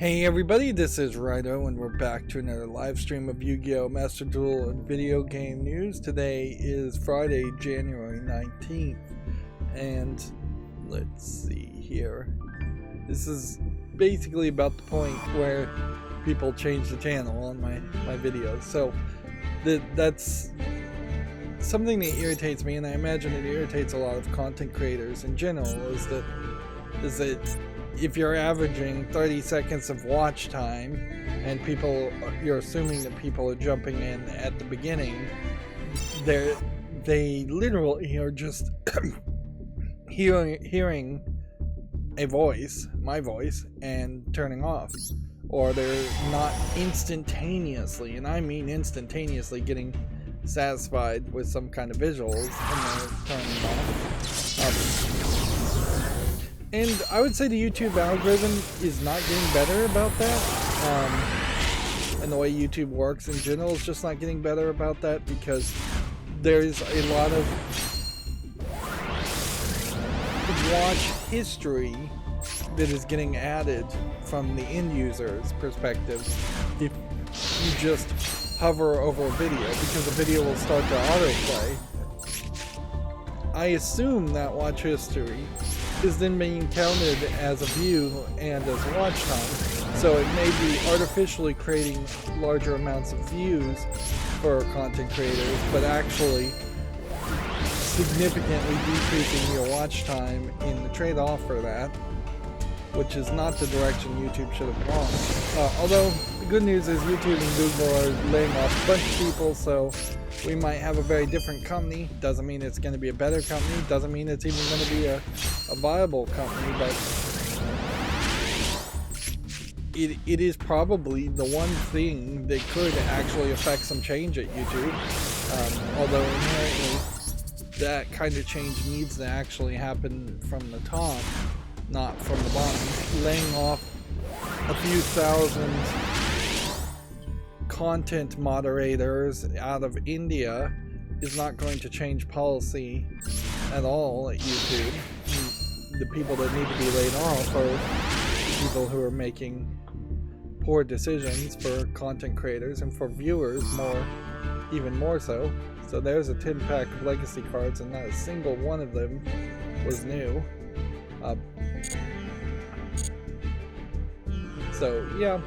Hey everybody, this is Rydo and we're back to another live stream of Yu-Gi-Oh! Master Duel and video game news. Today is Friday, January 19th, and let's see here. This is basically about the point where people change the channel on my videos. So that's something that irritates me, and I imagine it irritates a lot of content creators in general, is that if you're averaging 30 seconds of watch time and you're assuming that people are jumping in at the beginning, they literally are just hearing a voice, my voice, and turning off. Or they're not instantaneously, and I mean instantaneously, getting satisfied with some kind of visuals and they're turning off. And I would say the YouTube algorithm is not getting better about that. And the way YouTube works in general is just not getting better about that, because there's a lot of watch history that is getting added from the end user's perspective if you just hover over a video, because the video will start to autoplay. I assume that watch history is then being counted as a view and as watch time, so it may be artificially creating larger amounts of views for content creators, but actually significantly decreasing your watch time in the trade-off for that, which is not the direction YouTube should have gone. Although the good news is YouTube and Google are laying off a bunch of people, so we might have a very different company. Doesn't mean it's going to be a better company, doesn't mean it's even going to be a viable company, but it is probably the one thing that could actually affect some change at YouTube. Although inherently that kind of change needs to actually happen from the top, not from the bottom. Laying off a few thousand content moderators out of India is not going to change policy at all at YouTube. The people that need to be laid off are people who are making poor decisions for content creators and for viewers, even more so. So there's a 10-pack of legacy cards, and not a single one of them was new. So yeah.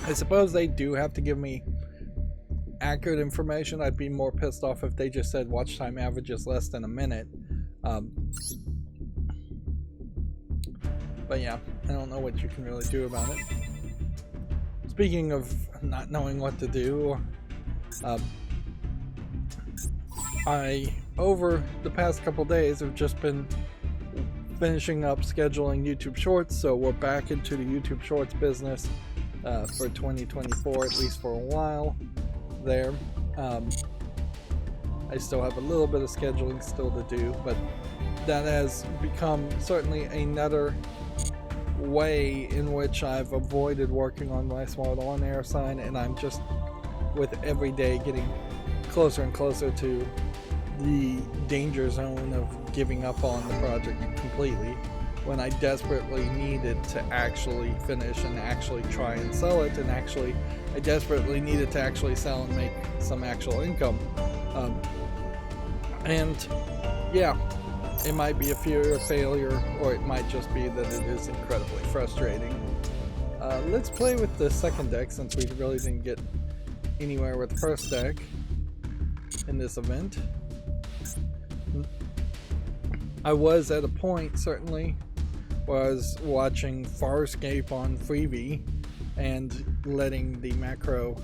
I suppose they do have to give me accurate information. I'd be more pissed off if they just said watch time averages less than a minute. But yeah, I don't know what you can really do about it. Speaking of not knowing what to do, I, over the past couple days, have just been finishing up scheduling YouTube Shorts, so we're back into the YouTube Shorts business for 2024, at least for a while there. I still have a little bit of scheduling still to do, but that has become certainly another way in which I've avoided working on my smart on-air sign, and I'm just, with every day, getting closer and closer to the danger zone of giving up on the project completely, when I desperately needed to actually finish and actually try and sell it, and I desperately needed to actually sell and make some actual income. And yeah, it might be a fear of failure, or it might just be that it is incredibly frustrating. Let's play with the second deck, since we really didn't get anywhere with the first deck in this event. I was at a point, certainly, where I was watching Farscape on Freevee and letting the macro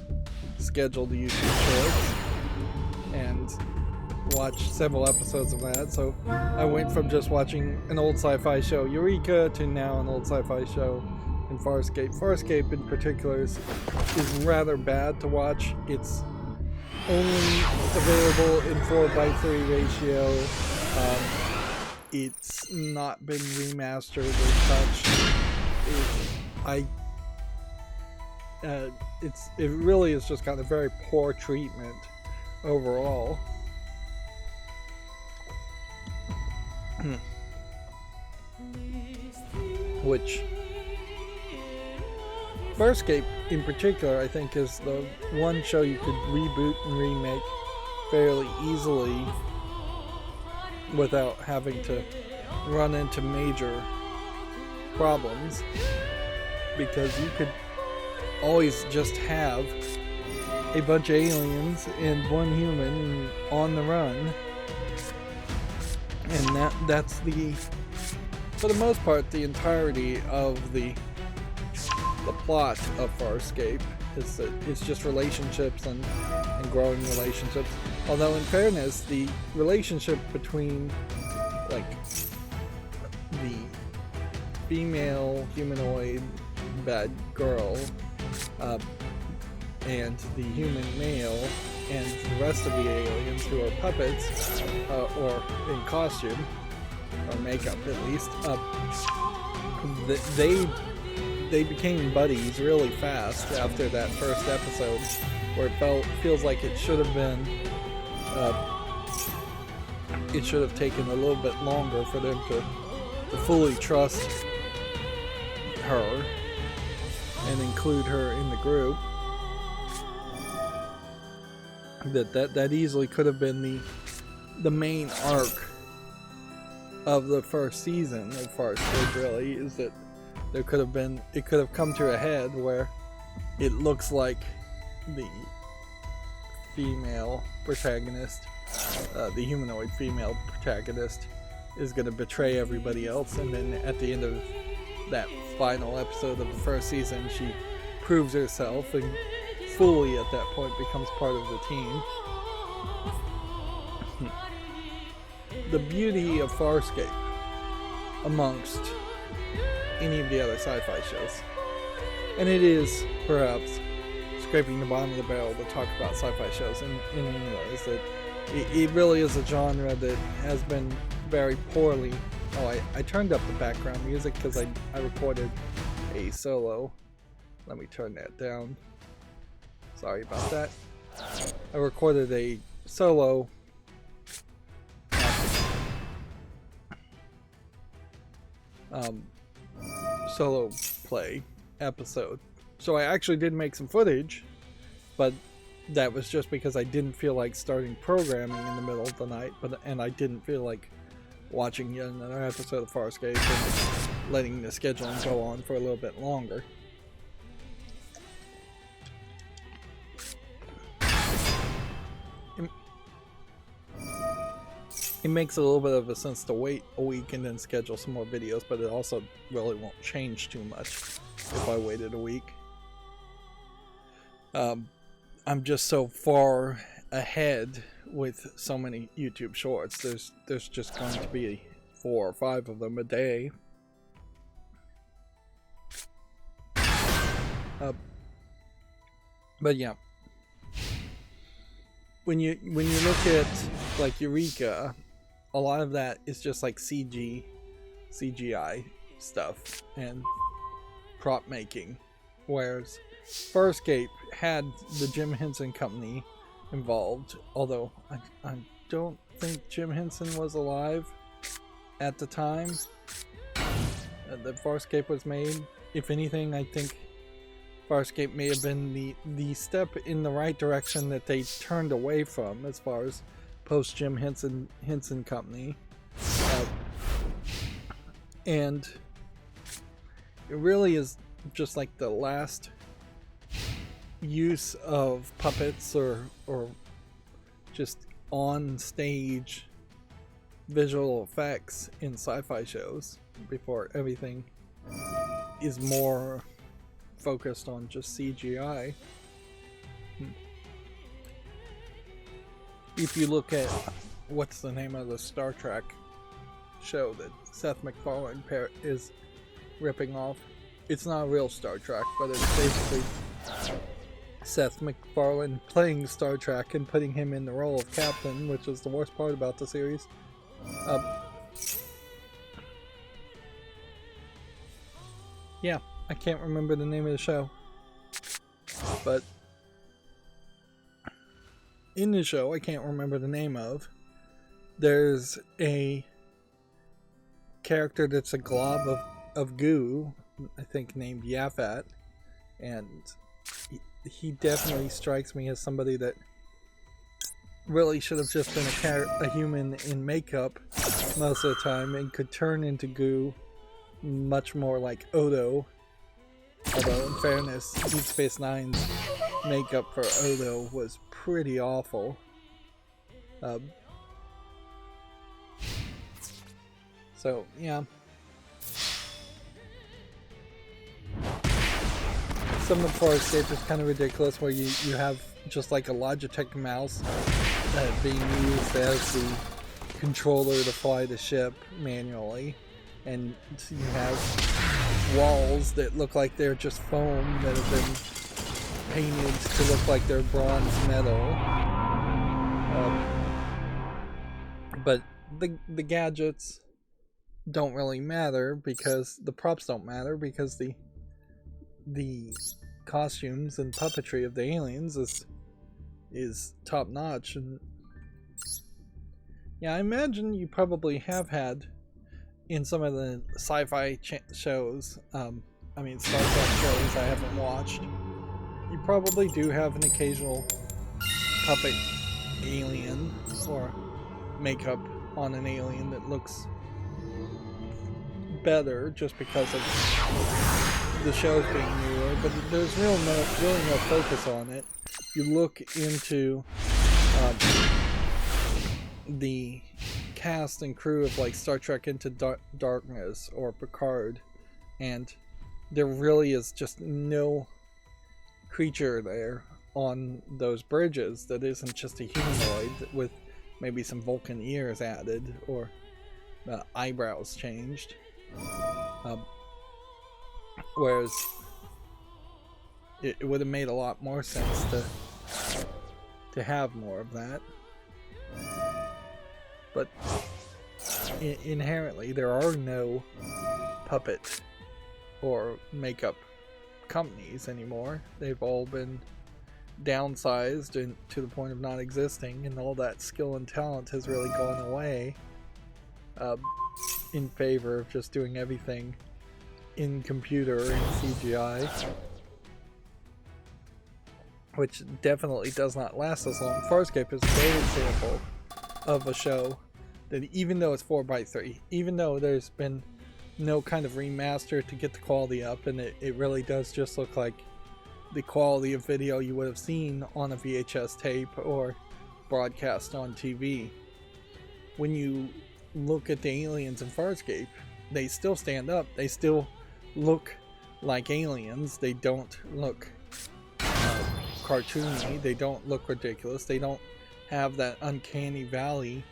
schedule the YouTube Shorts, and watched several episodes of that. So I went from just watching an old sci-fi show, Eureka, to now an old sci-fi show in Farscape. Farscape in particular is rather bad to watch. It's only available in 4:3 ratio. It's not been remastered or touched. It really is just got a very poor treatment overall. Which Farscape in particular, I think, is the one show you could reboot and remake fairly easily without having to run into major problems, because you could always just have a bunch of aliens and one human on the run, and that's the, for the most part, the entirety of the plot of Farscape. Is that it's just relationships and growing relationships. Although in fairness, the relationship between like the female humanoid bad girl and the human male and the rest of the aliens who are puppets or in costume or makeup at least, they became buddies really fast after that first episode, where it feels like it should have been it should have taken a little bit longer for them to fully trust her and include her in the group. That easily could have been the main arc of the first season of Farscape, really, is that it could have come to a head where it looks like the female protagonist, the humanoid female protagonist, is going to betray everybody else, and then at the end of that final episode of the first season, she proves herself and fully at that point becomes part of the team. The beauty of Farscape amongst any of the other sci-fi shows, and it is perhaps scraping the bottom of the barrel to talk about sci-fi shows in any ways, that it really is a genre that has been very poorly. I turned up the background music because I recorded a solo. Let me turn that down. Sorry about that. I recorded a solo solo play episode. So I actually did make some footage, but that was just because I didn't feel like starting programming in the middle of the night, and I didn't feel like watching yet another episode of Farscape and letting the scheduling go on for a little bit longer. It makes a little bit of a sense to wait a week and then schedule some more videos, but it also really won't change too much if I waited a week. I'm just so far ahead with so many YouTube shorts. There's just going to be 4 or 5 of them a day. But yeah, when you look at like Eureka, a lot of that is just like CGI stuff and prop making, whereas Farscape had the Jim Henson Company involved, although I don't think Jim Henson was alive at the time that Farscape was made. If anything, I think Farscape may have been the step in the right direction that they turned away from as far as post Jim Henson Company, and it really is just like the last use of puppets or just on stage visual effects in sci-fi shows before everything is more focused on just CGI. If you look at what's the name of the Star Trek show that Seth MacFarlane is ripping off, it's not real Star Trek, but it's basically Seth MacFarlane playing Star Trek and putting him in the role of captain, which is the worst part about the series. Yeah, I can't remember the name of the show, but in the show, I can't remember the name of, there's a character that's a glob of goo, I think named Yafat, and he definitely strikes me as somebody that really should have just been a human in makeup most of the time and could turn into goo much more like Odo. Although in fairness, Deep Space Nine's makeup for Odo was pretty awful. So yeah, some of the Farscape is kind of ridiculous, where you have just like a Logitech mouse being used as the controller to fly the ship manually, and you have walls that look like they're just foam that have been painted to look like they're bronze metal. But the gadgets don't really matter, because the props don't matter, because the costumes and puppetry of the aliens is top notch. And yeah, I imagine you probably have had in some of the sci-fi shows, I mean Star Trek shows I haven't watched, you probably do have an occasional puppet alien or makeup on an alien that looks better just because of the shows being newer, but there's really no focus on it. You look into the cast and crew of like Star Trek Into Darkness or Picard, and there really is just no creature there on those bridges that isn't just a humanoid with maybe some Vulcan ears added or eyebrows changed. Whereas it would have made a lot more sense to have more of that. But inherently, there are no puppet or makeup companies anymore. They've all been downsized and to the point of not existing, and all that skill and talent has really gone away in favor of just doing everything in computer and CGI, which definitely does not last as long. Farscape is a great example of a show that, even though it's 4x3, even though there's been no kind of remaster to get the quality up, and it really does just look like the quality of video you would have seen on a VHS tape or broadcast on TV. When you look at the aliens in Farscape, they still stand up. They still look like aliens. They don't look cartoony. They don't look ridiculous. They don't have that uncanny valley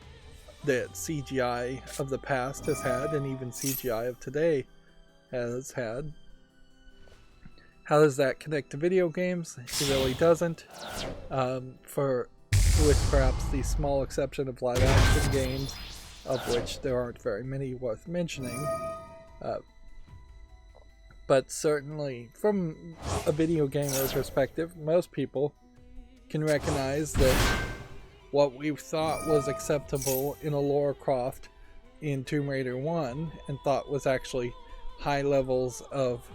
that CGI of the past has had, and even CGI of today has had. How does that connect to video games? It really doesn't. With perhaps the small exception of live action games, of which there aren't very many worth mentioning. But certainly, from a video gamer perspective, most people can recognize that what we thought was acceptable in a Lara Croft in Tomb Raider 1 and thought was actually high levels of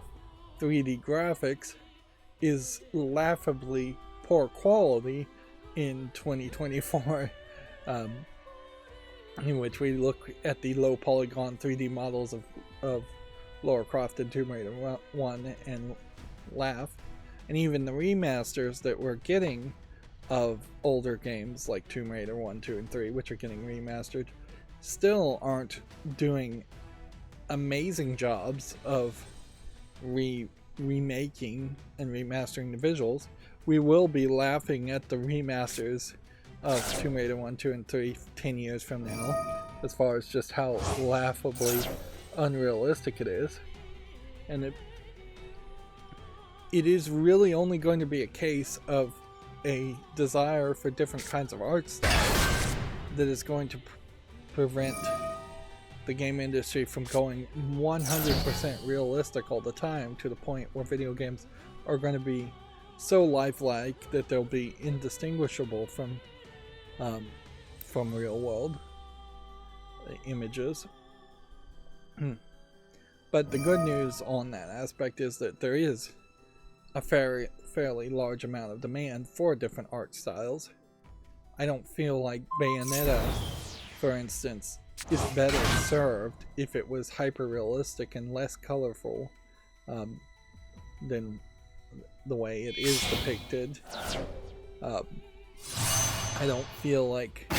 3D graphics is laughably poor quality in 2024, in which we look at the low polygon 3D models of Lara Croft and Tomb Raider 1 and laugh. And even the remasters that we're getting of older games like Tomb Raider 1, 2, and 3, which are getting remastered, still aren't doing amazing jobs of remaking and remastering the visuals. We will be laughing at the remasters of Tomb Raider 1, 2, and 3 10 years from now, as far as just how laughably unrealistic it is. And it is really only going to be a case of a desire for different kinds of art styles that is going to prevent the game industry from going 100% realistic all the time, to the point where video games are going to be so lifelike that they'll be indistinguishable from from real world images. But the good news on that aspect is that there is a fairly large amount of demand for different art styles. I don't feel like Bayonetta, for instance, is better served if it was hyper realistic and less colorful than the way it is depicted. I don't feel like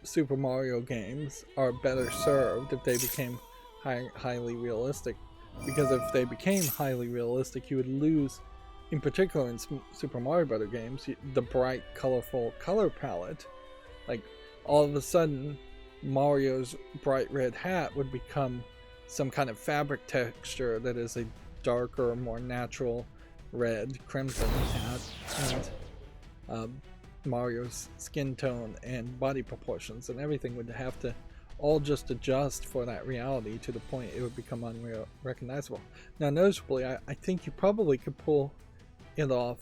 Super Mario games are better served if they became highly realistic, because if they became highly realistic, you would lose, in particular in Super Mario Bros. Games, the bright, colorful color palette. Like, all of a sudden, Mario's bright red hat would become some kind of fabric texture that is a darker, more natural red, crimson hat, and Mario's skin tone and body proportions and everything would have to all just adjust for that reality to the point it would become unrecognizable. Now, noticeably, I think you probably could pull it off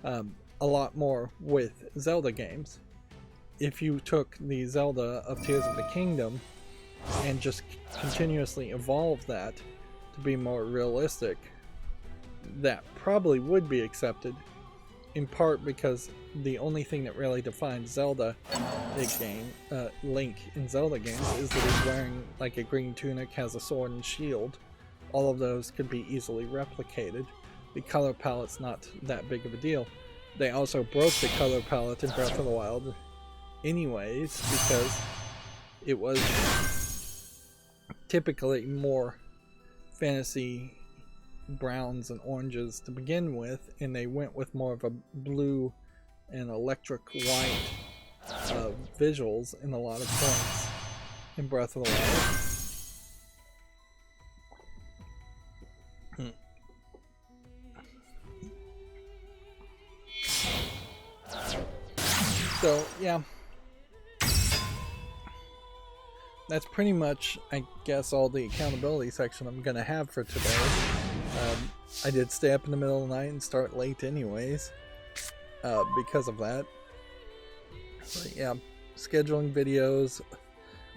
a lot more with Zelda games. If you took the Zelda of Tears of the Kingdom and just continuously evolved that to be more realistic, that probably would be accepted, in part because the only thing that really defines Zelda Link in Zelda games is that he's wearing like a green tunic, has a sword and shield. All of those could be easily replicated. The color palette's not that big of a deal. They also broke the color palette in Breath of the Wild anyways, because it was typically more fantasy browns and oranges to begin with, and they went with more of a blue and electric white visuals in a lot of points in Breath of the Wild. So yeah, that's pretty much, I guess, all the accountability section I'm gonna have for today. I did stay up in the middle of the night and start late anyways because of that. But yeah, scheduling videos,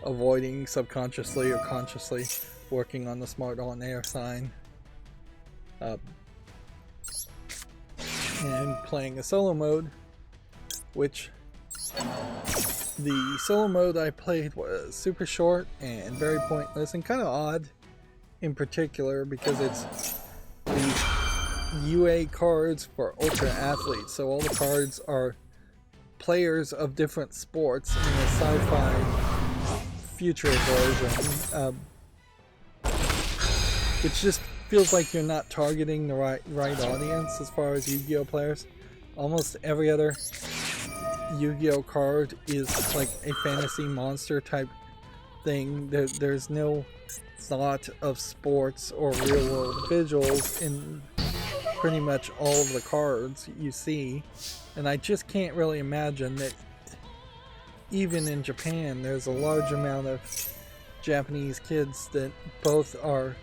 avoiding subconsciously or consciously working on the smart on air sign, and playing a solo mode, which the solo mode I played was super short and very pointless and kind of odd, in particular because it's the UA cards for Ultra Athletes, so all the cards are players of different sports in a sci-fi future version, which just feels like you're not targeting the right audience as far as Yu-Gi-Oh players. Almost every other Yu-Gi-Oh card is like a fantasy monster type thing. There's no thought of sports or real world visuals in pretty much all of the cards you see, and I just can't really imagine that even in Japan there's a large amount of Japanese kids that both are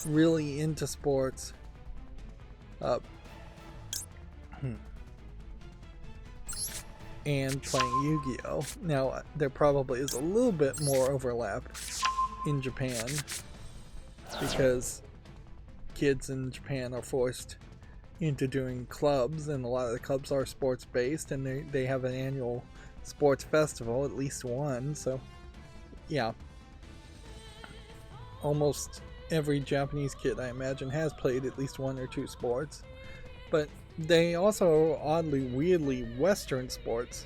really into sports and playing Yu-Gi-Oh. Now, there probably is a little bit more overlap in Japan because kids in Japan are forced into doing clubs, and a lot of the clubs are sports based, and they have an annual sports festival, at least one. So yeah, almost every Japanese kid, I imagine, has played at least one or two sports. But they also oddly, weirdly Western sports: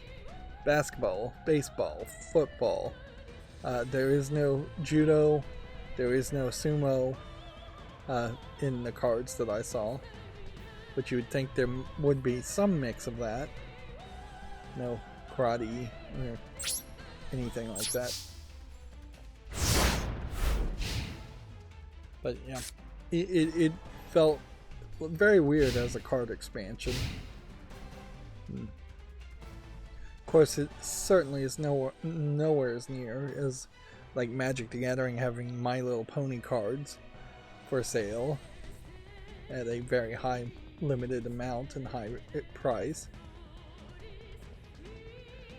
basketball, baseball, football. There is no judo, there is no sumo in the cards that I saw, but you would think there would be some mix of that. No karate or anything like that. But yeah, it felt very weird as a card expansion. Of course, it certainly is nowhere as near as like Magic the Gathering having My Little Pony cards for sale at a very high limited amount and high price.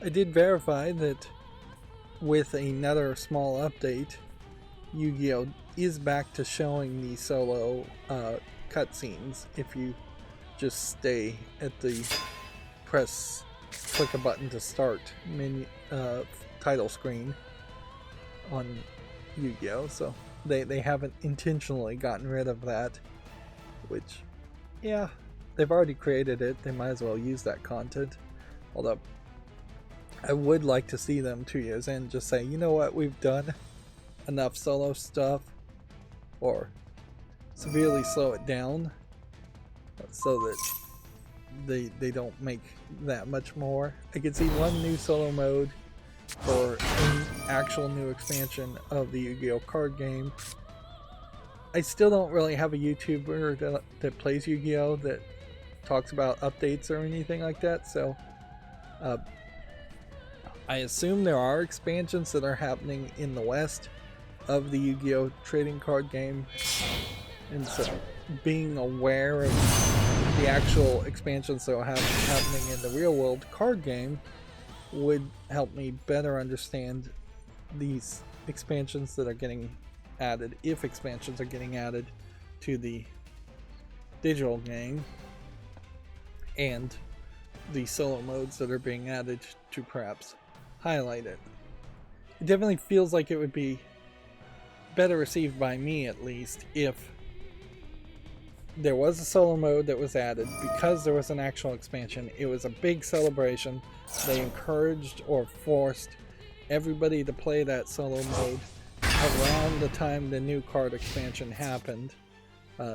I did verify that with another small update, Yu-Gi-Oh! Is back to showing the solo cutscenes if you just stay at the click a button to start menu title screen on Yu-Gi-Oh! So they haven't intentionally gotten rid of that, which, yeah, they've already created it, they might as well use that content. Although I would like to see them 2 years in just say, you know what, we've done enough solo stuff, or severely slow it down so that they don't make that much more. I could see one new solo mode for an actual new expansion of the Yu-Gi-Oh! Card game. I still don't really have a YouTuber that plays Yu-Gi-Oh! That talks about updates or anything like that, so I assume there are expansions that are happening in the West of the Yu-Gi-Oh! Trading card game, and so being aware of the actual expansions that are happening in the real world card game would help me better understand these expansions that are getting added, if expansions are getting added to the digital game, and the solo modes that are being added to perhaps highlight it. It definitely feels like it would be better received by me, at least, if there was a solo mode that was added because there was an actual expansion. It was a big celebration. They encouraged or forced everybody to play that solo mode around the time the new card expansion happened,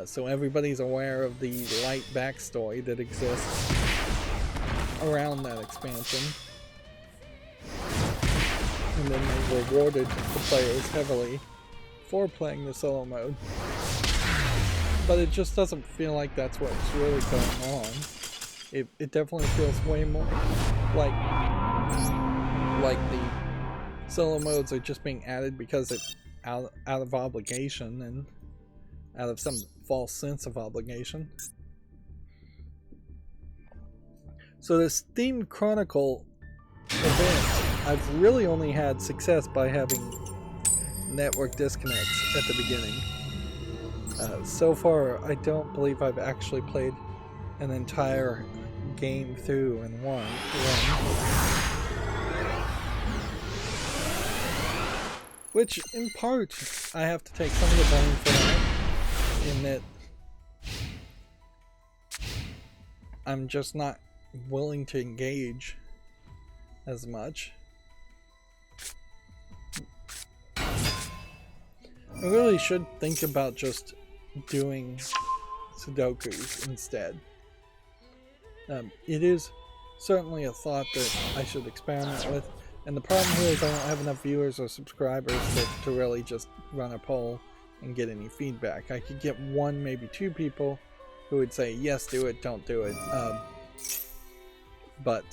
so everybody's aware of the light backstory that exists around that expansion, and then they rewarded the players heavily for playing the solo mode. But it just doesn't feel like that's what's really going on. It definitely feels way more like the solo modes are just being added because it's out of obligation and out of some false sense of obligation. So this themed chronicle event, I've really only had success by having network disconnects at the beginning. So far, I don't believe I've actually played an entire game through in one. Which, in part, I have to take some of the blame for that, in that I'm just not willing to engage as much. I really should think about just doing Sudokus instead. It is certainly a thought that I should experiment with, and the problem here is I don't have enough viewers or subscribers to really just run a poll and get any feedback. I could get one, maybe two people who would say, yes, do it, don't do it, but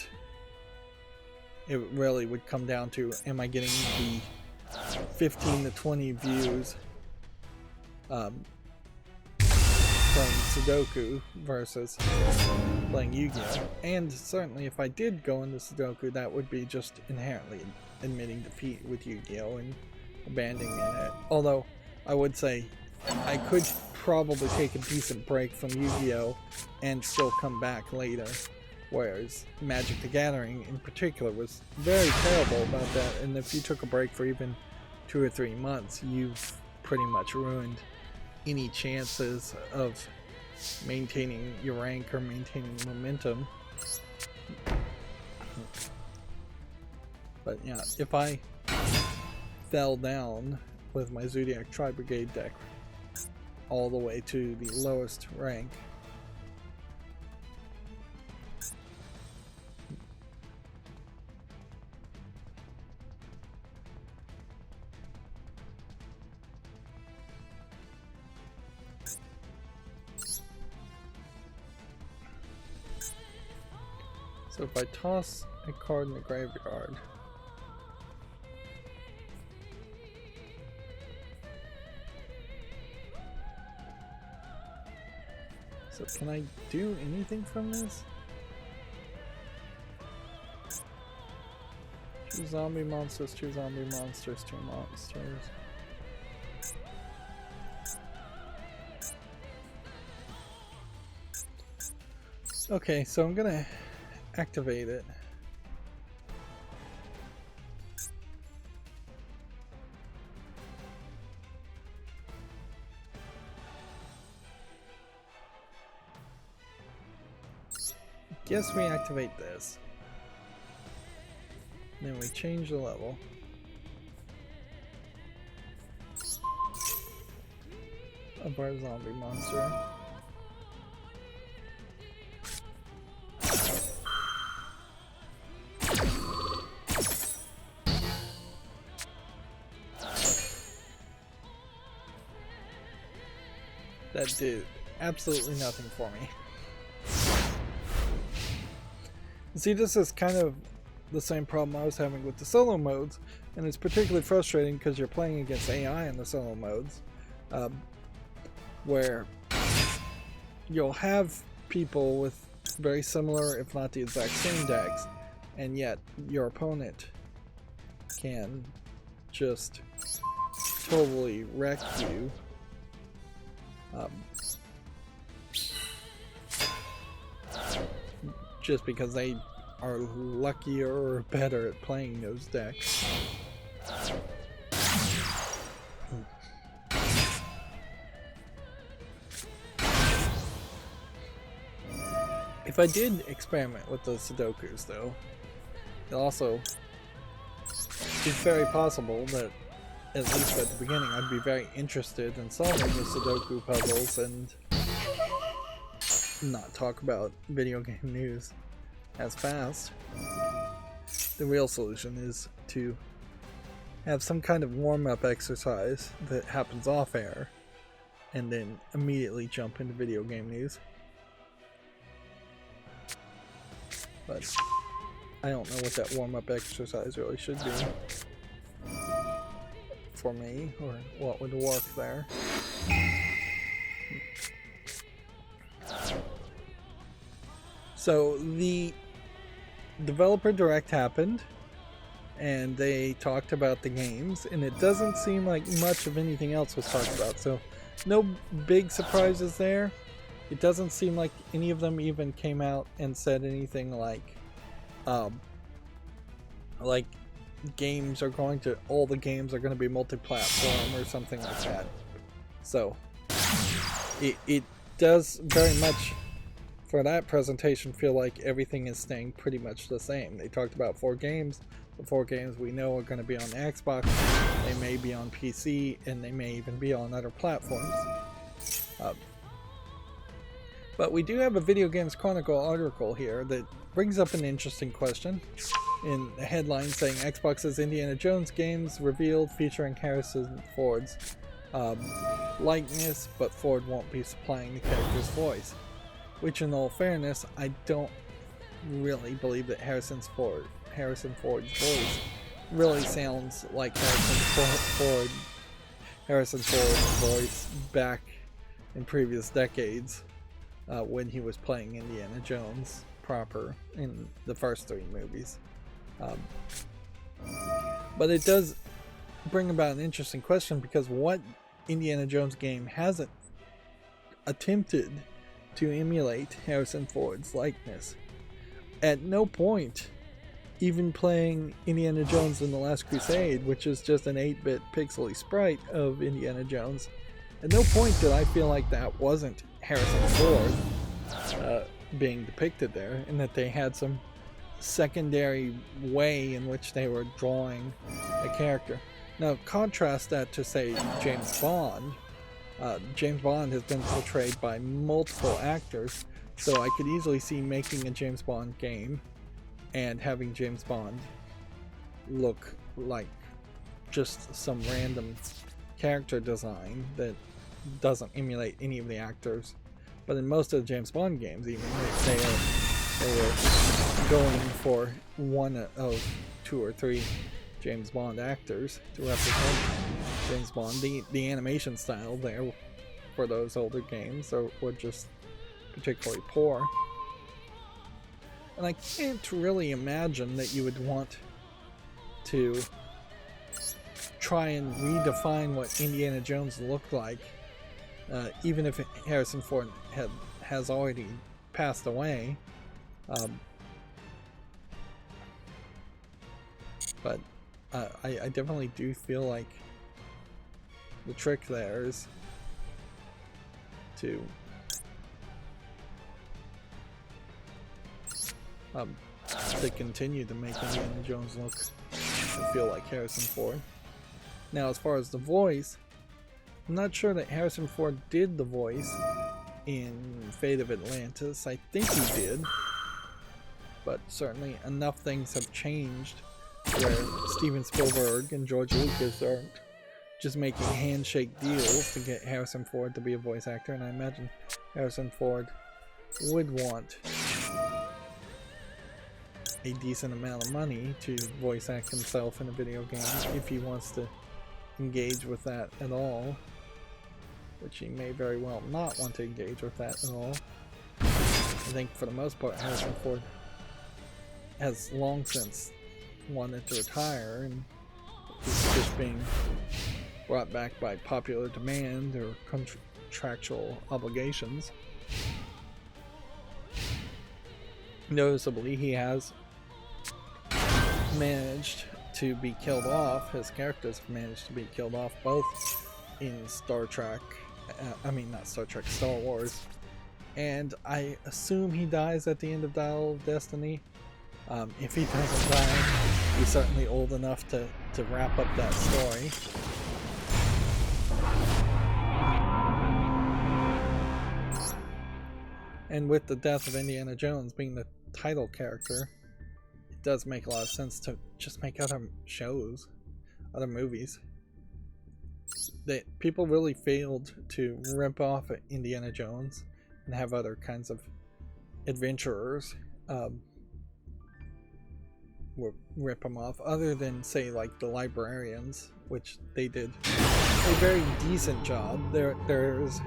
it really would come down to, am I getting the 15 to 20 views from Sudoku versus playing Yu-Gi-Oh! And certainly if I did go into Sudoku, that would be just inherently admitting defeat with Yu-Gi-Oh! And abandoning it. Although, I would say I could probably take a decent break from Yu-Gi-Oh! And still come back later. Whereas Magic the Gathering in particular was very terrible about that, and if you took a break for even 2 or 3 months, you've pretty much ruined any chances of maintaining your rank or maintaining momentum. But yeah, if I fell down with my Zodiac Tri-Brigade deck all the way to the lowest rank, so if I toss a card in the graveyard, so can I do anything from this? 2 zombie monsters, 2 zombie monsters, 2 monsters. Okay, so I'm gonna activate it. Guess we activate this. Then we change the level. Of our zombie monster. That did absolutely nothing for me. See, this is kind of the same problem I was having with the solo modes, and it's particularly frustrating because you're playing against AI in the solo modes, where you'll have people with very similar, if not the exact same decks, and yet your opponent can just totally wreck you. Just because they are luckier or better at playing those decks. If I did experiment with the Sudokus though, it also is very possible that, at least at the beginning, I'd be very interested in solving the Sudoku puzzles and not talk about video game news as fast. The real solution is to have some kind of warm-up exercise that happens off air and then immediately jump into video game news. But I don't know what that warm-up exercise really should be for me, or what would work there. So the developer direct happened and they talked about the games, and it doesn't seem like much of anything else was talked about, so no big surprises there. It doesn't seem like any of them even came out and said anything like games are going to, all the games are going to be multi-platform or something like that. So it does very much, for that presentation, feel like everything is staying pretty much the same. They talked about 4 games. The 4 games we know are going to be on Xbox, they may be on PC, and they may even be on other platforms. But we do have a Video Games Chronicle article here that brings up an interesting question. In the headline saying Xbox's Indiana Jones games revealed featuring Harrison Ford's likeness, but Ford won't be supplying the character's voice. Which, in all fairness, I don't really believe that Harrison Ford's voice really sounds like Harrison Ford's voice back in previous decades when he was playing Indiana Jones proper in the first 3 movies. But it does bring about an interesting question, because what Indiana Jones game hasn't attempted to emulate Harrison Ford's likeness? At no point, even playing Indiana Jones in The Last Crusade, which is just an 8-bit pixely sprite of Indiana Jones, at no point did I feel like that wasn't Harrison Ford being depicted there, and that they had some secondary way in which they were drawing a character. Now contrast that to, say, James Bond. James Bond has been portrayed by multiple actors, so I could easily see making a James Bond game and having James Bond look like just some random character design that doesn't emulate any of the actors. But in most of the James Bond games, even, they were going for one of 2 or 3 James Bond actors to represent James Bond. The animation style there for those older games were just particularly poor. And I can't really imagine that you would want to try and redefine what Indiana Jones looked like, even if Harrison Ford has already passed away. But I definitely do feel like the trick there is to continue to make Indiana Jones look and feel like Harrison Ford. Now, as far as the voice, I'm not sure that Harrison Ford did the voice in Fate of Atlantis. I think he did, but certainly enough things have changed where Steven Spielberg and George Lucas aren't just making handshake deals to get Harrison Ford to be a voice actor, and I imagine Harrison Ford would want a decent amount of money to voice act himself in a video game if he wants to engage with that at all, which he may very well not want to engage with that at all. I think for the most part Harrison Ford has long since wanted to retire and is just being brought back by popular demand or contractual obligations. Noticeably, he has managed to be killed off. His characters have managed to be killed off both in Star Trek, Star Wars, and I assume he dies at the end of Dial of Destiny. If he doesn't die, he's certainly old enough to wrap up that story. And with the death of Indiana Jones being the title character, it does make a lot of sense to just make other shows, other movies. That people really failed to rip off Indiana Jones and have other kinds of adventurers rip them off, other than say like the Librarians, which they did a very decent job. There's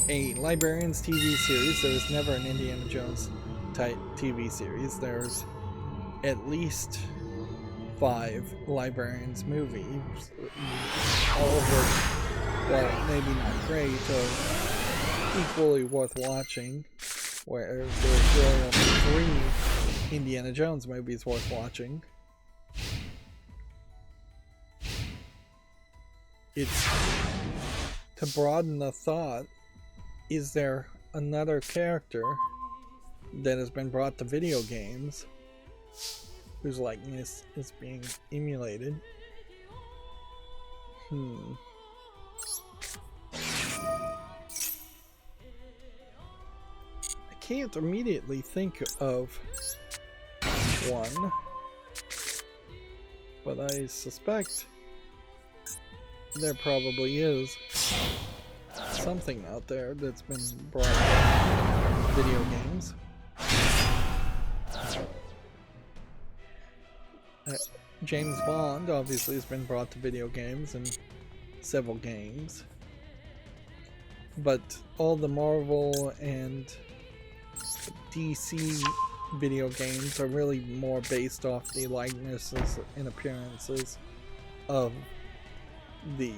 a Librarians TV series. There was never an Indiana Jones type TV series. There's at least 5 Librarians movies, all of which, well, maybe not great, or equally worth watching, where there's really only 3 Indiana Jones movies worth watching. It's to broaden the thought. Is there another character that has been brought to video games whose likeness is being emulated? I can't immediately think of one, but I suspect there probably is something out there that's been brought to video games. James Bond obviously has been brought to video games in several games, but all the Marvel and DC video games are really more based off the likenesses and appearances of the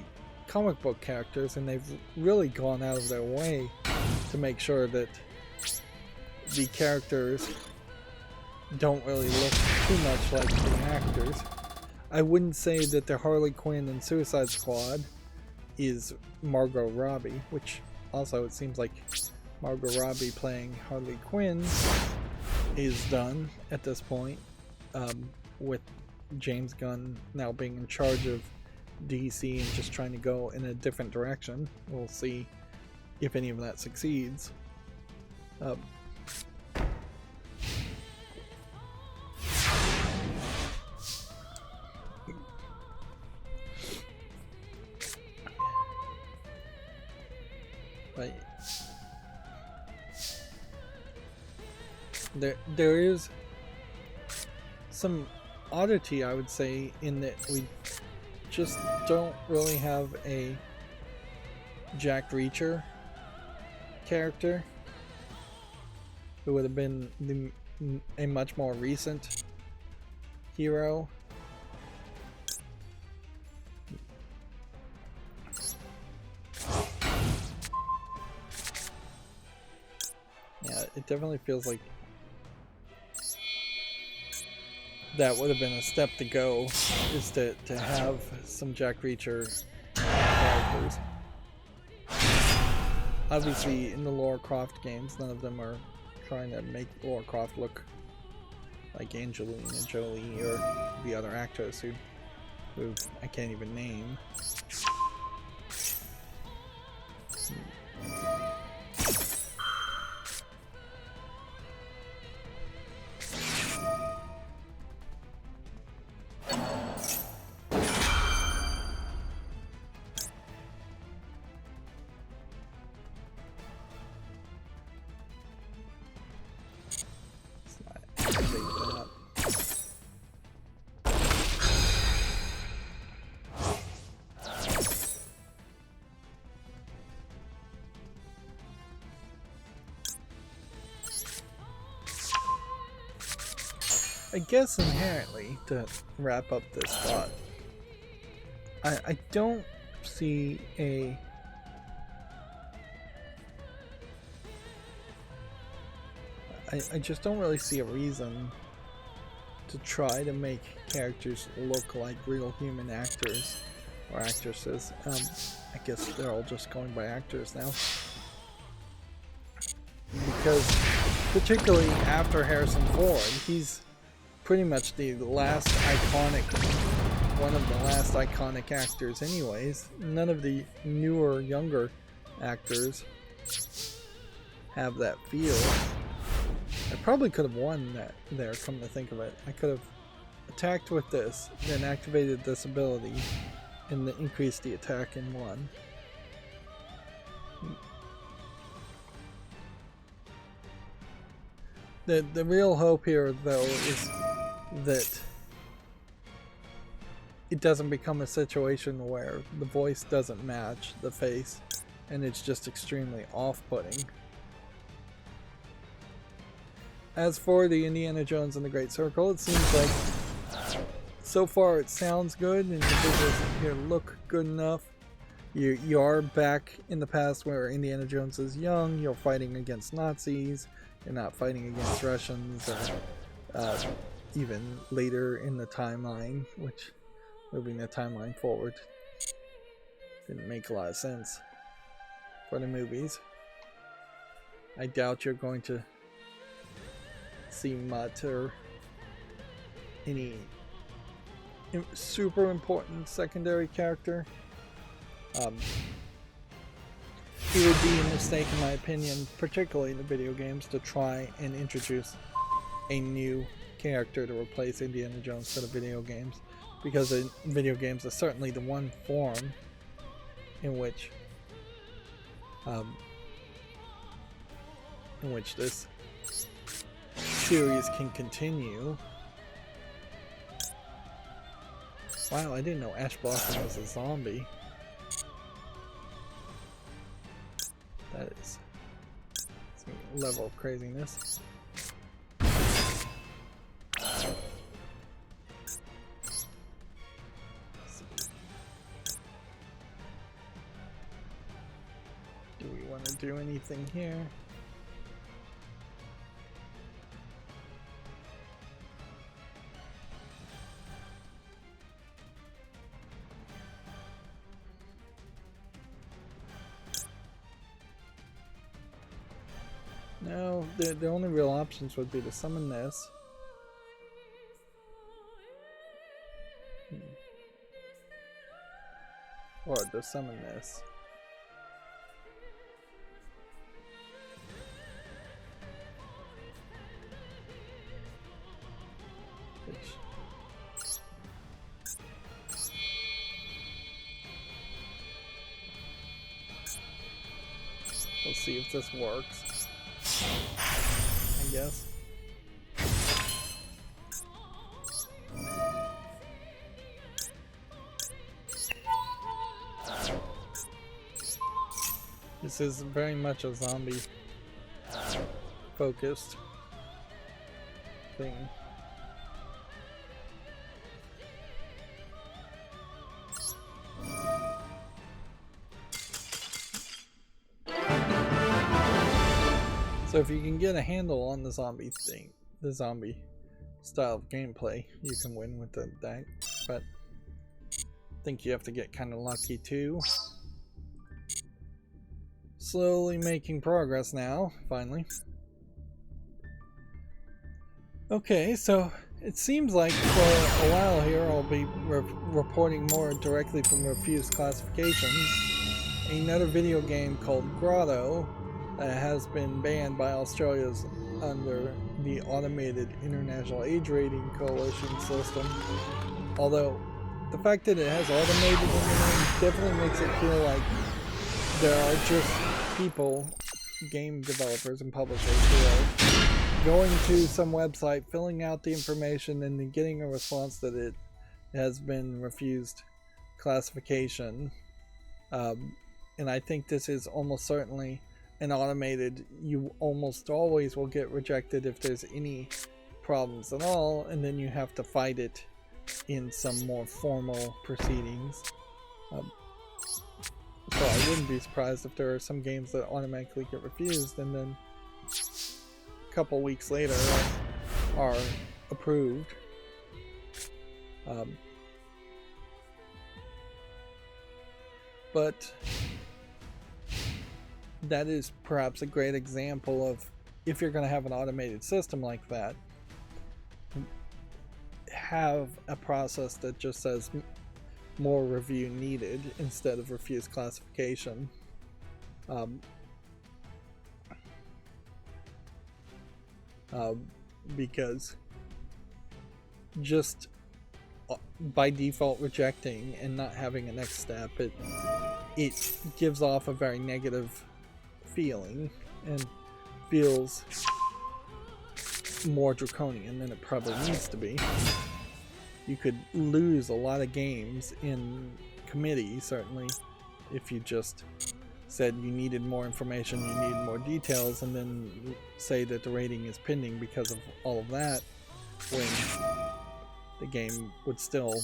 comic book characters, and they've really gone out of their way to make sure that the characters don't really look too much like the actors. I wouldn't say that the Harley Quinn in Suicide Squad is Margot Robbie, which also it seems like Margot Robbie playing Harley Quinn is done at this point, with James Gunn now being in charge of DC and just trying to go in a different direction. We'll see if any of that succeeds. But there is some oddity, I would say, in that we just don't really have a Jack Reacher character who would have been a much more recent hero it definitely feels like that would have been a step to go, is to have some Jack Reacher characters. Obviously, in the Lara Croft games, none of them are trying to make Lara Croft look like Angelina Jolie or the other actress who I can't even name. I guess inherently, to wrap up this thought, I don't see I just don't really see a reason to try to make characters look like real human actors or actresses. I guess they're all just going by actors now. Because particularly after Harrison Ford, he's pretty much the last iconic, one of the last iconic actors anyways. None of the newer, younger actors have that feel. I probably could have won that there, come to think of it. I could have attacked with this, then activated this ability, and increased the attack in one. The real hope here, though, is that it doesn't become a situation where the voice doesn't match the face, and it's just extremely off-putting. As for the Indiana Jones and the Great Circle, it seems like so far it sounds good, and the visuals here look good enough. You are back in the past where Indiana Jones is young, you're fighting against Nazis, you're not fighting against Russians, or even later in the timeline, which, moving the timeline forward, didn't make a lot of sense for the movies. I doubt you're going to see Mutt or any super important secondary character. It would be a mistake, in my opinion, particularly in the video games, to try and introduce a new character to replace Indiana Jones for the video games, because the video games are certainly the one form in which this series can continue. Wow, I didn't know Ash Blossom was a zombie. That is a level of craziness. Do we want to do anything here? No, the only real options would be to summon this. Or to summon this. We'll see if this works, I guess. This is very much a zombie focused thing. So So if you can get a handle on the zombie thing, the zombie style of gameplay, you can win with that. But I think you have to get kind of lucky too. Slowly making progress now, finally. Okay, so it seems like for a while here I'll be reporting more directly from refused classifications. Another video game called Grotto has been banned by Australia's under the Automated International Age Rating Coalition system. Although the fact that it has automated in the name definitely makes it feel like there are just people, game developers and publishers, who are going to some website, filling out the information, and then getting a response that it has been refused classification. And I think this is almost certainly an automated. You almost always will get rejected if there's any problems at all, and then you have to fight it in some more formal proceedings. So I wouldn't be surprised if there are some games that automatically get refused and then a couple weeks later are approved. But that is perhaps a great example of, if you're going to have an automated system like that, have a process that just says more review needed instead of refused classification. Because just by default rejecting and not having a next step, it gives off a very negative feeling and feels more draconian than it probably needs to be. You could lose a lot of games in committee, certainly, if you just said you needed more information, you needed more details, and then say that the rating is pending because of all of that, when the game would still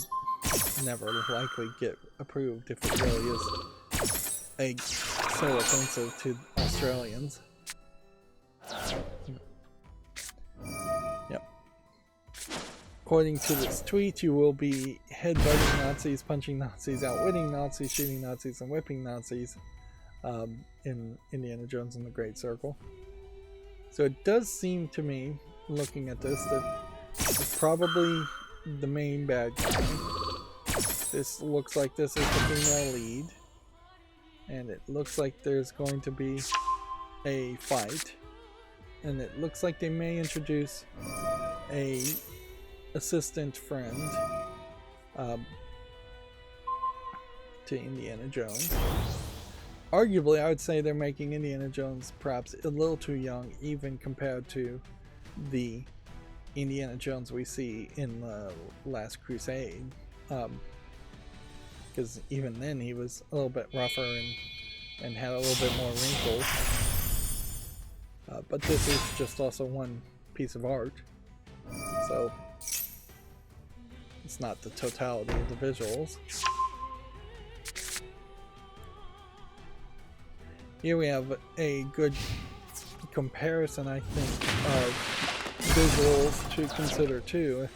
never likely get approved if it really is so offensive to Australians. Yep. According to this tweet, you will be headbutting Nazis, punching Nazis, outwitting Nazis, shooting Nazis, and whipping Nazis in Indiana Jones and the Great Circle. So it does seem to me, looking at this, that it's probably the main bad guy. This looks like this is the female lead, and it looks like there's going to be a fight, and it looks like they may introduce a assistant friend to Indiana Jones. Arguably, I would say they're making Indiana Jones perhaps a little too young, even compared to the Indiana Jones we see in the Last Crusade. Because even then he was a little bit rougher and had a little bit more wrinkles. But this is just also one piece of art, so it's not the totality of the visuals. Here we have a good comparison, I think, of visuals to consider too.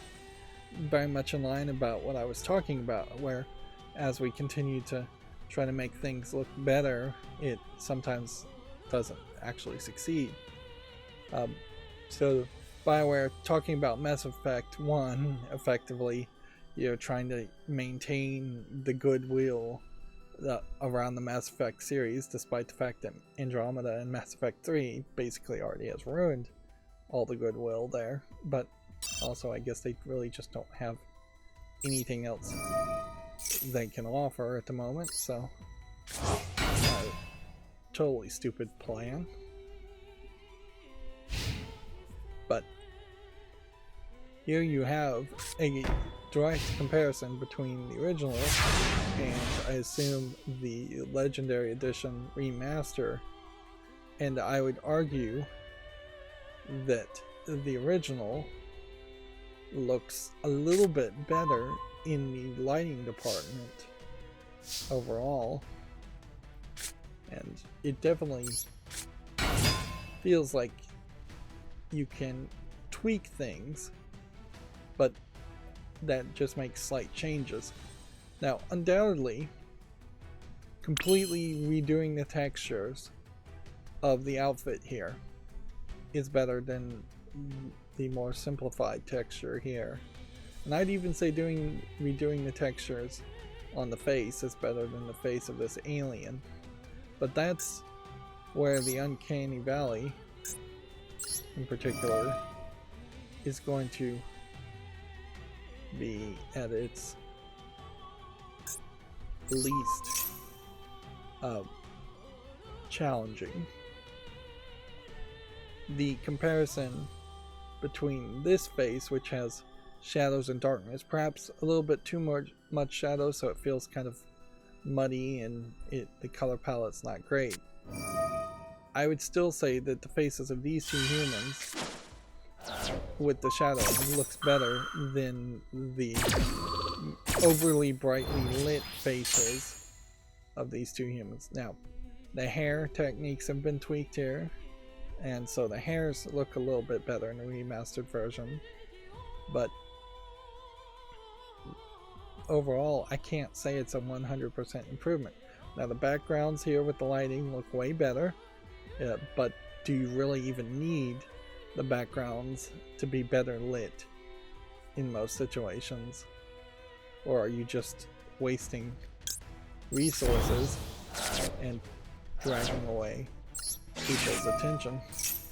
Very much in line about what I was talking about, where as we continue to try to make things look better, it sometimes doesn't actually succeed. So BioWare talking about Mass Effect 1, effectively, trying to maintain the goodwill around the Mass Effect series, despite the fact that Andromeda and Mass Effect 3 basically already has ruined all the goodwill there. But also, I guess they really just don't have anything else they can offer at the moment, so totally stupid plan. But here you have a direct comparison between the original and, I assume, the Legendary Edition remaster, and I would argue that the original looks a little bit better in the lighting department overall, and it definitely feels like you can tweak things, but that just makes slight changes. Now, undoubtedly, completely redoing the textures of the outfit here is better than the more simplified texture here. And I'd even say redoing the textures on the face is better than the face of this alien. But that's where the Uncanny Valley, in particular, is going to be at its least challenging. The comparison between this face, which has shadows and darkness, perhaps a little bit too much shadow, so it feels kind of muddy and the color palette's not great. I would still say that the faces of these two humans with the shadow looks better than the overly brightly lit faces of these two humans. Now, the hair techniques have been tweaked here, and so the hairs look a little bit better in the remastered version, but overall I can't say it's a 100% improvement. Now the backgrounds here with the lighting look way better, but do you really even need the backgrounds to be better lit in most situations? Or are you just wasting resources and dragging away people's attention?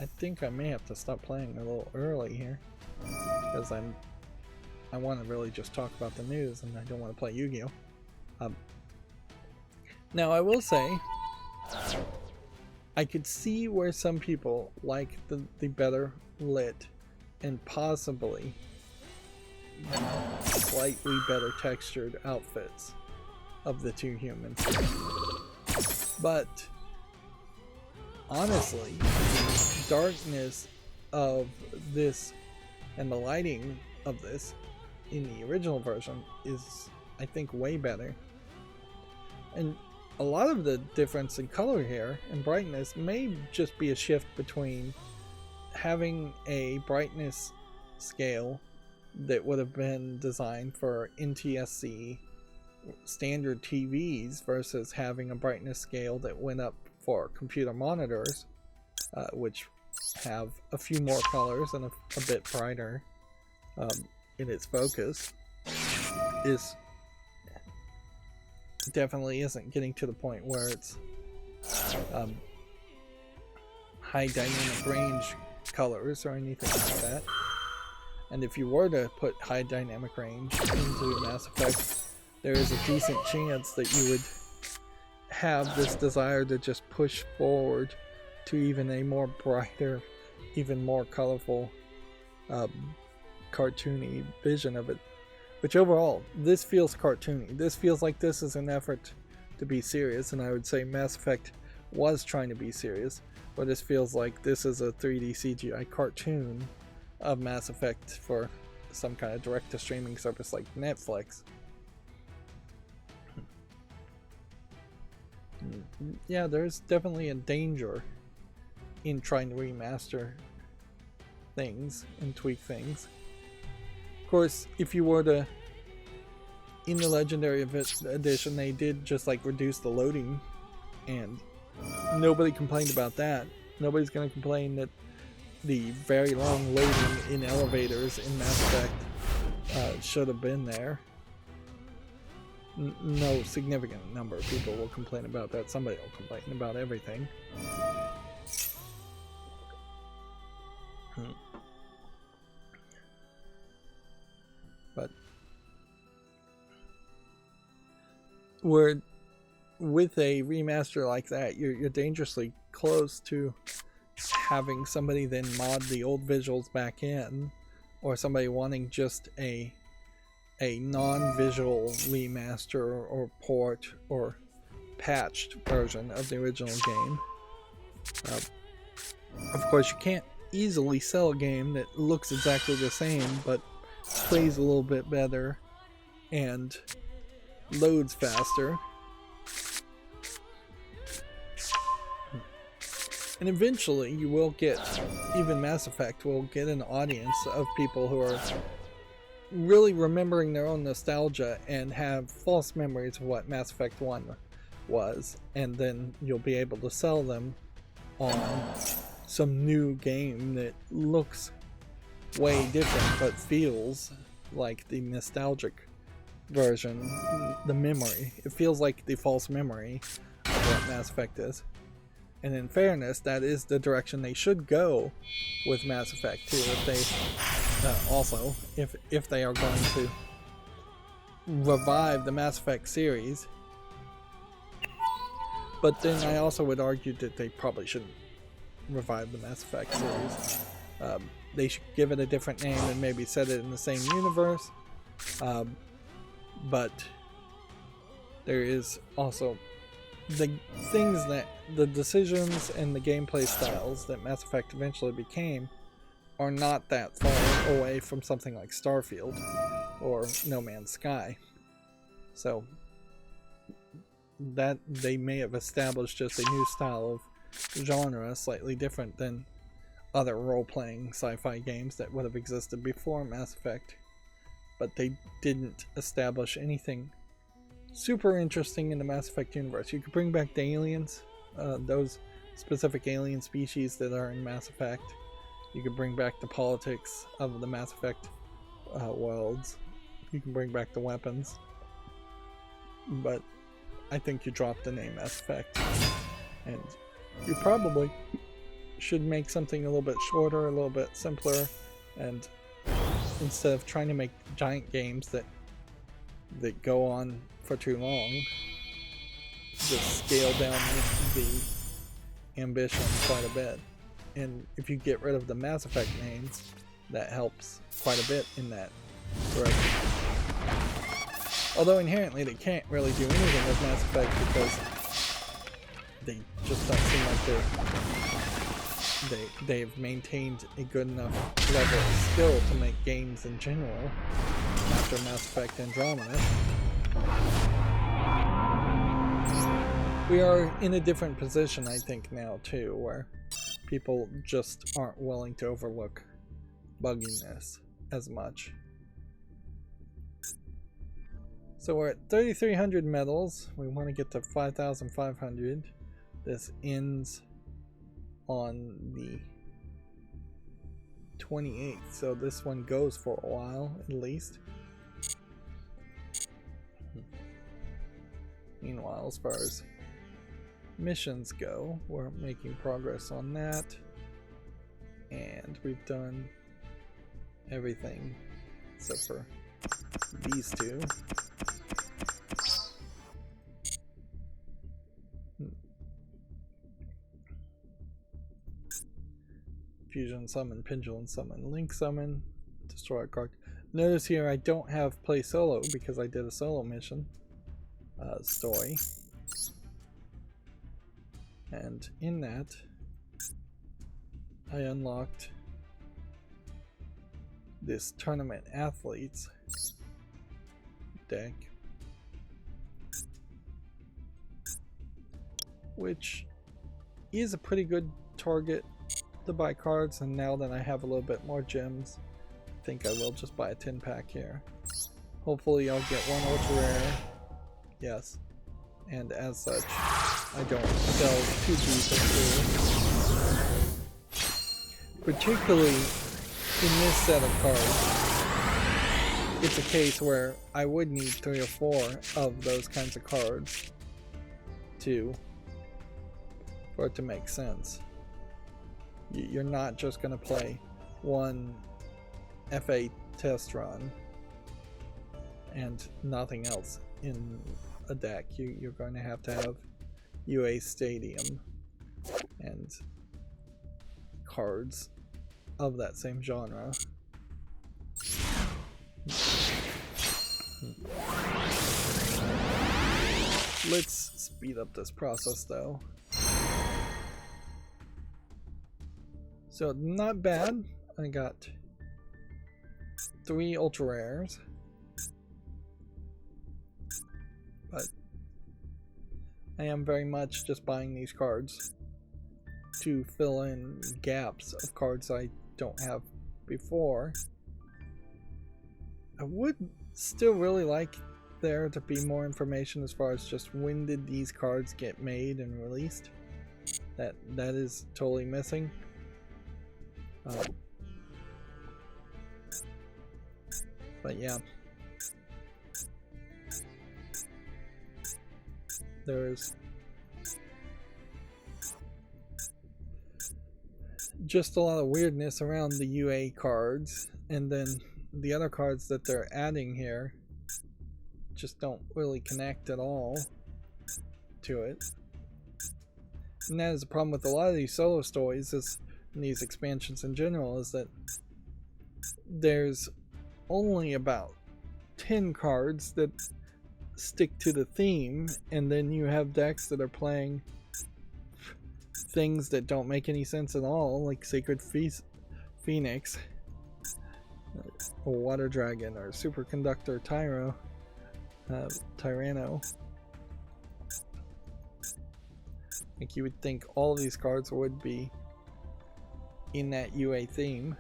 I think I may have to stop playing a little early here, because I want to really just talk about the news and I don't want to play Yu-Gi-Oh! Now I will say, I could see where some people like the better lit and possibly slightly better textured outfits of the two humans. But honestly, the darkness of this and the lighting of this in the original version is, I think, way better. And a lot of the difference in color here and brightness may just be a shift between having a brightness scale that would have been designed for NTSC standard TVs versus having a brightness scale that went up for computer monitors, which have a few more colors and a bit brighter in its focus. Is definitely isn't getting to the point where it's high dynamic range colors or anything like that. And if you were to put high dynamic range into Mass Effect, there is a decent chance that you would have this desire to just push forward to even a more brighter, even more colorful, cartoony vision of it. Which overall, this feels cartoony. This feels like this is an effort to be serious, and I would say Mass Effect was trying to be serious, but this feels like this is a 3D CGI cartoon of Mass Effect for some kind of direct-to-streaming service like Netflix. Yeah, there's definitely a danger in trying to remaster things and tweak things. Of course, if you were to, in the Legendary Edition, they did just like reduce the loading, and nobody complained about that. Nobody's going to complain that the very long loading in elevators in Mass Effect should have been there. No significant number of people will complain about that. Somebody will complain about everything. But with a remaster like that, you're dangerously close to having somebody then mod the old visuals back in, or somebody wanting just a non-visual remaster or port or patched version of the original game. Of course, you can't easily sell a game that looks exactly the same but plays a little bit better and loads faster. And eventually you will get, even Mass Effect will get an audience of people who are really remembering their own nostalgia and have false memories of what Mass Effect 1 was, and then you'll be able to sell them on some new game that looks way different but feels like the nostalgic version, the memory. It feels like the false memory of what Mass Effect is. And in fairness, that is the direction they should go with Mass Effect 2. If they also, if they are going to revive the Mass Effect series. But then I also would argue that they probably shouldn't revive the Mass Effect series. They should give it a different name and maybe set it in the same universe. But there is also the things that the decisions and the gameplay styles that Mass Effect eventually became are not that far away from something like Starfield or No Man's Sky. So that they may have established just a new style of genre slightly different than other role-playing sci-fi games that would have existed before Mass Effect, but they didn't establish anything super interesting in the Mass Effect universe. You could bring back the aliens, those specific alien species that are in Mass Effect. You could bring back the politics of the Mass Effect worlds. You can bring back the weapons. But I think you dropped the name Mass Effect. And you probably should make something a little bit shorter, a little bit simpler, and instead of trying to make giant games that go on for too long, just scale down the ambition quite a bit. And if you get rid of the Mass Effect names, that helps quite a bit in that direction. Although inherently they can't really do anything with Mass Effect because they just don't seem like they've maintained a good enough level of skill to make games in general after Mass Effect Andromeda. We are in a different position, I think, now too, where people just aren't willing to overlook bugginess as much. So we're at 3,300 medals. We want to get to 5,500. This ends on the 28th, so this one goes for a while at least. Meanwhile, as far as missions go, we're making progress on that, and we've done everything except for these two. Fusion summon, pendulum summon, link summon, destroy a card. Notice here I don't have play solo because I did a solo mission story, and in that I unlocked this tournament athletes deck, which is a pretty good target to buy cards, and now that I have a little bit more gems, I think I will just buy a 10-pack here. Hopefully I'll get one ultra rare, yes, and as such I don't delve too deep into, particularly in this set of cards. It's a case where I would need 3 or 4 of those kinds of cards for it to make sense. You're not just going to play one FA test run and nothing else in a deck. You're going to have UA Stadium and cards of that same genre. Let's speed up this process though. So not bad. I got 3 ultra rares, but I am very much just buying these cards to fill in gaps of cards I don't have before. I would still really like there to be more information as far as just when did these cards get made and released. That is totally missing. But yeah, there's just a lot of weirdness around the UA cards, and then the other cards that they're adding here just don't really connect at all to it. And that is the problem with a lot of these solo stories and these expansions in general, is that there's only about 10 cards that stick to the theme, and then you have decks that are playing things that don't make any sense at all, like Sacred Phoenix, or Water Dragon, or Superconductor Tyranno. Like, you would think all of these cards would be in that UA theme.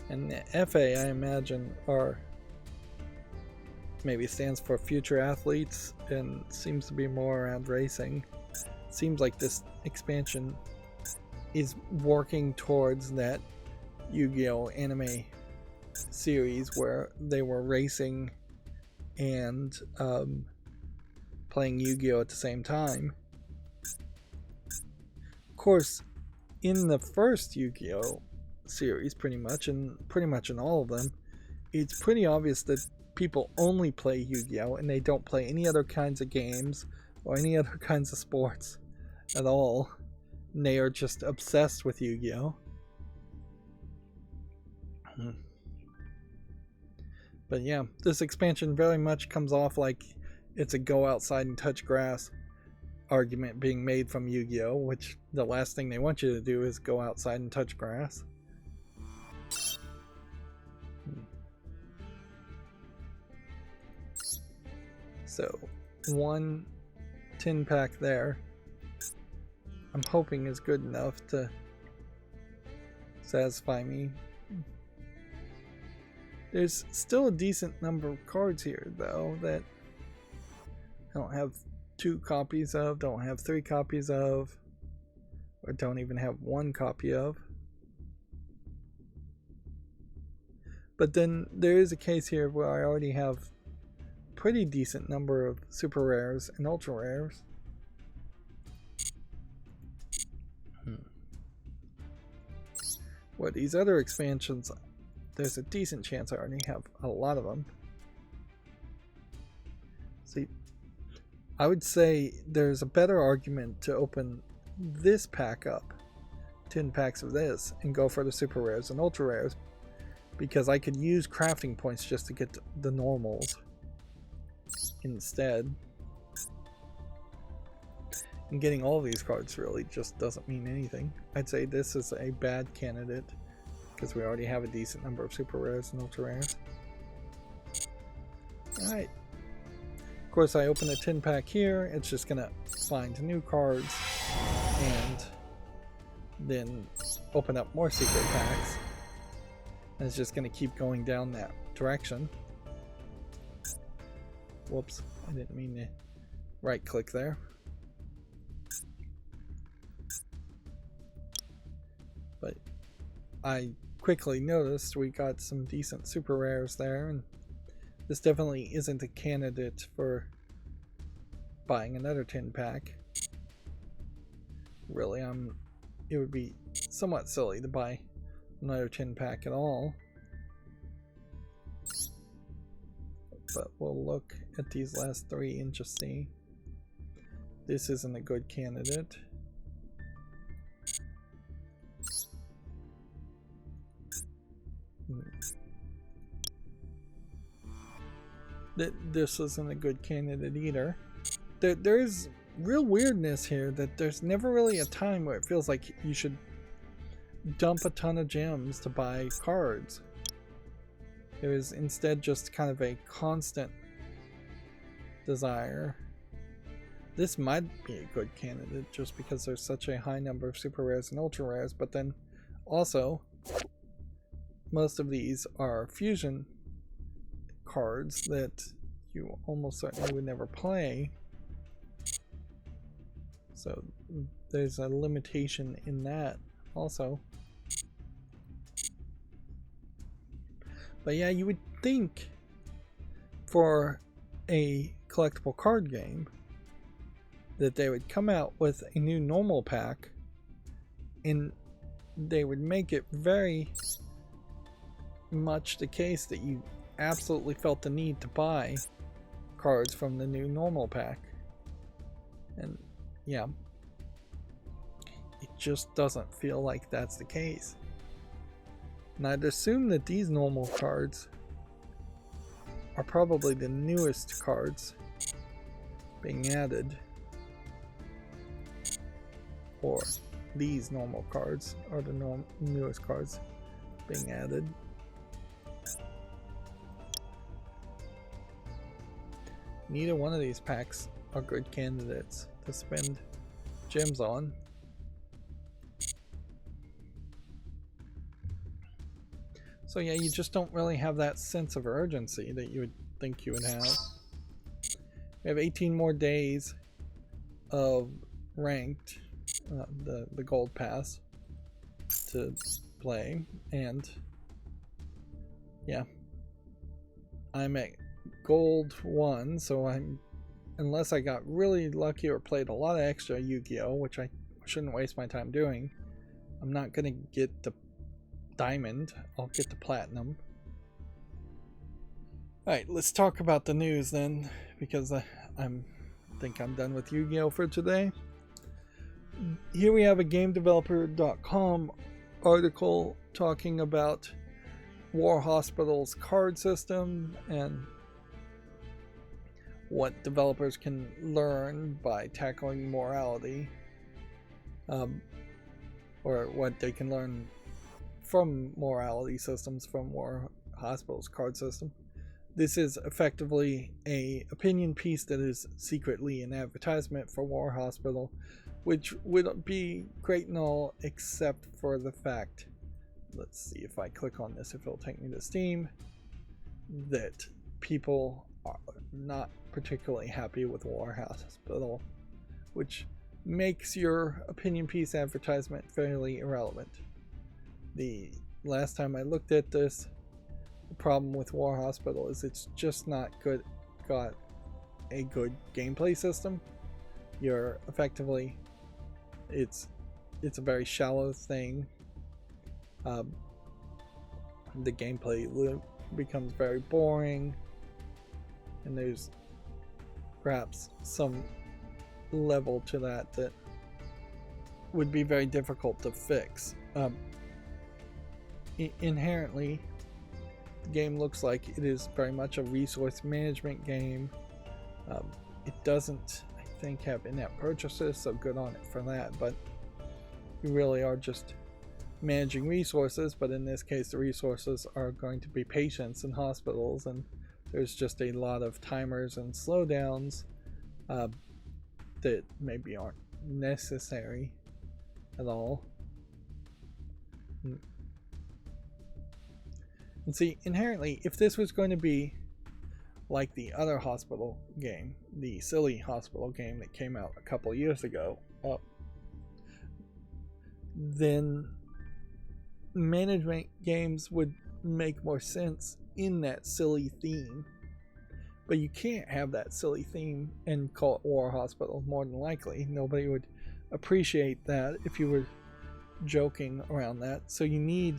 And the FA, I imagine, maybe stands for Future Athletes, and seems to be more around racing. Seems like this expansion is working towards that Yu-Gi-Oh! Anime series where they were racing and playing Yu-Gi-Oh! At the same time. Of course, in the first Yu-Gi-Oh! Series, pretty much in all of them, it's pretty obvious that people only play Yu-Gi-Oh! And they don't play any other kinds of games or any other kinds of sports at all. And they are just obsessed with Yu-Gi-Oh! But yeah, this expansion very much comes off like it's a go outside and touch grass argument being made from Yu-Gi-Oh! Which the last thing they want you to do is go outside and touch grass. So, 1 tin pack there, I'm hoping is good enough to satisfy me. There's still a decent number of cards here, though, that I don't have 2 copies of, don't have 3 copies of, or don't even have 1 copy of. But then there is a case here where I already have a pretty decent number of super rares and ultra rares. Where these other expansions, there's a decent chance I already have a lot of them. See, I would say there's a better argument to open this pack up, 10 packs of this, and go for the super rares and ultra rares, because I could use crafting points just to get the normals instead. And getting all these cards really just doesn't mean anything. I'd say this is a bad candidate because we already have a decent number of super rares and ultra rares. Alright. Of course, I open a 10 pack here. It's just gonna find new cards and then open up more secret packs. And it's just gonna keep going down that direction. Whoops, I didn't mean to right click there. But I quickly noticed we got some decent super rares there, and this definitely isn't a candidate for buying another 10 pack. Really, it would be somewhat silly to buy another 10 pack at all. But we'll look at these last 3 and just see. This isn't a good candidate. This isn't a good candidate either. There's real weirdness here that there's never really a time where it feels like you should dump a ton of gems to buy cards. There is instead just kind of a constant desire. This might be a good candidate just because there's such a high number of super rares and ultra rares, but then also most of these are fusion cards that you almost certainly would never play. So there's a limitation in that also. But yeah, you would think for a collectible card game that they would come out with a new normal pack and they would make it very much the case that you absolutely felt the need to buy cards from the new normal pack. And yeah, it just doesn't feel like that's the case. And I'd assume that these normal cards are probably the newest cards being added, or these normal cards are the newest cards being added. Neither one of these packs are good candidates to spend gems on. So yeah, you just don't really have that sense of urgency that you would think you would have. We have 18 more days of ranked, the gold pass to play, and yeah, I'm at gold 1, so unless I got really lucky or played a lot of extra Yu-Gi-Oh, which I shouldn't waste my time doing, I'm not gonna get the diamond. I'll get the platinum. Alright, let's talk about the news then, because I think I'm done with Yu-Gi-Oh for today. Here we have a GameDeveloper.com article talking about War Hospital's card system and what developers can learn by tackling morality, or what they can learn from morality systems from War Hospital's card system. This is effectively an opinion piece that is secretly an advertisement for War Hospital, which would be great and all except for the fact, let's see if I click on this, if it'll take me to Steam, that people are not particularly happy with War Hospital, which makes your opinion piece advertisement fairly irrelevant. The last time I looked at this, the problem with War Hospital is it's just not got a good gameplay system. You're effectively, it's a very shallow thing. The gameplay loop becomes very boring, and there's perhaps some level to that would be very difficult to fix. Inherently, the game looks like it is very much a resource management game. It doesn't, I think, have in-app purchases, so good on it for that, but you really are just managing resources. But in this case, the resources are going to be patients in hospitals, and there's just a lot of timers and slowdowns that maybe aren't necessary at all. And see, inherently, if this was going to be like the other hospital game, the silly hospital game that came out a couple years ago, then management games would make more sense in that silly theme. But you can't have that silly theme and call it War Hospital, more than likely. Nobody would appreciate that if you were joking around that. So you need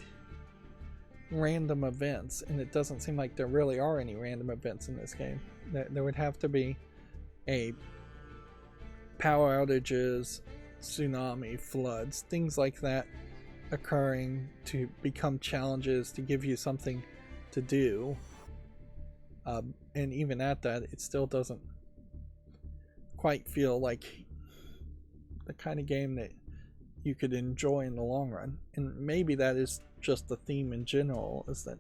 random events, and it doesn't seem like there really are any random events in this game. There would have to be a power outages, tsunami, floods, things like that occurring to become challenges to give you something to do. And even at that, it still doesn't quite feel like the kind of game that you could enjoy in the long run. And maybe that is just the theme in general, is that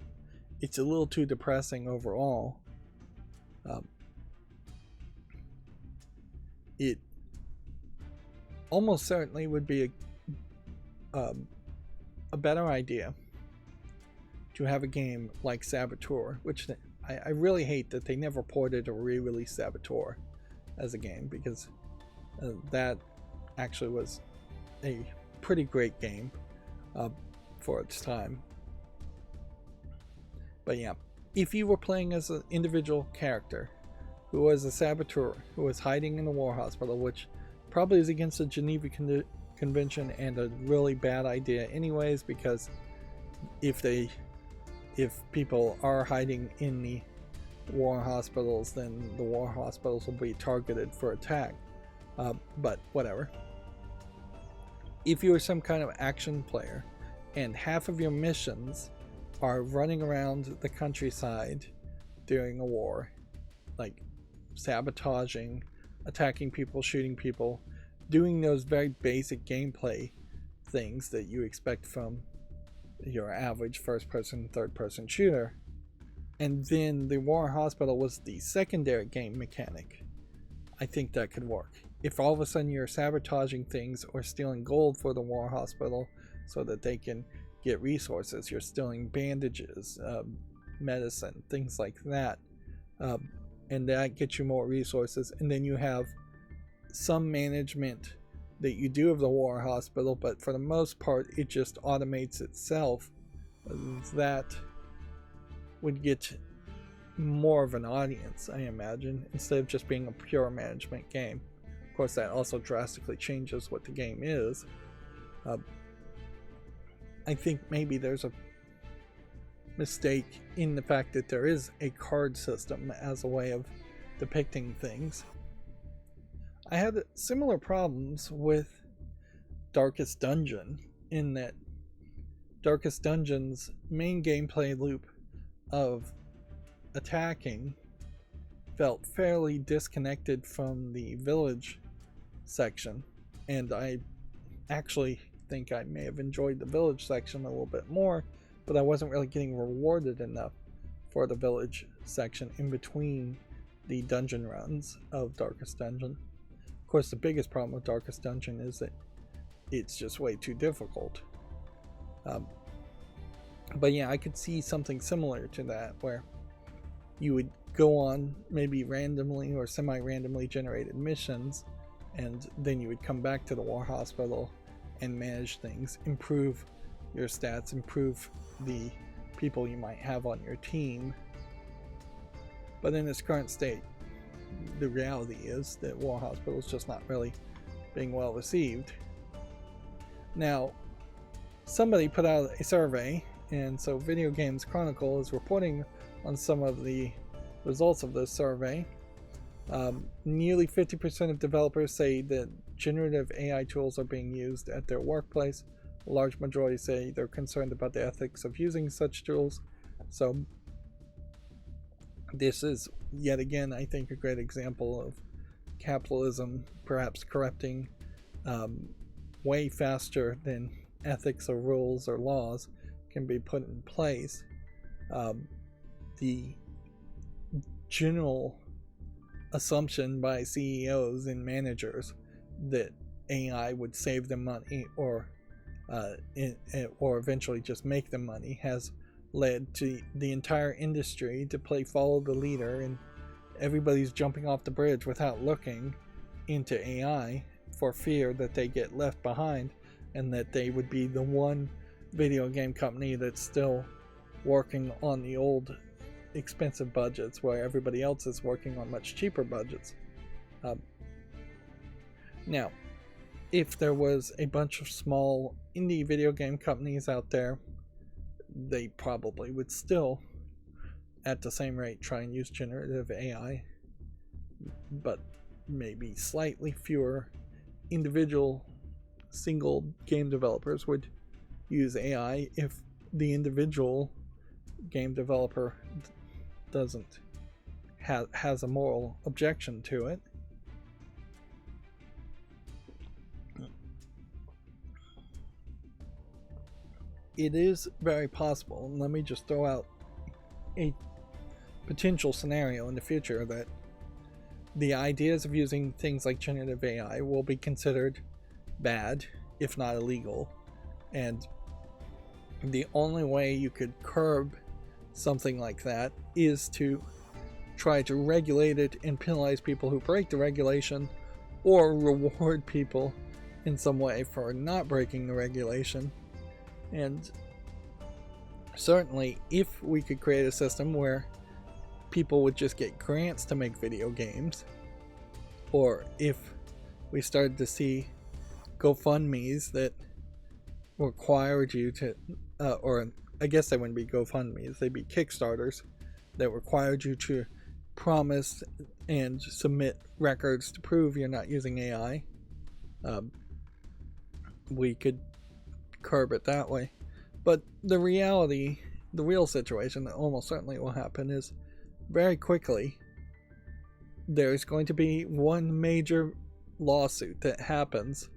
it's a little too depressing overall. It almost certainly would be a better idea to have a game like Saboteur, which I really hate that they never ported or re-released Saboteur as a game, because that actually was a pretty great game for its time. But yeah, if you were playing as an individual character who was a saboteur, who was hiding in a war hospital, which probably is against the Geneva Convention and a really bad idea anyways, because if people are hiding in the war hospitals, then the war hospitals will be targeted for attack. But whatever. If you are some kind of action player and half of your missions are running around the countryside during a war, like sabotaging, attacking people, shooting people, doing those very basic gameplay things that you expect from your average first-person, third-person shooter, and then the war hospital was the secondary game mechanic, I think that could work. If all of a sudden you're sabotaging things or stealing gold for the war hospital so that they can get resources, you're stealing bandages, medicine, things like that, and that gets you more resources, and then you have some management that you do of the war hospital, but for the most part it just automates itself, that would get more of an audience, I imagine, instead of just being a pure management game. Of course, that also drastically changes what the game is. I think maybe there's a mistake in the fact that there is a card system as a way of depicting things. I had similar problems with Darkest Dungeon, in that Darkest Dungeon's main gameplay loop of attacking felt fairly disconnected from the village section, and I actually think I may have enjoyed the village section a little bit more, but I wasn't really getting rewarded enough for the village section in between the dungeon runs of Darkest Dungeon. Of course, the biggest problem with Darkest Dungeon is that it's just way too difficult. But yeah, I could see something similar to that, where you would go on maybe randomly or semi-randomly generated missions, and then you would come back to the war hospital and manage things, improve your stats, improve the people you might have on your team. But in its current state, the reality is that war hospital is just not really being well received. Now, somebody put out a survey, and so Video Games Chronicle is reporting on some of the results of this survey. Nearly 50% of developers say that generative AI tools are being used at their workplace. A large majority say they're concerned about the ethics of using such tools. So this is yet again, I think, a great example of capitalism perhaps corrupting way faster than ethics or rules or laws can be put in place. The general assumption by CEOs and managers that AI would save them money or eventually just make them money has led to the entire industry to play follow the leader, and everybody's jumping off the bridge without looking into AI for fear that they get left behind and that they would be the one video game company that's still working on the old expensive budgets where everybody else is working on much cheaper budgets. Now, if there was a bunch of small indie video game companies out there, they probably would still, at the same rate, try and use generative AI, but maybe slightly fewer individual single game developers would use AI if the individual game developer doesn't has a moral objection to it. It is very possible, and let me just throw out a potential scenario in the future that the ideas of using things like generative AI will be considered bad, if not illegal, and the only way you could curb something like that is to try to regulate it and penalize people who break the regulation, or reward people in some way for not breaking the regulation. And certainly, if we could create a system where people would just get grants to make video games, or if we started to see GoFundMes that required you to, or I guess they wouldn't be GoFundMes, they'd be Kickstarters that required you to promise and submit records to prove you're not using AI, we could curb it that way. But the reality, the real situation that almost certainly will happen is very quickly there's going to be one major lawsuit that happens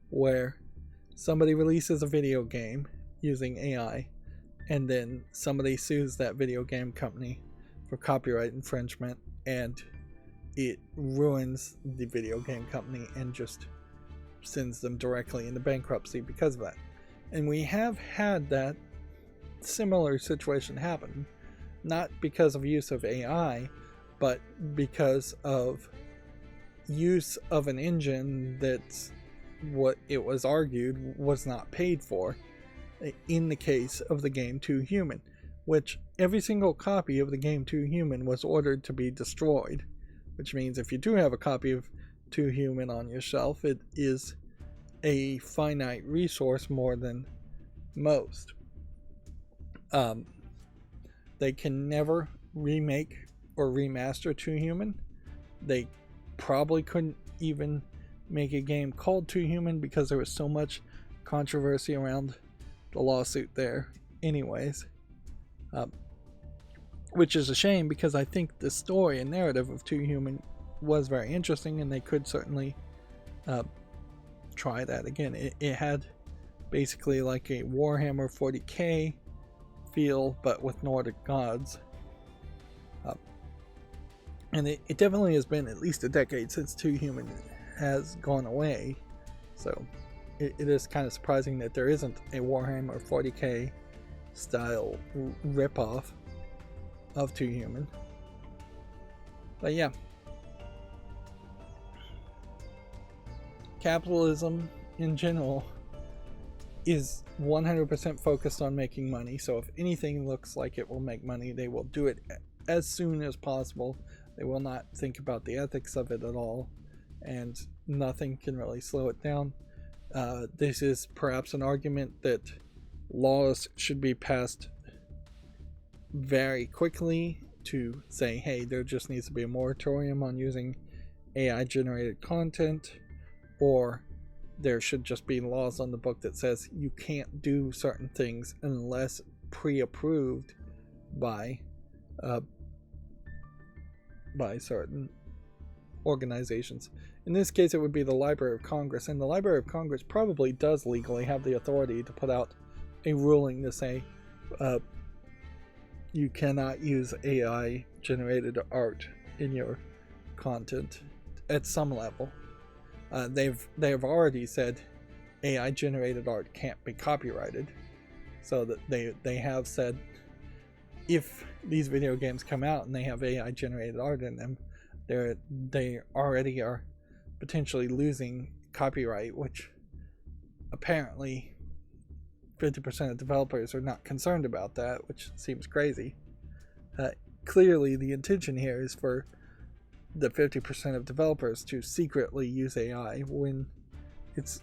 where somebody releases a video game using AI, and then somebody sues that video game company for copyright infringement, and it ruins the video game company and just sends them directly into bankruptcy because of that. And we have had that similar situation happen, not because of use of AI, but because of use of an engine that's what it was argued was not paid for, in the case of the game Too Human, which every single copy of the game Too Human was ordered to be destroyed, which means if you do have a copy of Too Human on your shelf, it is a finite resource more than most. They can never remake or remaster Too Human. They probably couldn't even make a game called Too Human because there was so much controversy around the lawsuit there anyways, which is a shame because I think the story and narrative of Too Human was very interesting, and they could certainly try that again. It had basically like a Warhammer 40k feel, but with Nordic gods. And it definitely has been at least a decade since Too Human has gone away. So it is kind of surprising that there isn't a Warhammer 40k style ripoff of Too Human. But yeah. Capitalism in general is 100% focused on making money, so if anything looks like it will make money, they will do it as soon as possible. They will not think about the ethics of it at all, and nothing can really slow it down. This is perhaps an argument that laws should be passed very quickly to say, hey, there just needs to be a moratorium on using AI generated content, or there should just be laws on the book that says you can't do certain things unless pre-approved by certain organizations. In this case, it would be the Library of Congress, and the Library of Congress probably does legally have the authority to put out a ruling to say you cannot use AI generated art in your content at some level. They have already said AI generated art can't be copyrighted, so that they have said if these video games come out and they have AI generated art in them, they already are potentially losing copyright, which apparently 50% of developers are not concerned about that, which seems crazy. Clearly the intention here is for the 50% of developers to secretly use AI, when it's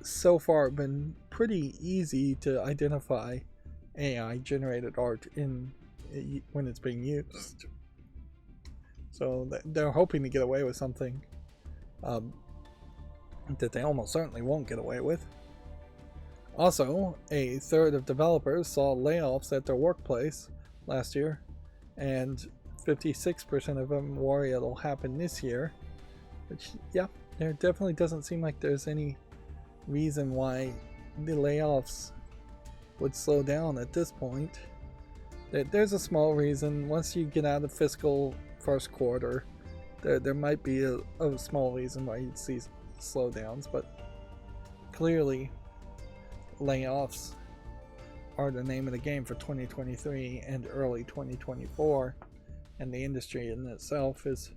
so far been pretty easy to identify AI generated art when it's being used. So they're hoping to get away with something that they almost certainly won't get away with. Also, a third of developers saw layoffs at their workplace last year, and 56% of them worry it'll happen this year. Which, yeah, there definitely doesn't seem like there's any reason why the layoffs would slow down at this point. There's a small reason. Once you get out of fiscal first quarter, there might be a small reason why you'd see slowdowns, but clearly layoffs are the name of the game for 2023 and early 2024, and the industry in itself is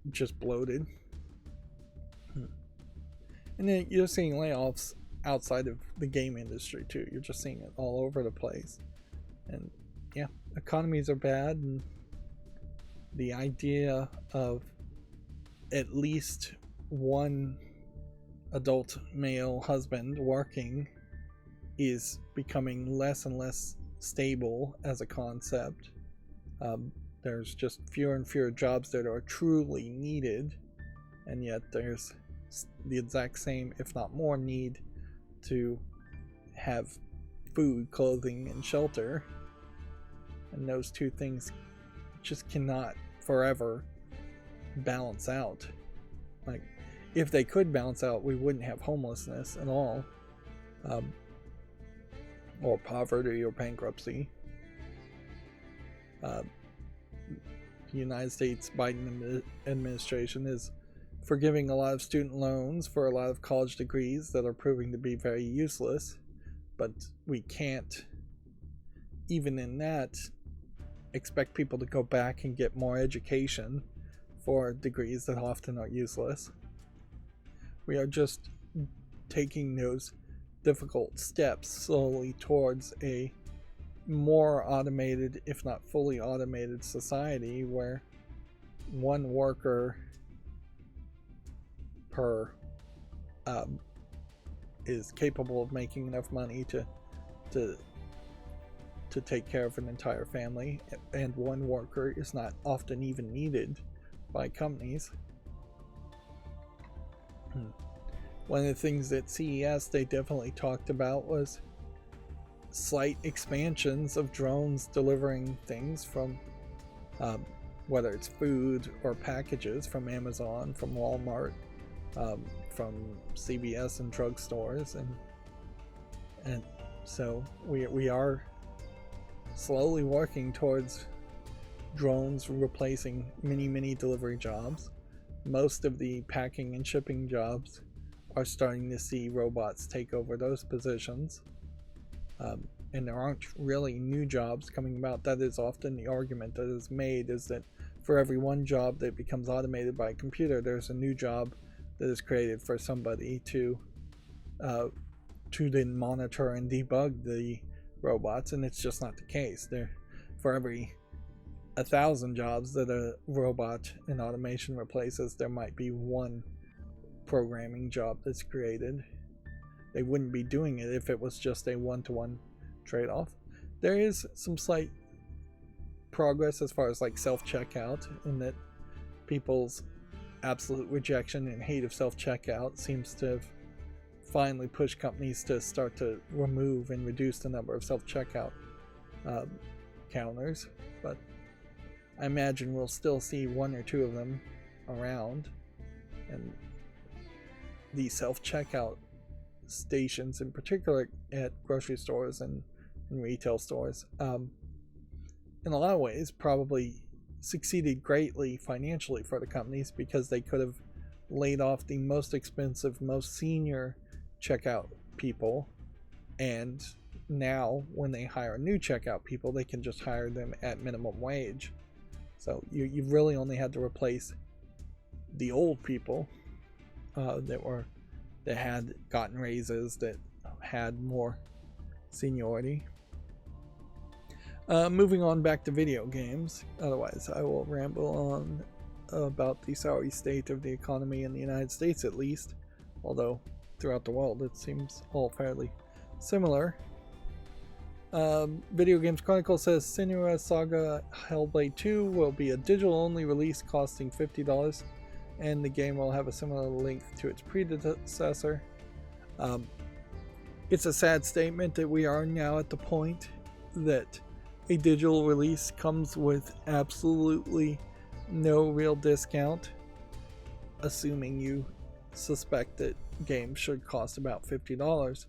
just bloated. And then you're seeing layoffs outside of the game industry too. You're just seeing it all over the place. And yeah, economies are bad, and the idea of at least one adult male husband working is becoming less and less stable as a concept. There's just fewer and fewer jobs that are truly needed, and yet there's the exact same, if not more, need to have food, clothing, and shelter. And those two things just cannot forever balance out. Like, if they could balance out, we wouldn't have homelessness at all, or poverty or bankruptcy. The United States Biden administration is forgiving a lot of student loans for a lot of college degrees that are proving to be very useless, but we can't, even in that, expect people to go back and get more education for degrees that often are useless. We are just taking those difficult steps slowly towards a more automated, if not fully automated, society where one worker per is capable of making enough money to take care of an entire family, and one worker is not often even needed by companies. One of the things at CES they definitely talked about was slight expansions of drones delivering things from whether it's food or packages from Amazon, from Walmart, from CVS and drugstores, and so we are slowly working towards drones replacing many delivery jobs. Most of the packing and shipping jobs are starting to see robots take over those positions, and there aren't really new jobs coming about. That is often the argument that is made, is that for every one job that becomes automated by a computer, there's a new job that is created for somebody to then monitor and debug the robots, and it's just not the case. For every 1,000 jobs that a robot and automation replaces, there might be one programming job that's created. They wouldn't be doing it if it was just a one-to-one trade-off. There is some slight progress as far as like self-checkout, in that people's absolute rejection and hate of self-checkout seems to have finally pushed companies to start to remove and reduce the number of self-checkout counters, but I imagine we'll still see one or two of them around. And the self-checkout stations, in particular at grocery stores and retail stores, in a lot of ways probably succeeded greatly financially for the companies, because they could have laid off the most expensive, most senior checkout people, and now when they hire new checkout people, they can just hire them at minimum wage. So you really only had to replace the old people that had gotten raises, that had more seniority. Moving on back to video games, otherwise I will ramble on about the sorry state of the economy in the United States, at least, although throughout the world it seems all fairly similar. Video Games Chronicle says Senua's Saga Hellblade 2 will be a digital-only release costing $50, and the game will have a similar length to its predecessor. It's a sad statement that we are now at the point that a digital release comes with absolutely no real discount, assuming you suspect that games should cost about $50,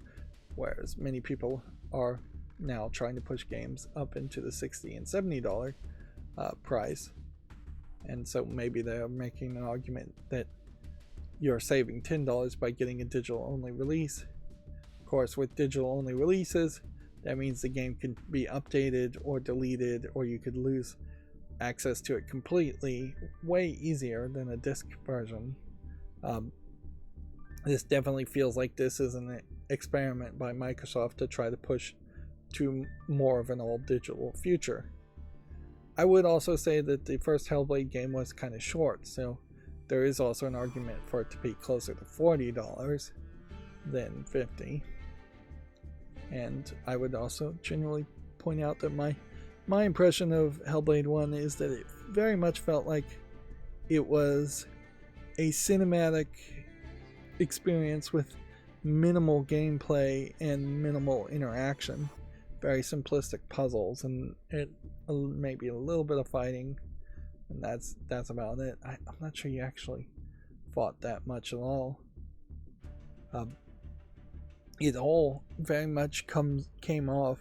whereas many people are now trying to push games up into the $60 and $70 price. And so maybe they're making an argument that you're saving $10 by getting a digital only release. Of course, with digital only releases, that means the game can be updated or deleted, or you could lose access to it completely way easier than a disc version. This definitely feels like this is an experiment by Microsoft to try to push to more of an all digital future. I would also say that the first Hellblade game was kind of short, so there is also an argument for it to be closer to $40 than $50. And I would also generally point out that my impression of Hellblade 1 is that it very much felt like it was a cinematic experience with minimal gameplay and minimal interaction. Very simplistic puzzles, and it maybe a little bit of fighting, and that's about it. I'm not sure you actually fought that much at all. It all very much came off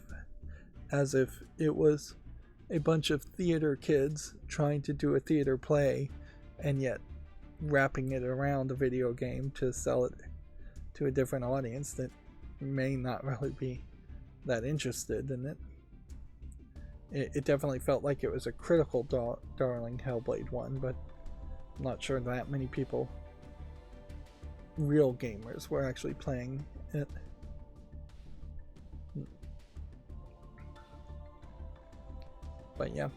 as if it was a bunch of theater kids trying to do a theater play, and yet wrapping it around a video game to sell it to a different audience that may not really be that interested in it. It definitely felt like it was a critical darling Hellblade 1, but I'm not sure that many people, real gamers, were actually playing it. But yeah,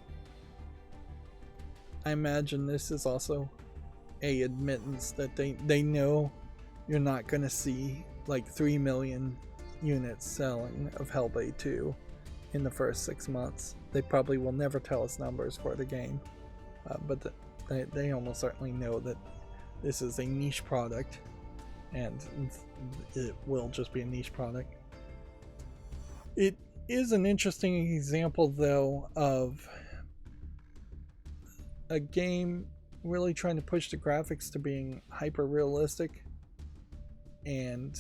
I imagine this is also a admittance that they know you're not going to see like 3 million units selling of Hellblade 2 in the first 6 months. They probably will never tell us numbers for the game, but they almost certainly know that this is a niche product, and it will just be a niche product. It is an interesting example, though, of a game really trying to push the graphics to being hyper realistic and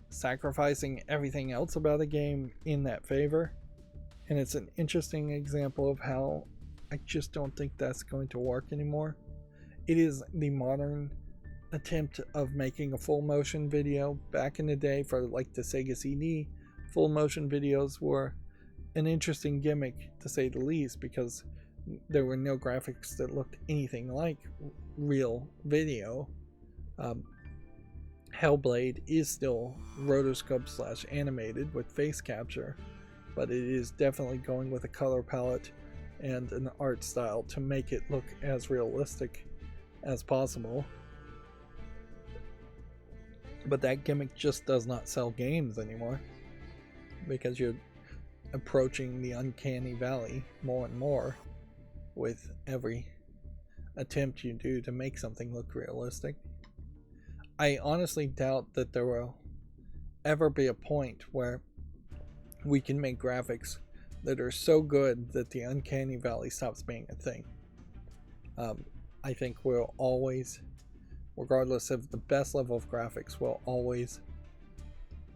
sacrificing everything else about a game in that favor. And it's an interesting example of how I just don't think that's going to work anymore. It is the modern attempt of making a full motion video. Back in the day, for like the Sega CD, full motion videos were an interesting gimmick, to say the least, because there were no graphics that looked anything like real video. Hellblade is still rotoscope / animated with face capture, but it is definitely going with a color palette and an art style to make it look as realistic as possible. But that gimmick just does not sell games anymore, because you're approaching the uncanny valley more and more with every attempt you do to make something look realistic. I honestly doubt that there will ever be a point where we can make graphics that are so good that the uncanny valley stops being a thing. I think we'll always, regardless of the best level of graphics, we'll always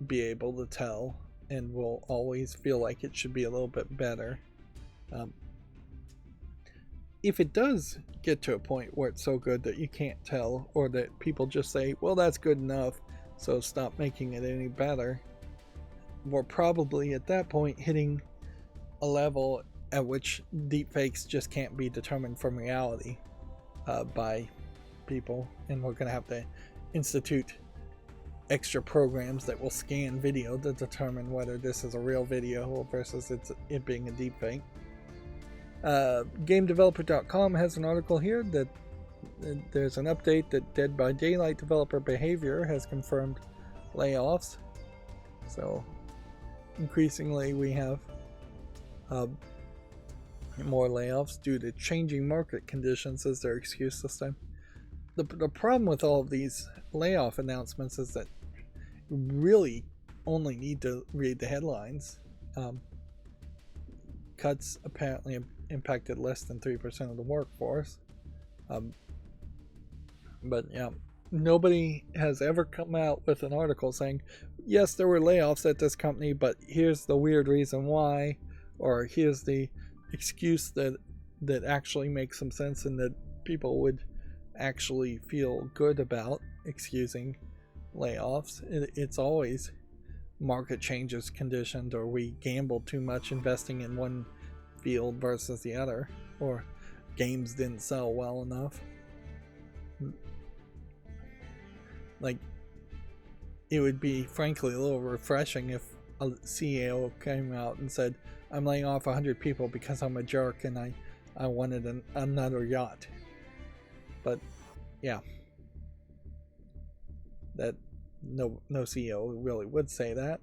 be able to tell, and we'll always feel like it should be a little bit better. If it does get to a point where it's so good that you can't tell, or that people just say, well, that's good enough, so stop making it any better, we're probably at that point hitting a level at which deepfakes just can't be determined from reality by people, and we're going to have to institute extra programs that will scan video to determine whether this is a real video versus it being a deepfake. GameDeveloper.com has an article here that there's an update that Dead by Daylight developer Behavior has confirmed layoffs. So increasingly we have more layoffs due to changing market conditions as their excuse this time. The problem with all of these layoff announcements is that you really only need to read the headlines. Cuts apparently impacted less than 3% of the workforce. But yeah, nobody has ever come out with an article saying yes, there were layoffs at this company, but here's the weird reason why, or here's the excuse that actually makes some sense and that people would actually feel good about excusing layoffs. It's always market changes conditioned, or we gambled too much investing in one field versus the other, or games didn't sell well enough. Like, it would be frankly a little refreshing if a CEO came out and said, I'm laying off 100 people because I'm a jerk and I wanted another yacht. But yeah, that no CEO really would say that.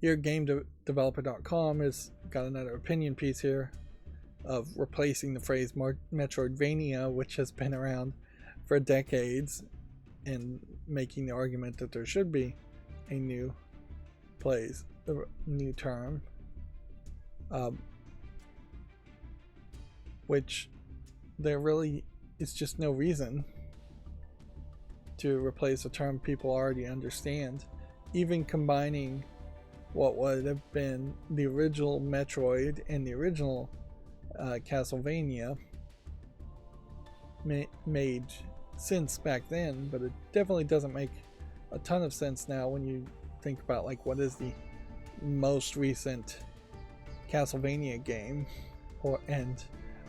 Here, GameDeveloper.com has got another opinion piece here of replacing the phrase Metroidvania, which has been around for decades, and making the argument that there should be a new term, which there really is just no reason to replace a term people already understand. Even combining what would have been the original Metroid and the original Castlevania made sense back then, but it definitely doesn't make a ton of sense now when you think about like what is the most recent Castlevania game and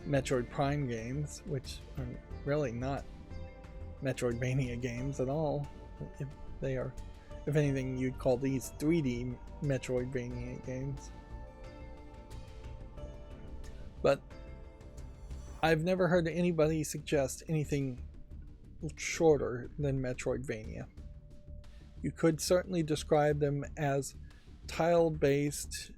Metroid Prime games, which are really not Metroidvania games at all. They are, if anything, you'd call these 3D Metroidvania games. But I've never heard anybody suggest anything shorter than Metroidvania. You could certainly describe them as tile-based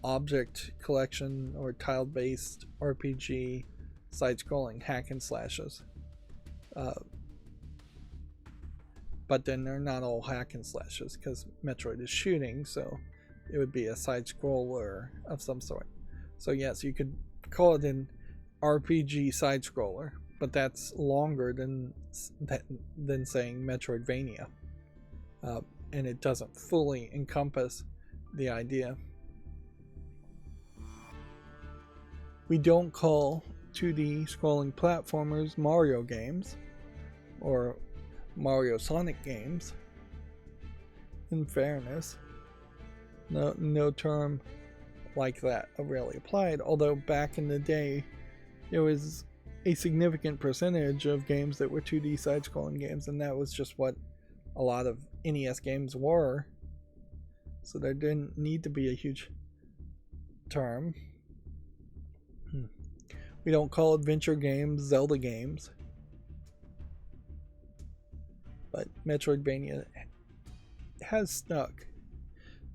object collection or tile-based RPG side-scrolling hack and slashes. But then they're not all hack and slashes because Metroid is shooting, so it would be a side-scroller of some sort. So yes, you could call it an RPG side-scroller, but that's longer than saying Metroidvania, and it doesn't fully encompass the idea. We don't call 2D scrolling platformers Mario games or Mario Sonic games. In fairness, no term like that really applied, although back in the day there was a significant percentage of games that were 2D side-scrolling games, and that was just what a lot of NES games were, so there didn't need to be a huge term. We don't call adventure games Zelda games, but Metroidvania has stuck.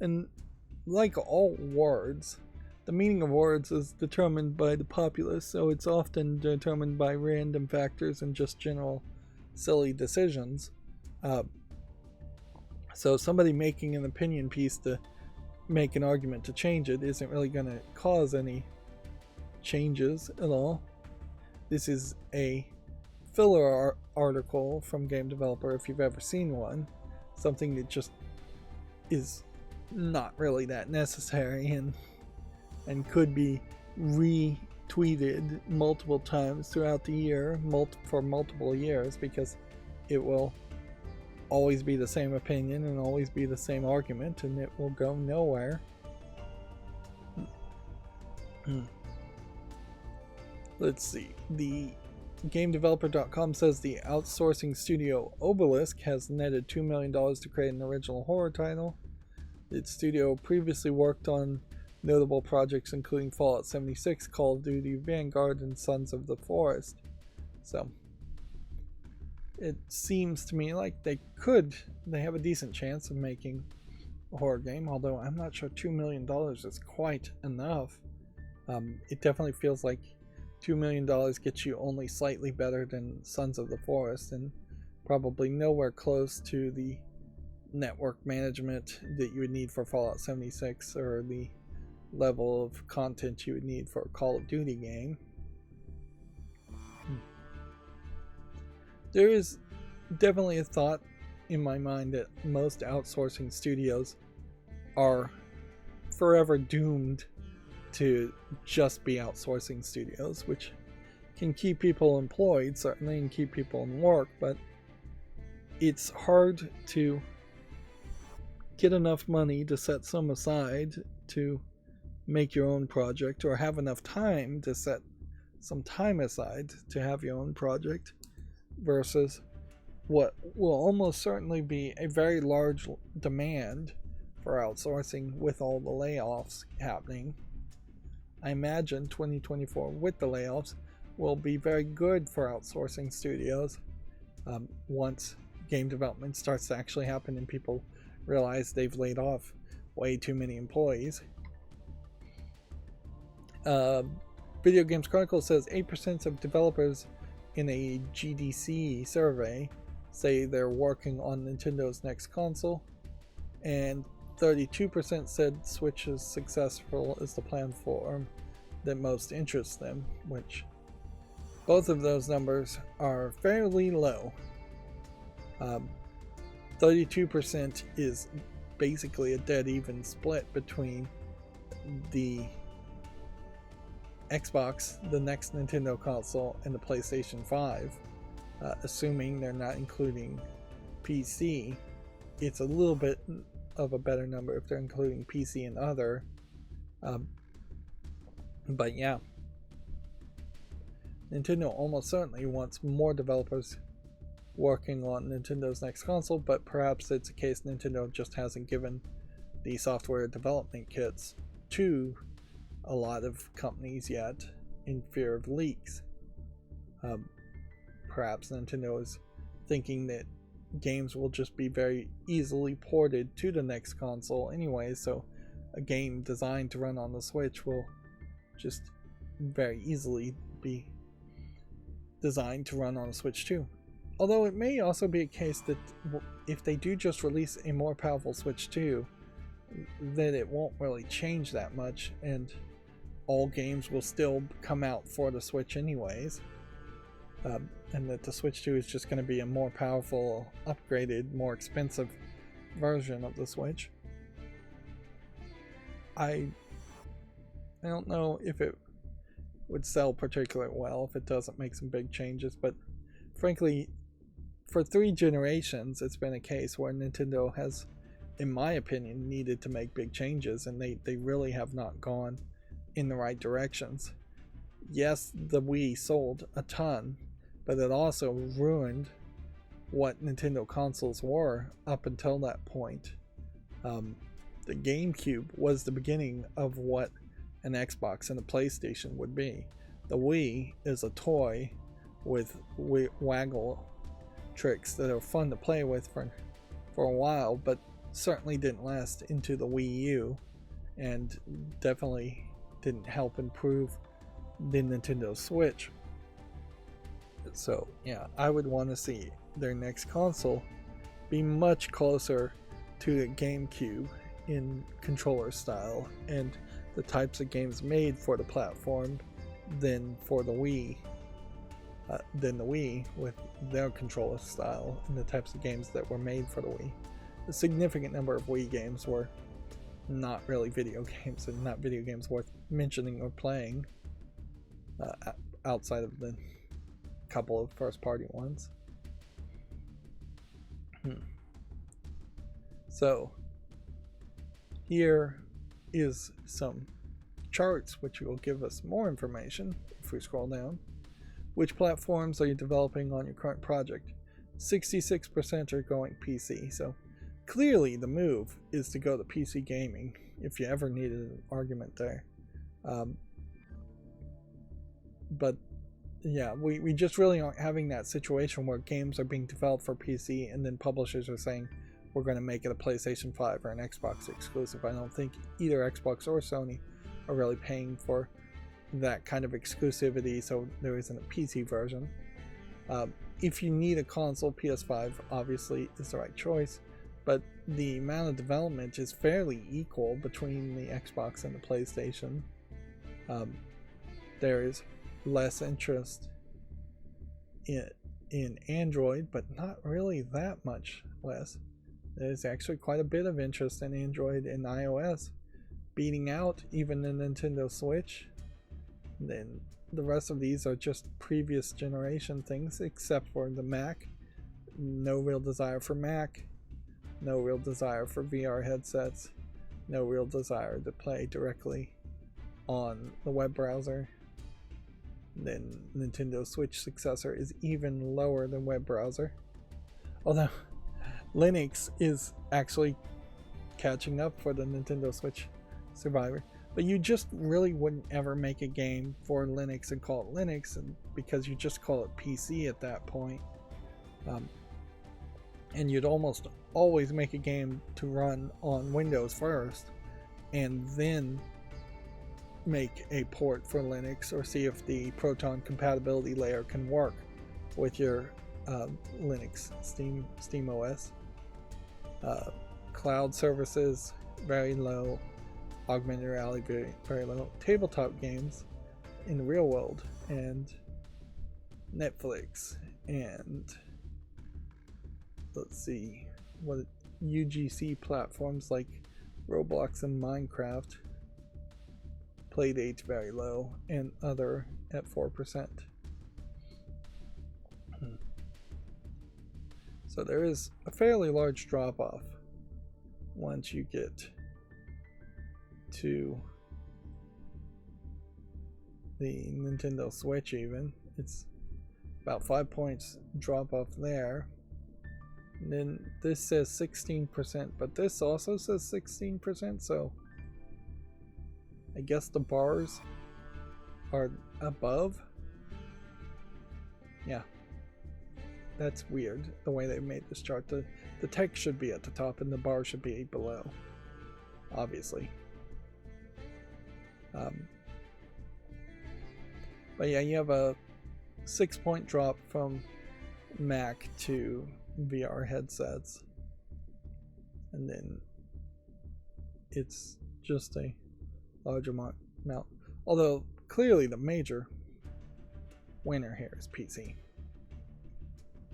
And like all words, the meaning of words is determined by the populace, so it's often determined by random factors and just general silly decisions. So somebody making an opinion piece to make an argument to change it isn't really going to cause any changes at all. This is a filler article from Game Developer, if you've ever seen one. Something that just is not really that necessary and could be retweeted multiple times throughout the year for multiple years, because it will always be the same opinion and always be the same argument, and it will go nowhere. Let's see. The GameDeveloper.com says the outsourcing studio Obelisk has netted $2 million to create an original horror title. Its studio previously worked on notable projects including Fallout 76, Call of Duty Vanguard, and Sons of the Forest. So it seems to me like they have a decent chance of making a horror game, although I'm not sure $2 million is quite enough. It definitely feels like $2 million gets you only slightly better than Sons of the Forest, and probably nowhere close to the network management that you would need for Fallout 76 or the level of content you would need for a Call of Duty game. There is definitely a thought in my mind that most outsourcing studios are forever doomed to just be outsourcing studios, which can keep people employed, certainly, and keep people in work, but it's hard to get enough money to set some aside to make your own project, or have enough time to set some time aside to have your own project, versus what will almost certainly be a very large demand for outsourcing with all the layoffs happening. I imagine 2024, with the layoffs, will be very good for outsourcing studios once game development starts to actually happen and people realize they've laid off way too many employees. Video Games Chronicle says 8% of developers in a GDC survey say they're working on Nintendo's next console, and 32% said Switch is successful as the platform that most interests them, which both of those numbers are fairly low. 32% is basically a dead even split between the Xbox, the next Nintendo console, and the PlayStation 5. Assuming they're not including PC, it's a little bit of a better number if they're including PC and other. But yeah, Nintendo almost certainly wants more developers working on Nintendo's next console, but perhaps it's a case Nintendo just hasn't given the software development kits to a lot of companies yet in fear of leaks. Perhaps Nintendo is thinking that games will just be very easily ported to the next console anyway, so a game designed to run on the Switch will just very easily be designed to run on a Switch too. Although it may also be a case that if they do just release a more powerful Switch 2, then it won't really change that much, and all games will still come out for the Switch anyways. And that the Switch 2 is just going to be a more powerful, upgraded, more expensive version of the Switch. I don't know if it would sell particularly well if it doesn't make some big changes, but frankly, for 3 generations, it's been a case where Nintendo has, in my opinion, needed to make big changes, and they really have not gone in the right directions. Yes, the Wii sold a ton, but it also ruined what Nintendo consoles were up until that point. The GameCube was the beginning of what an Xbox and a PlayStation would be. The Wii is a toy with waggle tricks that are fun to play with for a while, but certainly didn't last into the Wii U, and definitely didn't help improve the Nintendo Switch. So yeah, I would want to see their next console be much closer to the GameCube in controller style and the types of games made for the platform than for the Wii. With their controller style and the types of games that were made for the Wii. A significant number of Wii games were not really video games, and not video games worth mentioning or playing outside of the couple of first party ones. So here is some charts which will give us more information if we scroll down. Which platforms are you developing on your current project? 66% are going PC, so clearly the move is to go to PC gaming if you ever needed an argument there. But yeah, we just really aren't having that situation where games are being developed for PC and then publishers are saying we're going to make it a PlayStation 5 or an Xbox exclusive. I don't think either Xbox or Sony are really paying for that kind of exclusivity, so there isn't a PC version. If you need a console, PS5 obviously is the right choice, but the amount of development is fairly equal between the Xbox and the PlayStation. There is less interest in Android, but not really that much less. There's actually quite a bit of interest in Android and iOS, beating out even the Nintendo Switch. Then the rest of these are just previous generation things, except for the Mac. No real desire for Mac, no real desire for VR headsets, no real desire to play directly on the web browser. Then Nintendo Switch successor is even lower than web browser. Although Linux is actually catching up for the Nintendo Switch survivor. But you just really wouldn't ever make a game for Linux and call it Linux, because you just call it PC at that point. And you'd almost always make a game to run on Windows first, and then make a port for Linux, or see if the Proton compatibility layer can work with your Linux Steam OS. Cloud services, very low. Augmented reality, very, very low. Tabletop games in the real world, and Netflix, and let's see, what UGC platforms like Roblox and Minecraft. Playdate very low, and other at 4%. So there is a fairly large drop off once you get to the Nintendo Switch. Even it's about 5 points drop off there. And then this says 16%, but this also says 16%, so I guess the bars are above. Yeah, that's weird the way they made this chart. The text should be at the top and the bar should be below, obviously. But yeah, you have a 6-point drop from Mac to VR headsets, and then it's just a large amount. Although clearly the major winner here is PC.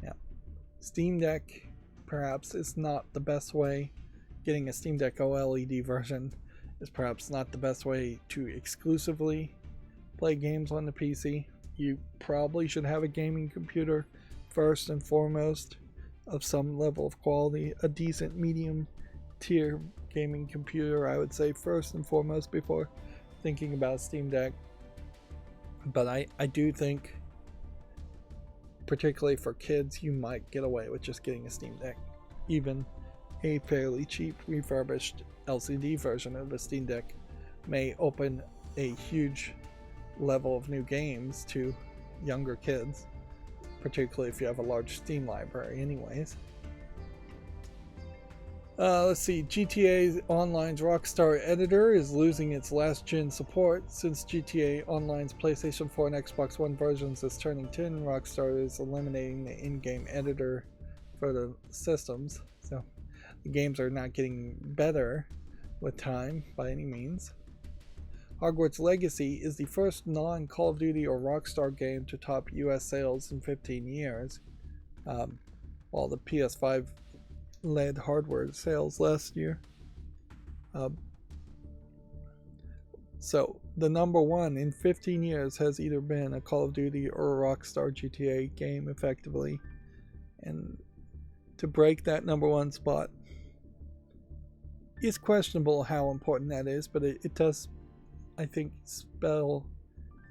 Yeah, Steam Deck perhaps is not the best way. Getting a Steam Deck OLED version is perhaps not the best way to exclusively play games on the PC. You probably should have a gaming computer first and foremost, of some level of quality. A decent medium tier gaming computer, I would say, first and foremost, before thinking about Steam Deck. But I do think, particularly for kids, you might get away with just getting a Steam Deck. Even a fairly cheap refurbished LCD version of the Steam Deck may open a huge level of new games to younger kids, particularly if you have a large Steam library anyways. Let's see, GTA Online's Rockstar editor is losing its last gen support. Since GTA Online's PlayStation 4 and Xbox One versions is turning 10, Rockstar is eliminating the in-game editor for the systems. So the games are not getting better with time by any means. Hogwarts Legacy is the first non-Call of Duty or Rockstar game to top US sales in 15 years, while the PS5 led hardware sales last year. So the number one in 15 years has either been a Call of Duty or a Rockstar GTA game effectively, and to break that number one spot is questionable how important that is, but it does, I think, spell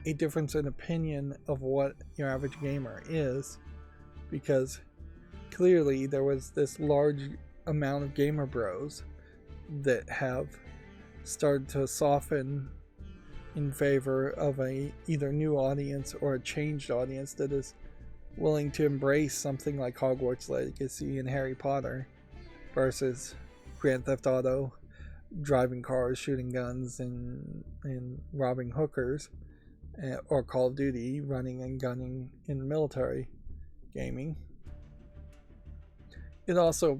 a difference in opinion of what your average gamer is, because clearly there was this large amount of gamer bros that have started to soften in favor of a either new audience or a changed audience that is willing to embrace something like Hogwarts Legacy and Harry Potter versus Grand Theft Auto, driving cars, shooting guns, and robbing hookers, or Call of Duty, running and gunning in military gaming. It also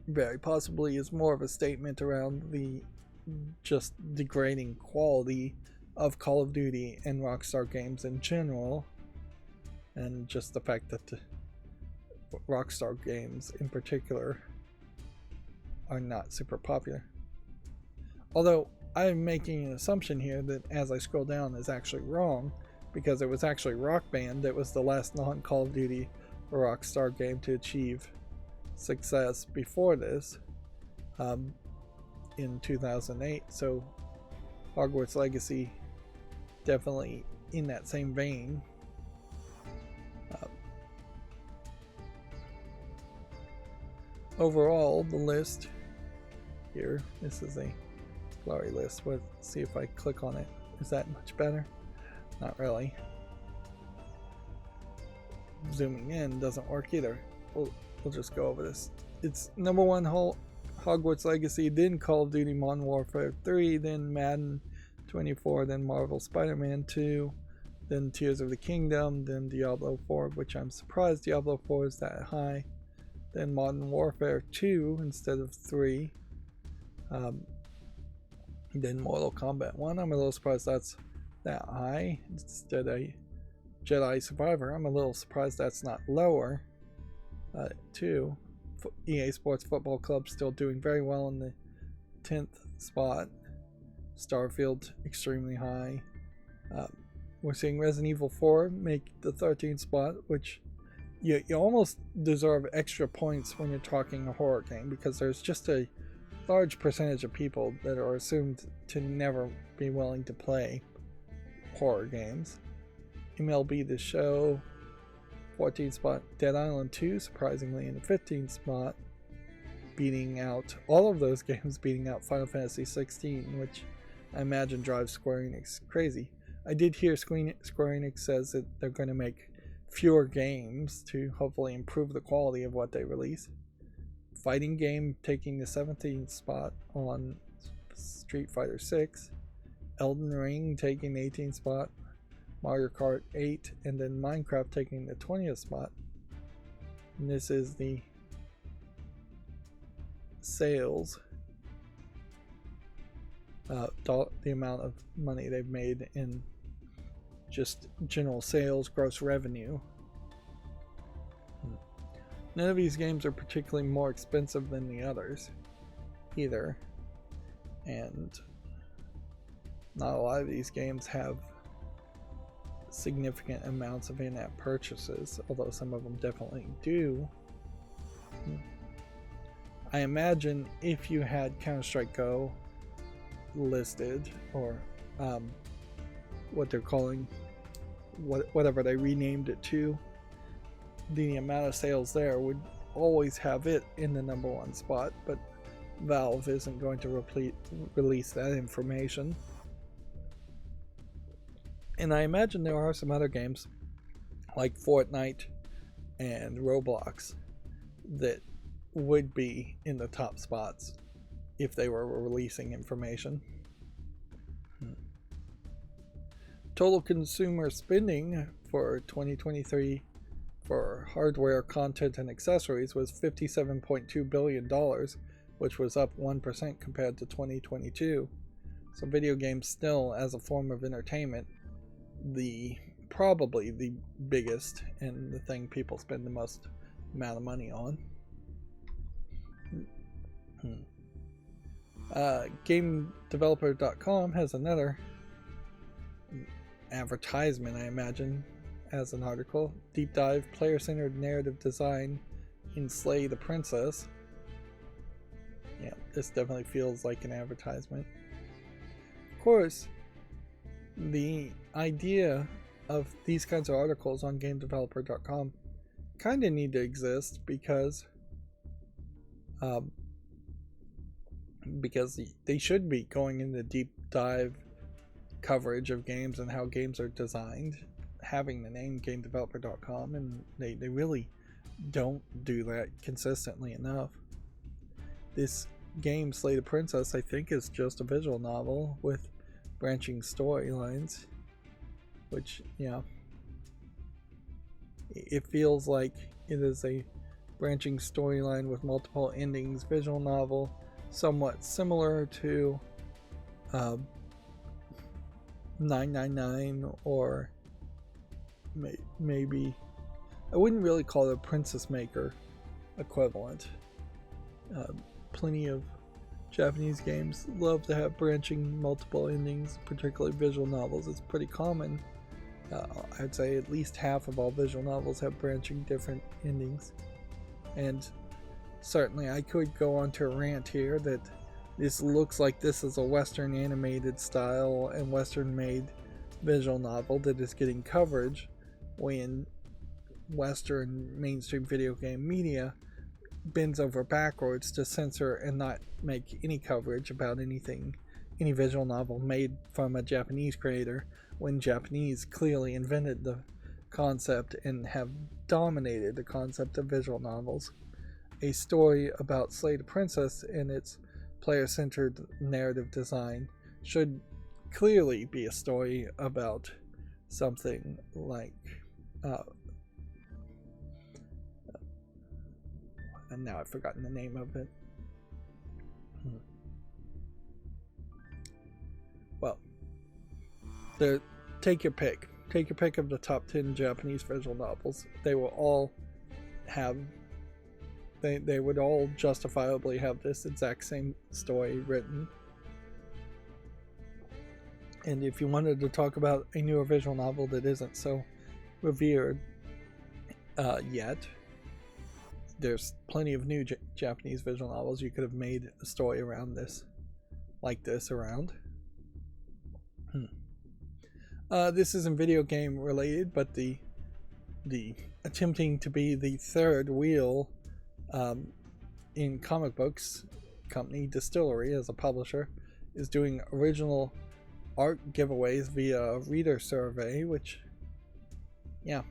very possibly is more of a statement around the just degrading quality of Call of Duty and Rockstar games in general, and just the fact that Rockstar games in particular are not super popular. Although I'm making an assumption here that as I scroll down is actually wrong, because it was actually Rock Band that was the last non-Call of Duty Rockstar game to achieve success before this, in 2008. So Hogwarts Legacy definitely in that same vein. Overall, the list here, this is a glory list. Let's see if I click on it. Is that much better? Not really. Zooming in doesn't work either. We'll just go over this. It's number 1 Hogwarts Legacy, then Call of Duty Modern Warfare 3, then Madden 24, then Marvel Spider-Man 2, then Tears of the Kingdom, then Diablo 4, which I'm surprised Diablo 4 is that high, then Modern Warfare 2 instead of 3, then Mortal Kombat 1. I'm a little surprised that's that high instead of Jedi Survivor. I'm a little surprised that's not lower. 2, EA Sports Football Club still doing very well in the 10th spot. Starfield extremely high. We're seeing Resident Evil 4 make the 13th spot, which you almost deserve extra points when you're talking a horror game, because there's just a large percentage of people that are assumed to never be willing to play horror games. MLB The Show, 14th spot. Dead Island 2, surprisingly, in the 15th spot, beating out all of those games, beating out Final Fantasy 16, which I imagine drives Square Enix crazy. I did hear Square Enix says that they're going to make fewer games to hopefully improve the quality of what they release. Fighting game taking the 17th spot on Street Fighter 6. Elden Ring taking the 18th spot. Mario Kart 8, and then Minecraft taking the 20th spot. And this is the sales, the amount of money they've made in just general sales, gross revenue. None of these games are particularly more expensive than the others either, and not a lot of these games have significant amounts of in-app purchases, although some of them definitely do. I imagine if you had Counter-Strike Go listed, or what they're calling, whatever they renamed it to, the amount of sales there would always have it in the number 1 spot, but Valve isn't going to release that information. And I imagine there are some other games like Fortnite and Roblox that would be in the top spots if they were releasing information. Total consumer spending for 2023 for hardware, content, and accessories was $57.2 billion, which was up 1% compared to 2022. So video games still, as a form of entertainment, probably the biggest and the thing people spend the most amount of money on. GameDeveloper.com has another advertisement, I imagine, as an article. Deep dive, player-centered narrative design in Slay the Princess. Yeah, this definitely feels like an advertisement. Of course, the idea of these kinds of articles on GameDeveloper.com kind of need to exist because they should be going into deep dive coverage of games and how games are designed, having the name GameDeveloper.com, and they really don't do that consistently enough. This game, Slay the Princess, I think is just a visual novel with branching storylines, which, yeah, it feels like it is a branching storyline with multiple endings visual novel, somewhat similar to 999 or maybe I wouldn't really call it a princess maker equivalent. Plenty of Japanese games love to have branching multiple endings, particularly visual novels. It's pretty common. I'd say at least half of all visual novels have branching different endings. And certainly I could go on to a rant here that this looks like this is a Western animated style and Western made visual novel that is getting coverage, when Western mainstream video game media bends over backwards to censor and not make any coverage about any visual novel made from a Japanese creator, when Japanese clearly invented the concept and have dominated the concept of visual novels. A story about Slay the Princess and its player-centered narrative design should clearly be a story about something like and now I've forgotten the name of it. Well, take your pick. Take your pick of the top 10 Japanese visual novels. They will all have they would all justifiably have this exact same story written. And if you wanted to talk about a newer visual novel that isn't so revered yet, there's plenty of new Japanese visual novels you could have made a story around this, like this around. This isn't video game related, but the attempting to be the third wheel in comic books company Distillery, as a publisher, is doing original art giveaways via reader survey, which, yeah,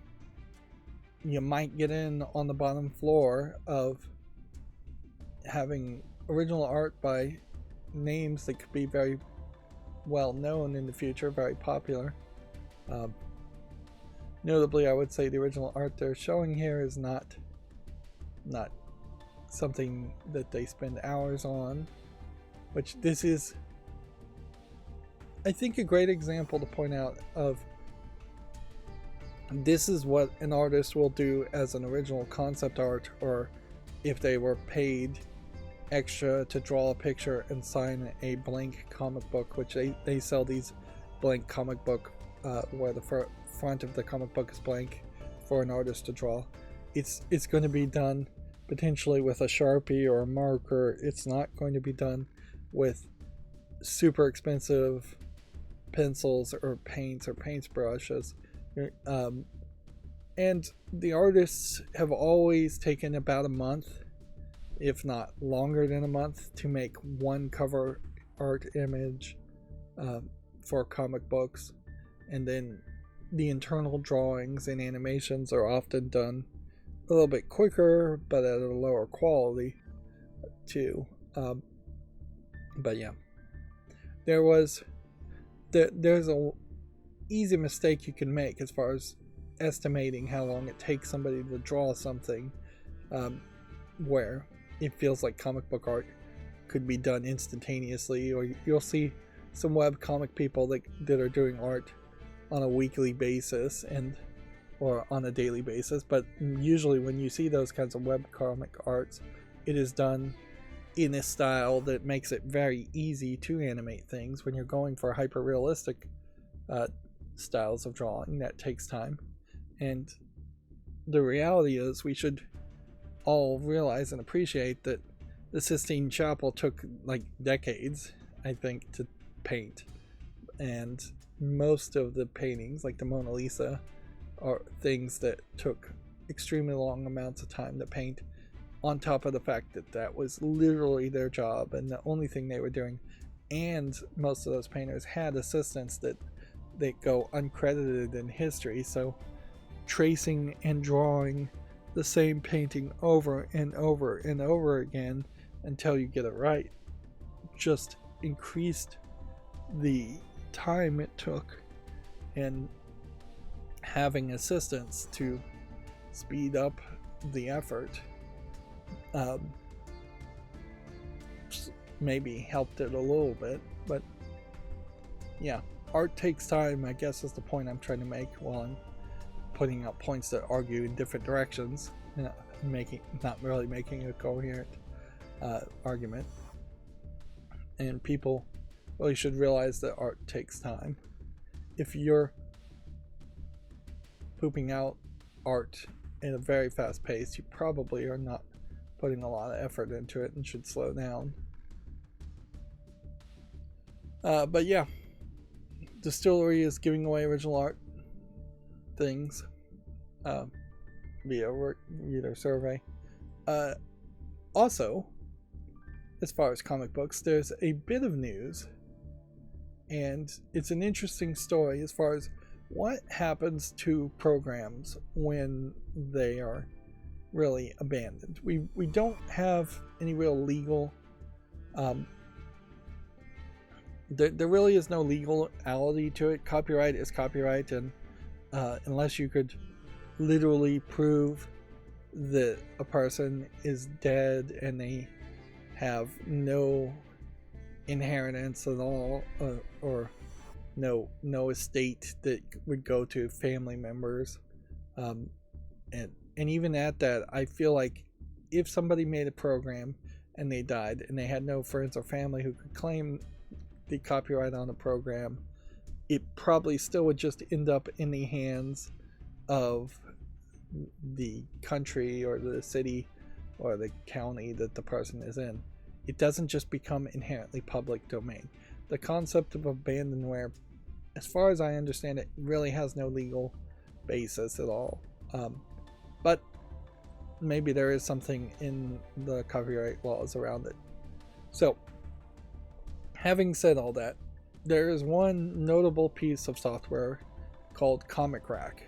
you might get in on the bottom floor of having original art by names that could be very well known in the future, very popular. Notably, I would say the original art they're showing here is not something that they spend hours on, which this is, I think, a great example to point out of this is what an artist will do as an original concept art, or if they were paid extra to draw a picture and sign a blank comic book, which they sell these blank comic book where the front of the comic book is blank for an artist to draw. It's going to be done potentially with a Sharpie or a marker. It's not going to be done with super expensive pencils or paints or paintbrushes. And the artists have always taken about a month, if not longer than a month, to make one cover art image for comic books, and then the internal drawings and animations are often done a little bit quicker but at a lower quality too. But yeah, there's a easy mistake you can make as far as estimating how long it takes somebody to draw something, where it feels like comic book art could be done instantaneously, or you'll see some web comic people that are doing art on a weekly basis or on a daily basis. But usually when you see those kinds of web comic arts, it is done in a style that makes it very easy to animate things. When you're going for hyper realistic styles of drawing, that takes time. And the reality is, we should all realize and appreciate that the Sistine Chapel took like decades, I think, to paint, and most of the paintings, like the Mona Lisa, are things that took extremely long amounts of time to paint, on top of the fact that that was literally their job and the only thing they were doing. And most of those painters had assistants that go uncredited in history, so tracing and drawing the same painting over and over and over again until you get it right just increased the time it took, and having assistants to speed up the effort maybe helped it a little bit. But yeah, art takes time, I guess, is the point I'm trying to make while I'm putting out points that argue in different directions, not really making a coherent argument. And people really should realize that art takes time. If you're pooping out art at a very fast pace, you probably are not putting a lot of effort into it and should slow down. But yeah, Distillery is giving away original art things via reader survey. Also, as far as comic books, there's a bit of news, and it's an interesting story as far as what happens to programs when they are really abandoned. We don't have any real legal there really is no legality to it. Copyright is copyright, and unless you could literally prove that a person is dead and they have no inheritance at all, or no estate that would go to family members, and even at that, I feel like if somebody made a program and they died and they had no friends or family who could claim the copyright on the program, it probably still would just end up in the hands of the country or the city or the county that the person is in. It doesn't just become inherently public domain. The concept of abandonware, as far as I understand it, really has no legal basis at all. But maybe there is something in the copyright laws around it. So, having said all that, there is one notable piece of software called Comic Rack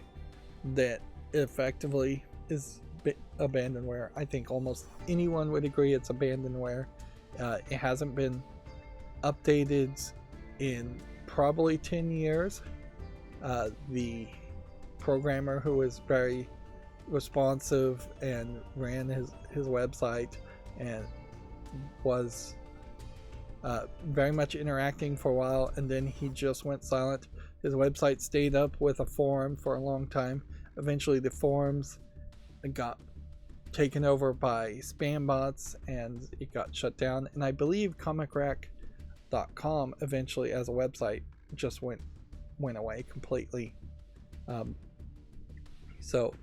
that effectively is abandonware. I think almost anyone would agree it's abandonware. It hasn't been updated in probably 10 years. The programmer, who was very responsive and ran his website and was very much interacting for a while, and then he just went silent. His website stayed up with a forum for a long time. Eventually the forums got taken over by spam bots and it got shut down, and I believe comicrack.com eventually as a website just went away completely. So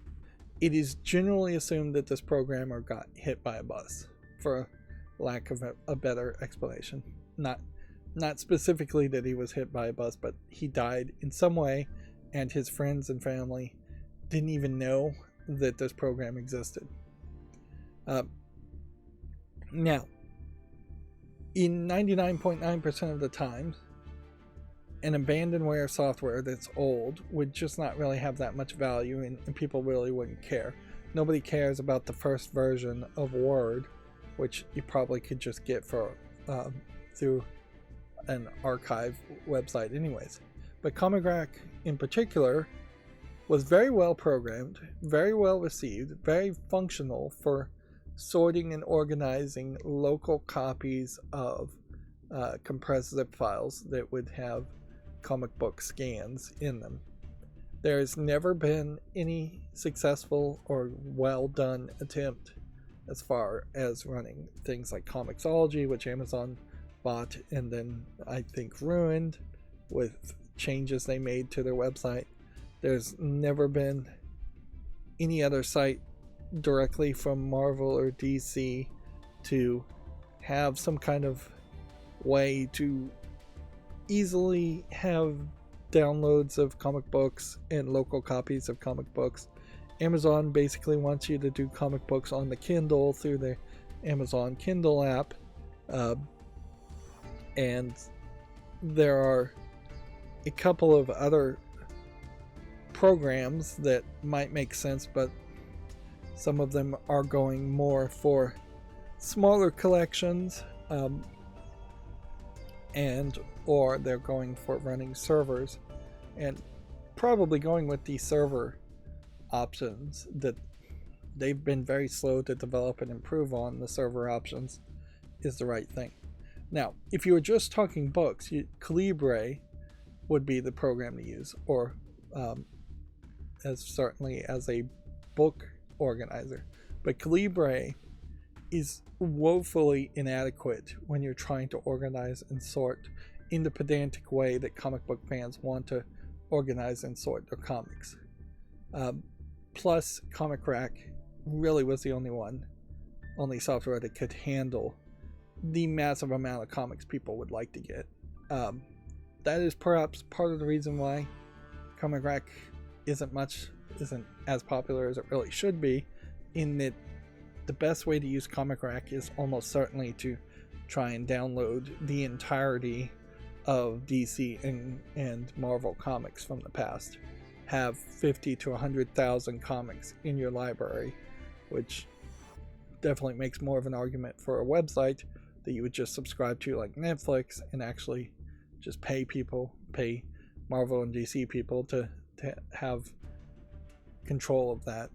it is generally assumed that this programmer got hit by a bus, for lack of a better explanation. Not specifically that he was hit by a bus, but he died in some way, and his friends and family didn't even know that this program existed. Now, in 99.9% of the time, an abandonware software that's old would just not really have that much value, and people really wouldn't care. Nobody cares about the first version of Word, which you probably could just get for through an archive website anyways. But Comic Rack in particular was very well programmed, very well received, very functional for sorting and organizing local copies of compressed zip files that would have comic book scans in them. There's never been any successful or well done attempt as far as running things like Comixology, which Amazon bought and then I think ruined with changes they made to their website. There's never been any other site directly from Marvel or DC to have some kind of way to easily have downloads of comic books and local copies of comic books. Amazon basically wants you to do comic books on the Kindle through the Amazon Kindle app, and there are a couple of other programs that might make sense, but some of them are going more for smaller collections, and or they're going for running servers, and probably going with the server options that they've been very slow to develop and improve on. The server options is the right thing. Now, if you were just talking books, Calibre would be the program to use, or as certainly as a book organizer. But Calibre is woefully inadequate when you're trying to organize and sort in the pedantic way that comic book fans want to organize and sort their comics. Plus, Comic Rack really was the only software that could handle the massive amount of comics people would like to get. That is perhaps part of the reason why Comic Rack isn't as popular as it really should be, in that the best way to use Comic Rack is almost certainly to try and download the entirety of DC and Marvel comics from the past. Have 50 to 100,000 comics in your library, which definitely makes more of an argument for a website that you would just subscribe to like Netflix and actually just pay Marvel and DC people to have control of that.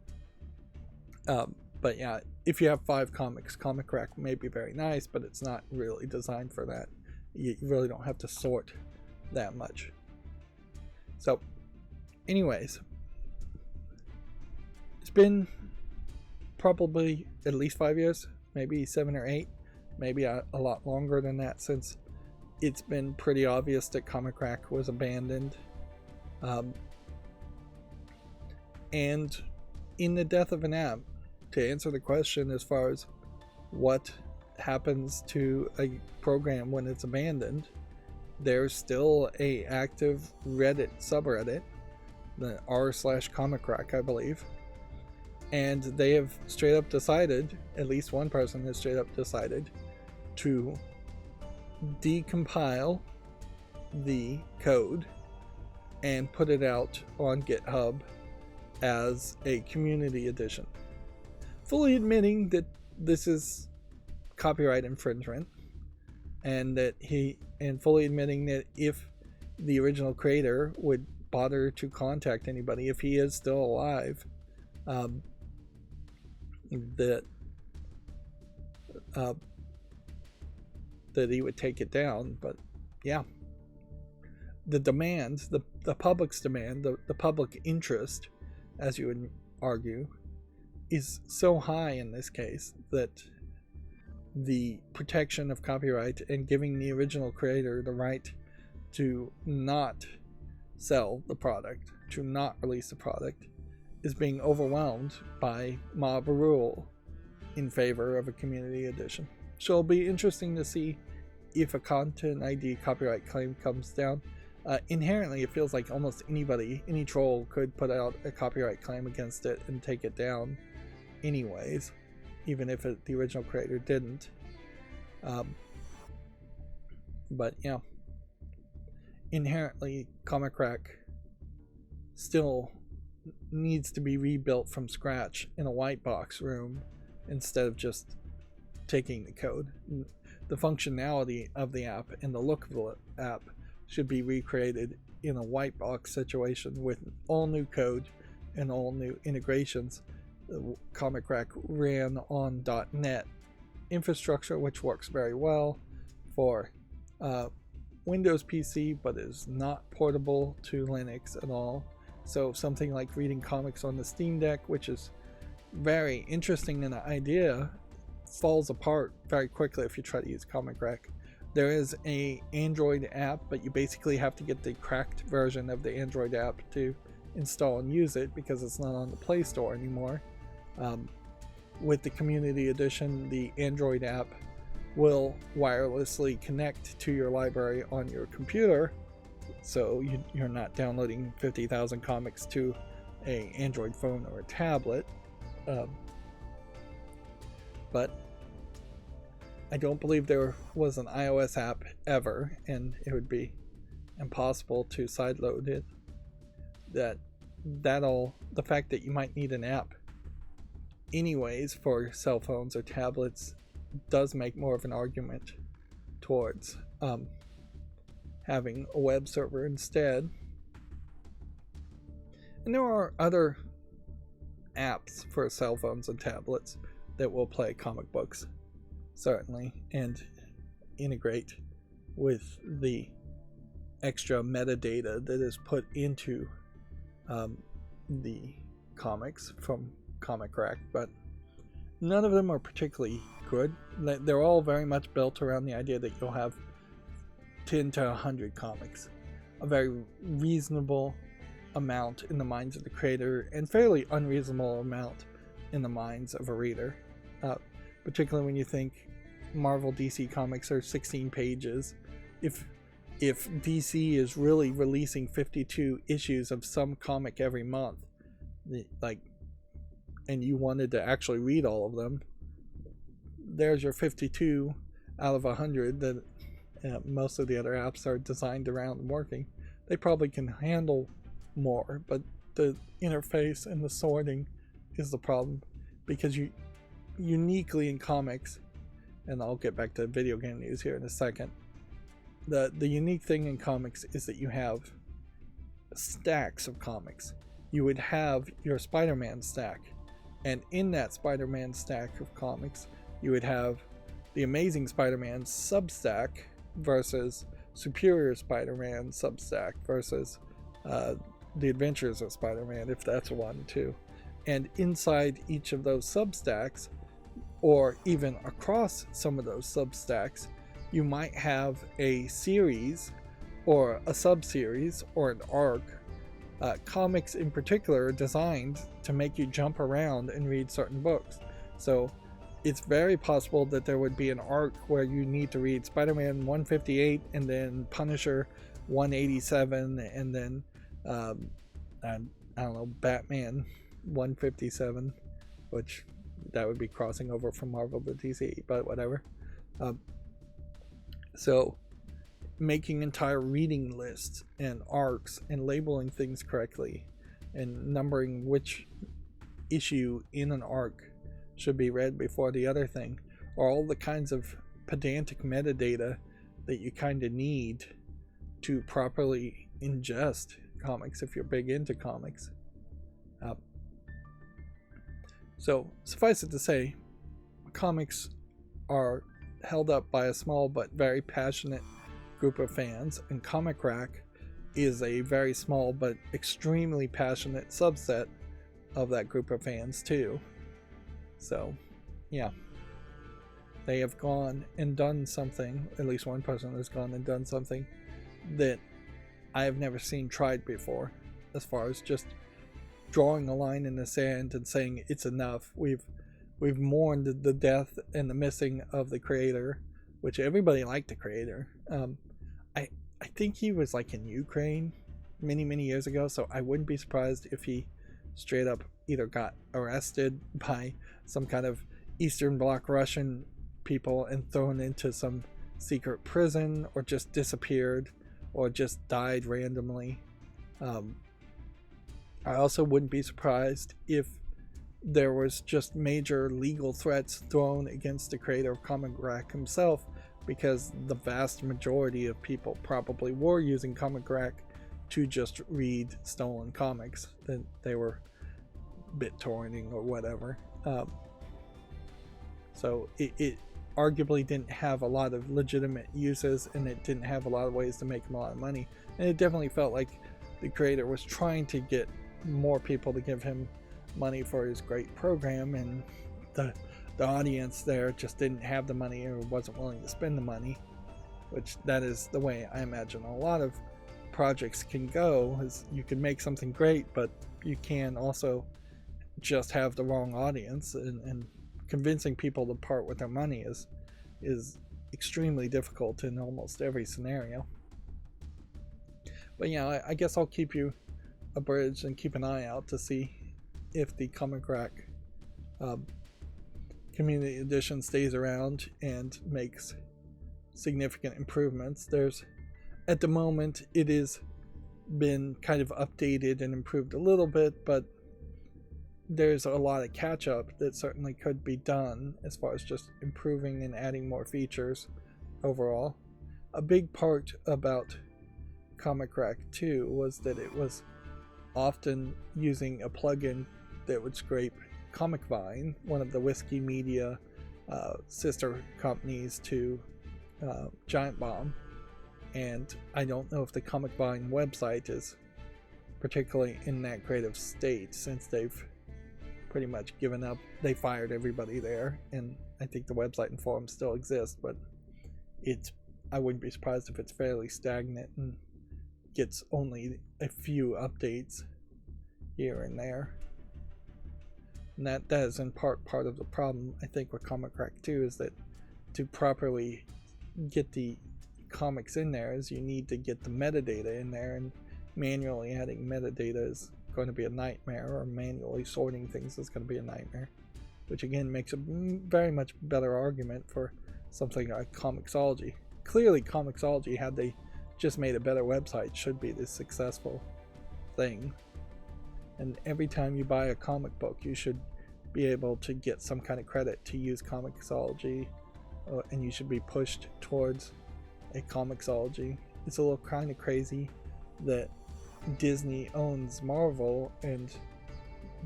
But yeah, if you have 5 comics, Comic Rack may be very nice, but it's not really designed for that. You really don't have to sort that much. So anyways, it's been probably at least 5 years, maybe 7 or 8, maybe a lot longer than that, since it's been pretty obvious that Comic Rack was abandoned. And in the death of an app, to answer the question as far as what happens to a program when it's abandoned, there's still a active Reddit subreddit, the r/Comic Rack, I believe, and they have straight up decided, at least one person has straight up decided, to decompile the code and put it out on GitHub as a community edition, fully admitting that this is copyright infringement, and fully admitting that if the original creator would bother to contact anybody, if he is still alive, that he would take it down. But yeah, the demand, the public's demand, the public interest, as you would argue, is so high in this case that the protection of copyright and giving the original creator the right to not sell the product, to not release the product, is being overwhelmed by mob rule in favor of a community edition. So it'll be interesting to see if a content ID copyright claim comes down. Inherently, it feels like almost anybody, any troll, could put out a copyright claim against it and take it down anyways, even if the original creator didn't. But yeah, inherently, Comic Rack still needs to be rebuilt from scratch in a white box room instead of just taking the code. The functionality of the app and the look of the app should be recreated in a white box situation with all new code and all new integrations. Comic Rack ran on .NET infrastructure, which works very well for Windows PC, but is not portable to Linux at all. So something like reading comics on the Steam Deck, which is very interesting in the idea, falls apart very quickly if you try to use Comic Rack. There is a Android app, but you basically have to get the cracked version of the Android app to install and use it because it's not on the Play Store anymore. With the Community Edition, the Android app will wirelessly connect to your library on your computer, so you're not downloading 50,000 comics to an Android phone or a tablet. But I don't believe there was an iOS app ever, and it would be impossible to sideload it. The fact that you might need an app anyways for cell phones or tablets does make more of an argument towards having a web server instead. And there are other apps for cell phones and tablets that will play comic books, certainly, and integrate with the extra metadata that is put into the comics from Comic Rack, but none of them are particularly good. They're all very much built around the idea that you'll have 10 to 100 comics, a very reasonable amount in the minds of the creator and fairly unreasonable amount in the minds of a reader, particularly when you think Marvel DC comics are 16 pages. If DC is really releasing 52 issues of some comic every month, and you wanted to actually read all of them, there's your 52 out of 100 that most of the other apps are designed around and working. They probably can handle more, but the interface and the sorting is the problem, because you uniquely in comics, and I'll get back to video game news here in a second, the unique thing in comics is that you have stacks of comics. You would have your Spider-Man stack, and in that Spider-Man stack of comics you would have the Amazing Spider-Man substack versus Superior Spider-Man substack versus the Adventures of Spider-Man, if that's one too. And inside each of those substacks, or even across some of those substacks, you might have a series or a sub-series or an arc. Comics in particular are designed to make you jump around and read certain books. So it's very possible that there would be an arc where you need to read Spider-Man 158 and then Punisher 187 and then I don't know, Batman 157, which that would be crossing over from Marvel to DC, but whatever. So making entire reading lists and arcs and labeling things correctly and numbering which issue in an arc should be read before the other thing are all the kinds of pedantic metadata that you kind of need to properly ingest comics if you're big into comics. So suffice it to say, comics are held up by a small but very passionate group of fans, and Comic Rack is a very small but extremely passionate subset of that group of fans too. So yeah, they have gone and done something, at least one person has gone and done something that I have never seen tried before, as far as just drawing a line in the sand and saying it's enough. We've mourned the death and the missing of the creator, which everybody liked the creator. I think he was like in Ukraine many years ago, so I wouldn't be surprised if he straight up either got arrested by some kind of Eastern Bloc Russian people and thrown into some secret prison, or just disappeared, or just died randomly. I also wouldn't be surprised if there was just major legal threats thrown against the creator of Comic Rack himself, because the vast majority of people probably were using Comic Rack to just read stolen comics that they were BitTorrenting or whatever. So it arguably didn't have a lot of legitimate uses, and it didn't have a lot of ways to make him a lot of money. And it definitely felt like the creator was trying to get more people to give him money for his great program, and the audience there just didn't have the money or wasn't willing to spend the money, which that is the way I imagine a lot of projects can go. Is you can make something great, but you can also just have the wrong audience, and convincing people to part with their money is extremely difficult in almost every scenario. But yeah, I guess I'll keep you abridged and keep an eye out to see if the Comic Rack community edition stays around and makes significant improvements. At the moment, it has been kind of updated and improved a little bit, but there's a lot of catch up that certainly could be done as far as just improving and adding more features overall. A big part about Comic Rack 2 was that it was often using a plugin that would scrape Comic Vine, one of the Whiskey Media sister companies to Giant Bomb, and I don't know if the Comic Vine website is particularly in that great of state, since they've pretty much given up. They fired everybody there, and I think the website and forums still exist, but I wouldn't be surprised if it's fairly stagnant and gets only a few updates here and there. And that is in part of the problem, I think, with Comic Crack 2, is that to properly get the comics in there is you need to get the metadata in there, and manually adding metadata is going to be a nightmare, or manually sorting things is going to be a nightmare, which again makes a very much better argument for something like Comixology. Clearly Comixology, had they just made a better website, should be the successful thing. And every time you buy a comic book, you should be able to get some kind of credit to use Comixology, and you should be pushed towards a Comixology. It's a little kind of crazy that Disney owns Marvel and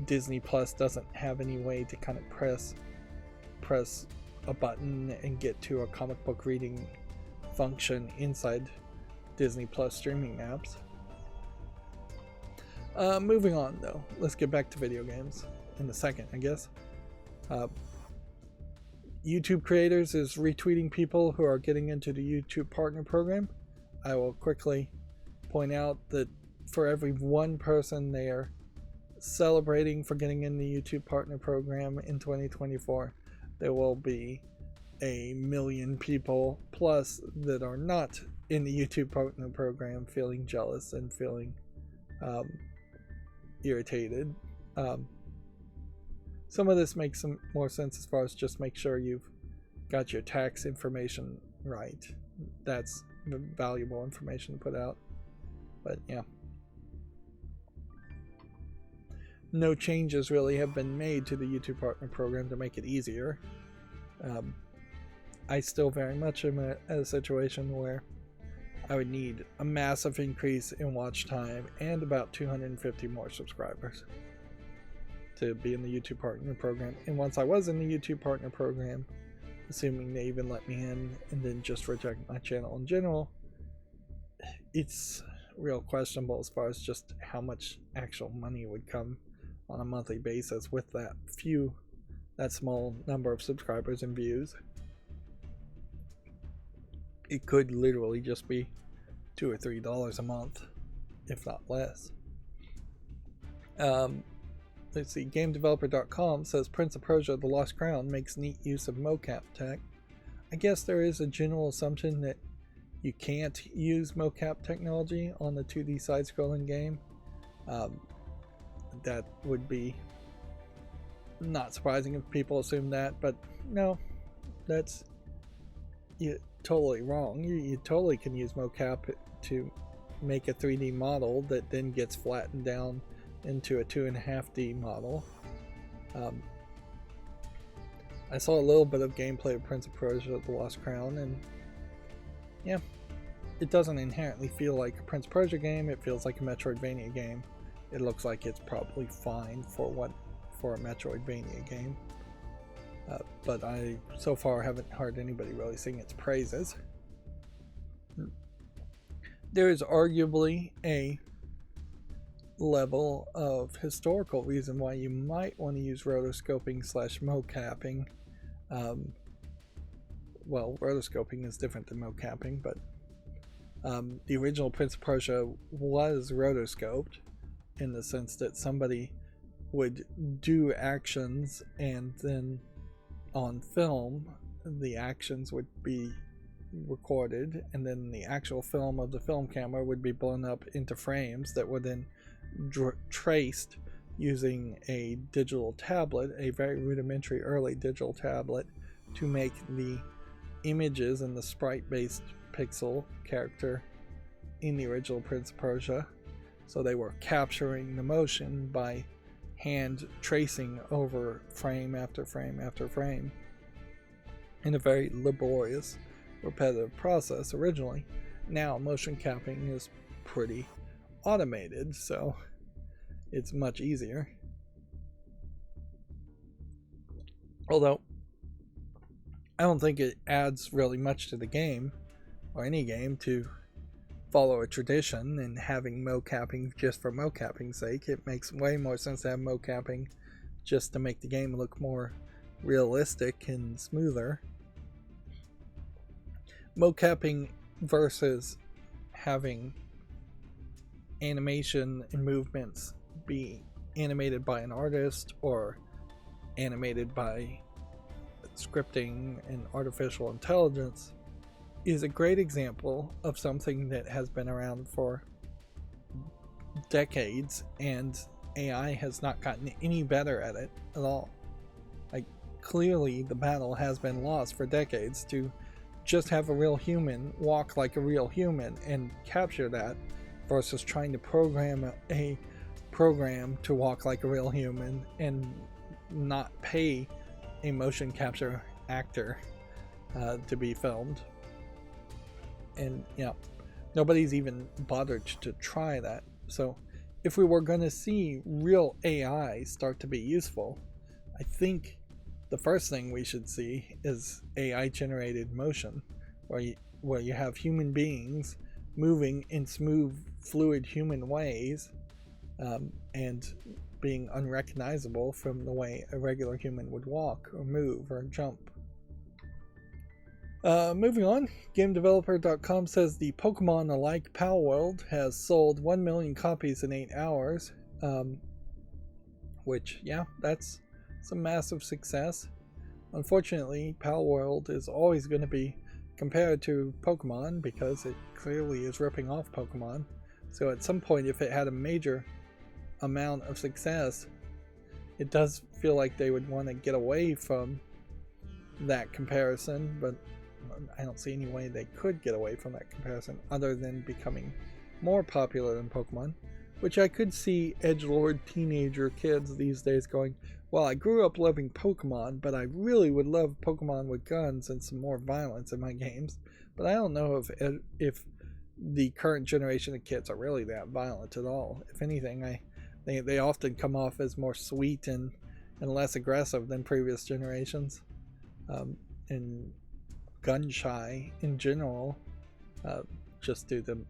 Disney Plus doesn't have any way to kind of press a button and get to a comic book reading function inside Disney Plus streaming apps. Moving on though, let's get back to video games in a second, I guess. YouTube Creators is retweeting people who are getting into the YouTube Partner Program. I will quickly point out that for every one person they are celebrating for getting in the YouTube Partner Program in 2024, there will be 1 million people plus that are not in the YouTube Partner Program feeling jealous and feeling irritated. Some of this makes some more sense as far as just make sure you've got your tax information right. That's valuable information to put out. But yeah. No changes really have been made to the YouTube Partner Program to make it easier. I still very much am at a situation where I would need a massive increase in watch time and about 250 more subscribers to be in the YouTube Partner Program. And once I was in the YouTube Partner Program, assuming they even let me in and then just reject my channel in general, it's real questionable as far as just how much actual money would come on a monthly basis with that small number of subscribers and views. It could literally just be $2 or $3 a month, if not less. Let's see, GameDeveloper.com says Prince of Persia: The Lost Crown makes neat use of mocap tech. I guess there is a general assumption that you can't use mocap technology on the 2D side-scrolling game. That would be not surprising if people assume that, but no, that's totally wrong. You totally can use mocap to make a 3D model that then gets flattened down into a 2.5D model. I saw a little bit of gameplay of Prince of Persia: The Lost Crown, and yeah, it doesn't inherently feel like a Prince of Persia game. It feels like a Metroidvania game. It looks like it's probably fine for a Metroidvania game. But I so far haven't heard anybody really sing its praises. There is arguably a level of historical reason why you might want to use rotoscoping / mocapping. Well, rotoscoping is different than mocapping, but the original Prince of Persia was rotoscoped in the sense that somebody would do actions and then on film the actions would be recorded, and then the actual film of the film camera would be blown up into frames that were then traced using a digital tablet, a very rudimentary early digital tablet, to make the images and the sprite-based pixel character in the original Prince of Persia. So they were capturing the motion by hand tracing over frame after frame after frame in a very laborious, repetitive process originally. Now motion capping is pretty automated, so it's much easier. Although I don't think it adds really much to the game, or any game, to follow a tradition and having mocapping just for mocapping's sake. It makes way more sense to have mocapping just to make the game look more realistic and smoother. Mocapping versus having animation and movements be animated by an artist or animated by scripting and artificial intelligence is a great example of something that has been around for decades, and AI has not gotten any better at it at all. Like, clearly the battle has been lost for decades to just have a real human walk like a real human and capture that, versus trying to program a program to walk like a real human and not pay a motion capture actor to be filmed. And nobody's even bothered to try that. So if we were going to see real AI start to be useful, I think the first thing we should see is AI generated motion, where you have human beings moving in smooth, fluid human ways, and being unrecognizable from the way a regular human would walk or move or jump. Moving on, GameDeveloper.com says the Pokemon-alike Palworld has sold 1 million copies in 8 hours, which, that's some massive success. Unfortunately, Palworld is always going to be compared to Pokemon because it clearly is ripping off Pokemon. So at some point, if it had a major amount of success, it does feel like they would want to get away from that comparison, but I don't see any way they could get away from that comparison other than becoming more popular than Pokemon, which I could see edgelord teenager kids these days going, well, I grew up loving Pokemon, but I really would love Pokemon with guns and some more violence in my games. But I don't know if the current generation of kids are really that violent at all. If anything, they often come off as more sweet and less aggressive than previous generations, and gun shy in general, just due to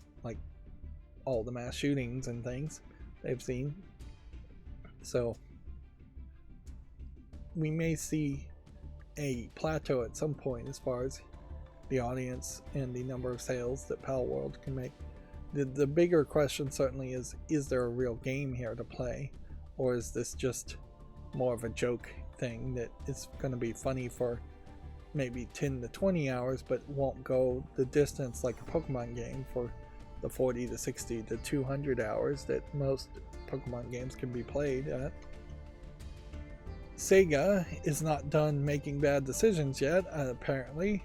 all the mass shootings and things they've seen. So we may see a plateau at some point as far as the audience and the number of sales that Palworld can make. The bigger question certainly is there a real game here to play, or is this just more of a joke thing that is going to be funny for maybe 10 to 20 hours but won't go the distance like a Pokemon game for the 40 to 60 to 200 hours that most Pokemon games can be played at. Sega is not done making bad decisions yet, apparently,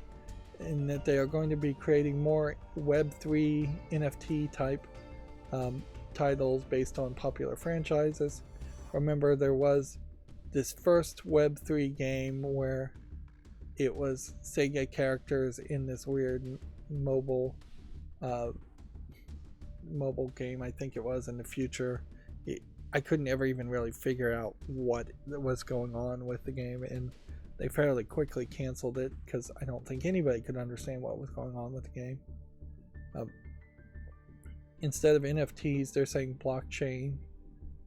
in that they are going to be creating more Web3 NFT type titles based on popular franchises. Remember, there was this first Web3 game where it was Sega characters in this weird mobile game, I think it was, in the future. I couldn't ever even really figure out what was going on with the game, and they fairly quickly canceled it because I don't think anybody could understand what was going on with the game. Instead of NFTs, they're saying blockchain.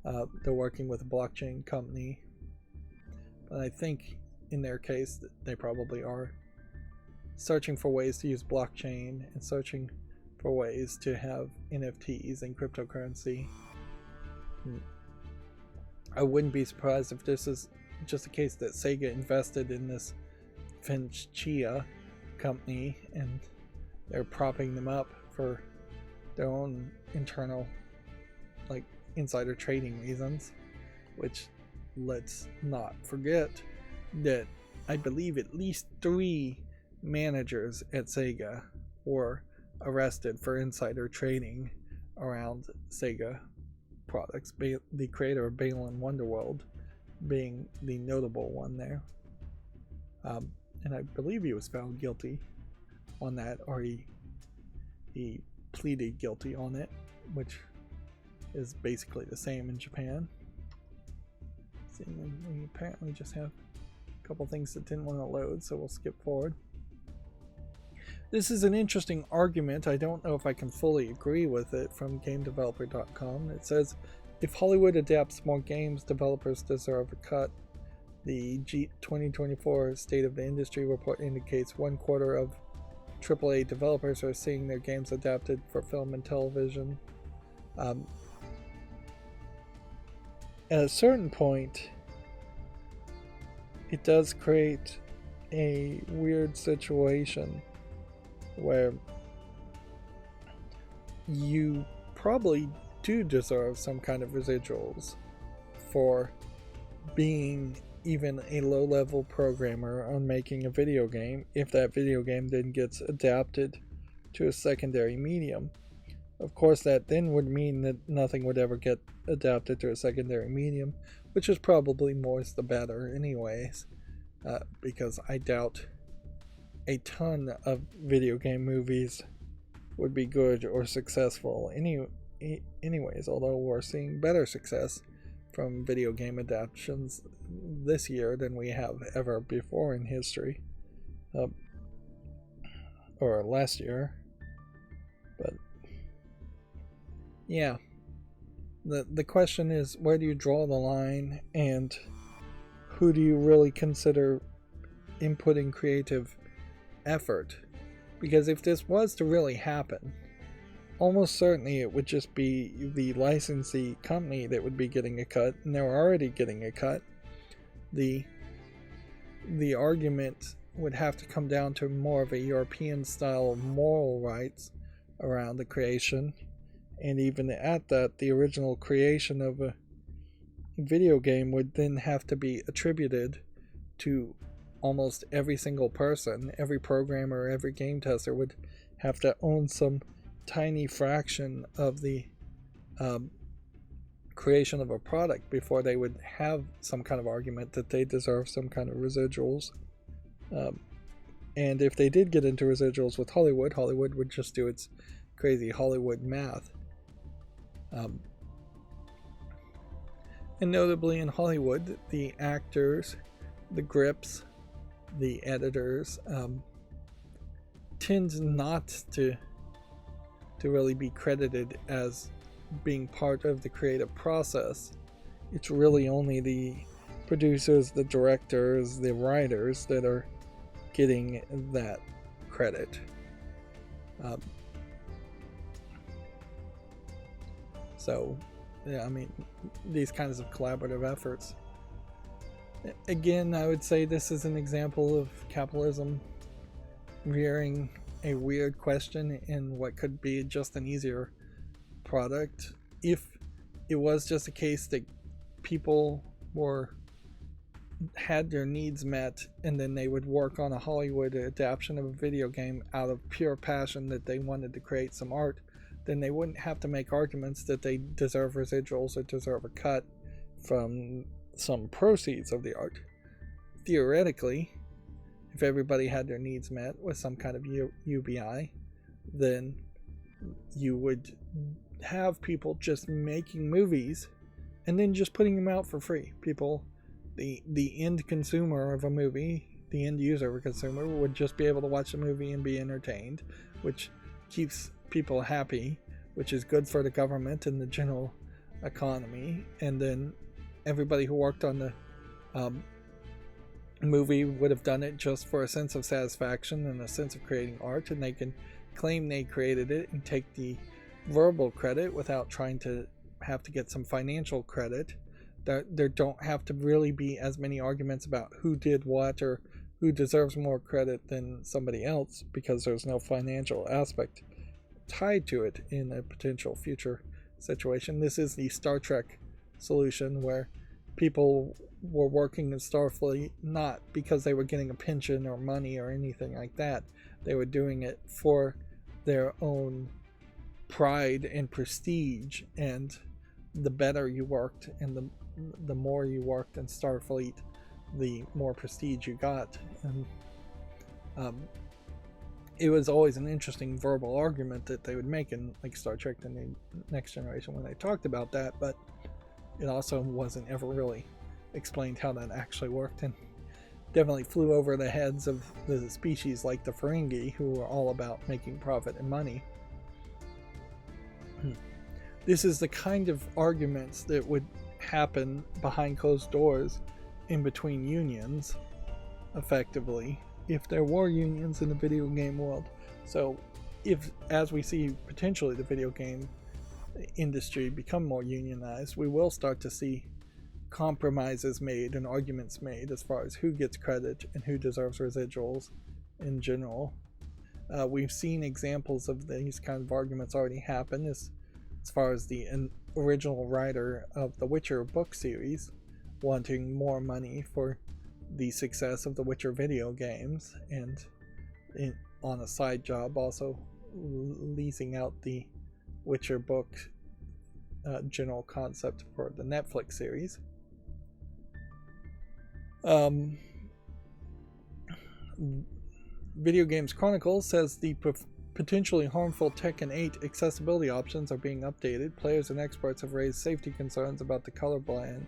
They're working with a blockchain company, but I think in their case they probably are searching for ways to use blockchain and searching for ways to have NFTs and cryptocurrency. I wouldn't be surprised if this is just a case that Sega invested in this Finch Chia company and they're propping them up for their own internal insider trading reasons, which, let's not forget that I believe at least 3 managers at Sega were arrested for insider trading around Sega products, the creator of Balan Wonderworld being the notable one there. And I believe he was found guilty on that, or he pleaded guilty on it, which is basically the same in Japan. See, we apparently just have a couple things that didn't want to load, so we'll skip forward. This is an interesting argument. I don't know if I can fully agree with it from GameDeveloper.com. It says, if Hollywood adapts more games, developers deserve a cut. The 2024 State of the Industry report indicates 1/4 of AAA developers are seeing their games adapted for film and television. At a certain point, it does create a weird situation where you probably do deserve some kind of residuals for being even a low-level programmer on making a video game if that video game then gets adapted to a secondary medium. Of course, that then would mean that nothing would ever get adapted to a secondary medium, which is probably more the better anyways, because I doubt a ton of video game movies would be good or successful anyways, although we're seeing better success from video game adaptations this year than we have ever before in history, or last year. But yeah, the question is, where do you draw the line, and who do you really consider inputting creative effort? Because if this was to really happen, almost certainly it would just be the licensee company that would be getting a cut, and they're already getting a cut. The argument would have to come down to more of a European style of moral rights around the creation, and even at that, the original creation of a video game would then have to be attributed to almost every single person. Every programmer, every game tester would have to own some tiny fraction of the creation of a product before they would have some kind of argument that they deserve some kind of residuals. And if they did get into residuals with Hollywood, Hollywood would just do its crazy Hollywood math. And notably in Hollywood, the actors, the grips, the editors tend not to really be credited as being part of the creative process. It's really only the producers, the directors, the writers that are getting that credit. So, yeah, I mean, these kinds of collaborative efforts. Again, I would say this is an example of capitalism rearing a weird question in what could be just an easier product. If it was just a case that people had their needs met, and then they would work on a Hollywood adaptation of a video game out of pure passion that they wanted to create some art, then they wouldn't have to make arguments that they deserve residuals or deserve a cut from some proceeds of the art. Theoretically, if everybody had their needs met with some kind of UBI, then you would have people just making movies and then just putting them out for free. People, the end consumer of a movie, the end user of a consumer, would just be able to watch the movie and be entertained, which keeps people happy, which is good for the government and the general economy. And then everybody who worked on the movie would have done it just for a sense of satisfaction and a sense of creating art, and they can claim they created it and take the verbal credit without trying to have to get some financial credit. There don't have to really be as many arguments about who did what or who deserves more credit than somebody else, because there's no financial aspect tied to it in a potential future situation. This is the Star Trek solution, where people were working in Starfleet not because they were getting a pension or money or anything like that. They were doing it for their own pride and prestige, and the better you worked and the more you worked in Starfleet, the more prestige you got. And it was always an interesting verbal argument that they would make in like Star Trek and the Next Generation when they talked about that, but it also wasn't ever really explained how that actually worked. And definitely flew over the heads of the species like the Ferengi, who are all about making profit and money. This is the kind of arguments that would happen behind closed doors in between unions, effectively, if there were unions in the video game world. So if, as we see potentially the video game industry become more unionized, we will start to see compromises made and arguments made as far as who gets credit and who deserves residuals in general. We've seen examples of these kind of arguments already happen as far as the original writer of the Witcher book series wanting more money for the success of the Witcher video games, and on a side job also leasing out the Witcher book general concept for the Netflix series. Video Games Chronicles says the potentially harmful Tekken 8 accessibility options are being updated. Players and experts have raised safety concerns about the colorblind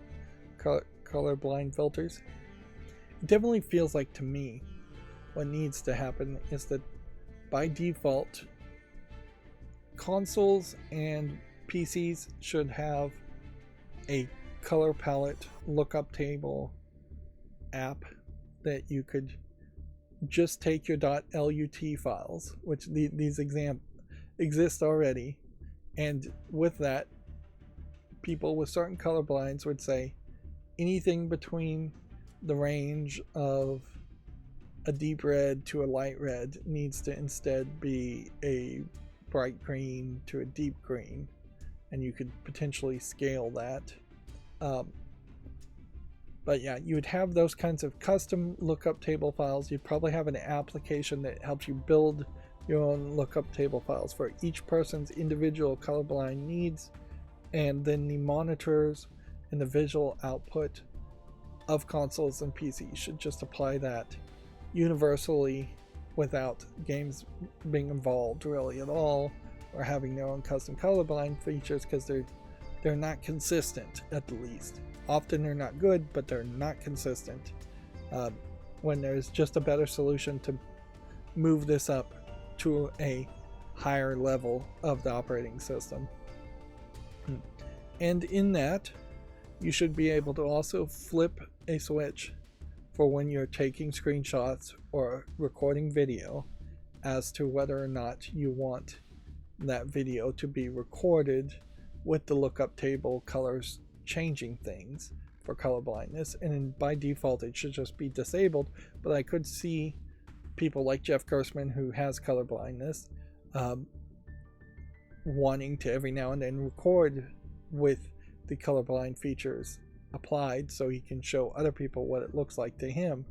filters. It definitely feels like, to me, what needs to happen is that by default, consoles and PCs should have a color palette lookup table app that you could just take your .lut files, which these exist already, and with that, people with certain color blinds would say anything between the range of a deep red to a light red needs to instead be a bright green to a deep green, and you could potentially scale that. But yeah, you would have those kinds of custom lookup table files. You'd probably have an application that helps you build your own lookup table files for each person's individual colorblind needs, and then the monitors and the visual output of consoles and PCs should just apply that universally without games being involved really at all, or having their own custom colorblind features, because they're not consistent at the least. Often they're not good, but they're not consistent. When there's just a better solution to move this up to a higher level of the operating system. And in that, you should be able to also flip a switch for when you're taking screenshots or recording video as to whether or not you want that video to be recorded with the lookup table colors changing things for color blindness, and by default it should just be disabled. But I could see people like Jeff Gerstmann, who has color blindness, wanting to every now and then record with the colorblind features applied so he can show other people what it looks like to him.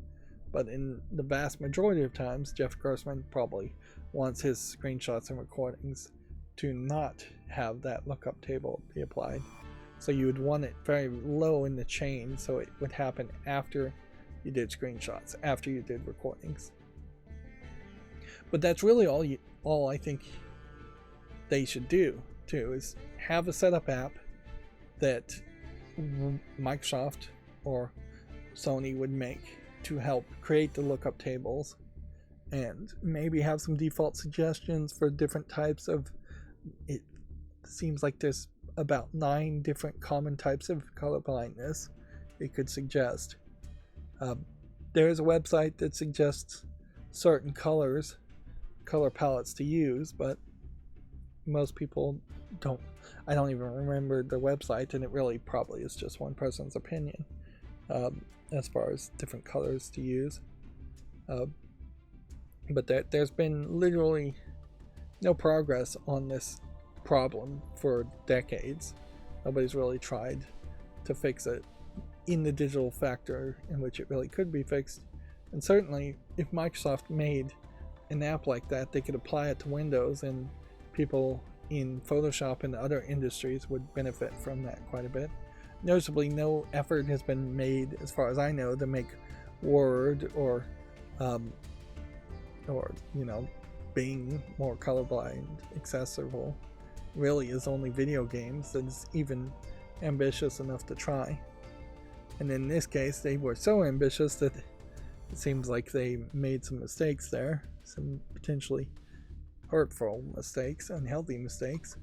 But in the vast majority of times, Jeff Gerstmann probably wants his screenshots and recordings to not have that lookup table be applied. So you would want it very low in the chain, so it would happen after you did screenshots, after you did recordings. But that's really all I think they should do too, is have a setup app that Microsoft or Sony would make to help create the lookup tables, and maybe have some default suggestions for different types of it. Seems like there's about 9 different common types of color blindness it could suggest. There is a website that suggests certain color palettes to use, but most people don't. I don't even remember the website, and it really probably is just one person's opinion as far as different colors to use. But there's been literally no progress on this problem for decades. Nobody's really tried to fix it in the digital factor in which it really could be fixed. And certainly if Microsoft made an app like that, they could apply it to Windows, and people in Photoshop and other industries would benefit from that quite a bit. Noticeably, no effort has been made, as far as I know, to make Word or Bing more colorblind accessible. Really is only video games that is even ambitious enough to try. And in this case, they were so ambitious that It seems like they made some mistakes there, some potentially hurtful mistakes, unhealthy mistakes.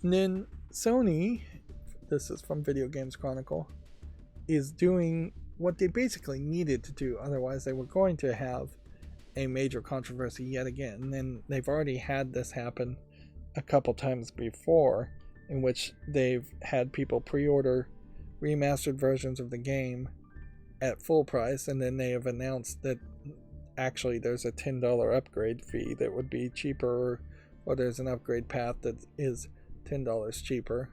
And then Sony, this is from Video Games Chronicle, is doing what they basically needed to do, otherwise they were going to have a major controversy yet again. And they've already had this happen a couple times before, in which they've had people pre-order remastered versions of the game at full price, and then they have announced that actually there's a $10 upgrade fee that would be cheaper, or there's an upgrade path that is $10 cheaper.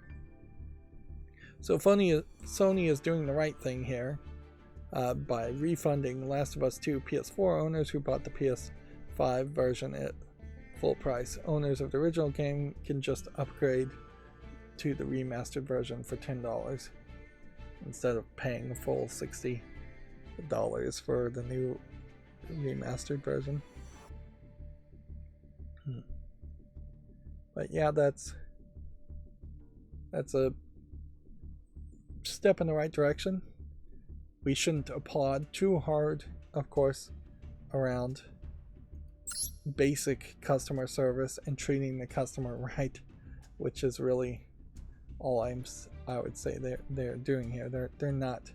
So Sony is doing the right thing here by refunding Last of Us 2 PS4 owners who bought the PS5 version at full price. Owners of the original game can just upgrade to the remastered version for $10 instead of paying a full $60 for the new remastered version. But yeah, that's a step in the right direction. We shouldn't applaud too hard, of course, around basic customer service and treating the customer right, which is really all I would say they're doing here. They're not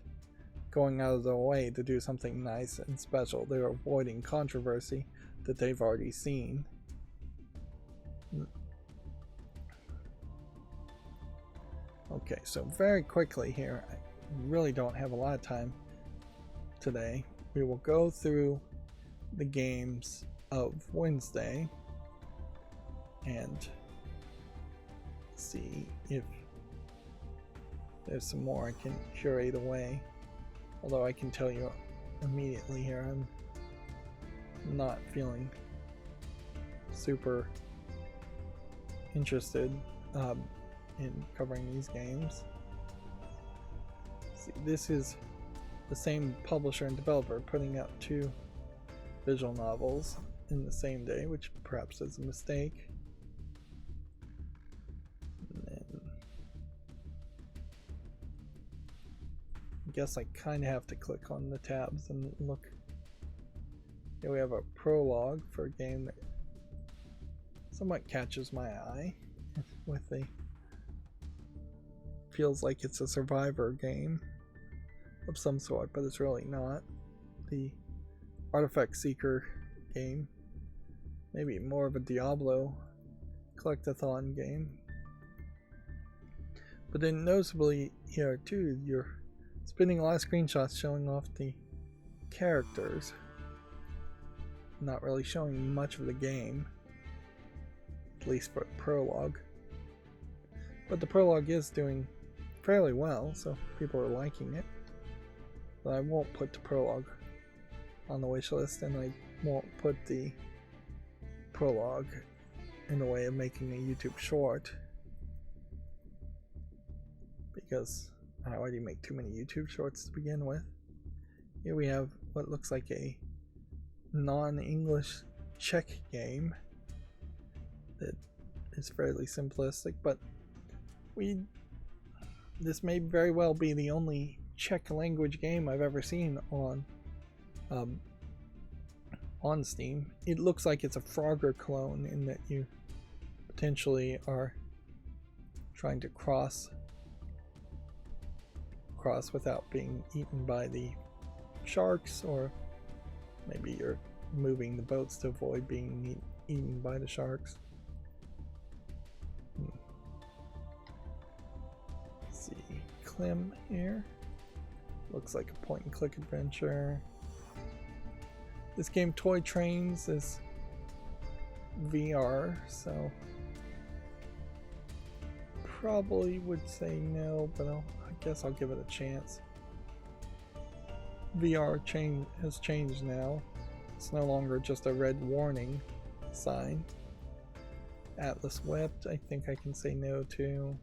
going out of their way to do something nice and special. They're avoiding controversy that they've already seen. Okay, so very quickly here, I really don't have a lot of time today. We will go through the games of Wednesday and see if there's some more I can curate away. Although I can tell you immediately here, I'm not feeling super interested in covering these games. See, this is the same publisher and developer putting out 2 visual novels in the same day, which perhaps is a mistake. And then I guess I kind of have to click on the tabs and look. Here we have a prologue for a game that somewhat catches my eye with a feels like it's a survivor game of some sort, but it's really not. The Artifact Seeker game, maybe more of a Diablo collectathon game. But then noticeably here too, you're spinning a lot of screenshots showing off the characters, not really showing much of the game, at least for the prologue. But the prologue is doing fairly well, so people are liking it. But I won't put the prologue on the wish list, and I won't put the prologue in the way of making a YouTube short, because I already make too many YouTube shorts to begin with. Here we have what looks like a non-English Czech game that is fairly simplistic, but this may very well be the only Czech language game I've ever seen on Steam. It looks like it's a Frogger clone in that you potentially are trying to cross without being eaten by the sharks, or maybe you're moving the boats to avoid being eaten by the sharks. Let's see, Clem here. Looks like a point and click adventure. This game, Toy Trains, is VR, so probably would say no, but I guess I'll give it a chance. VR has changed now. It's no longer just a red warning sign. Atlas Wept, I think I can say no to.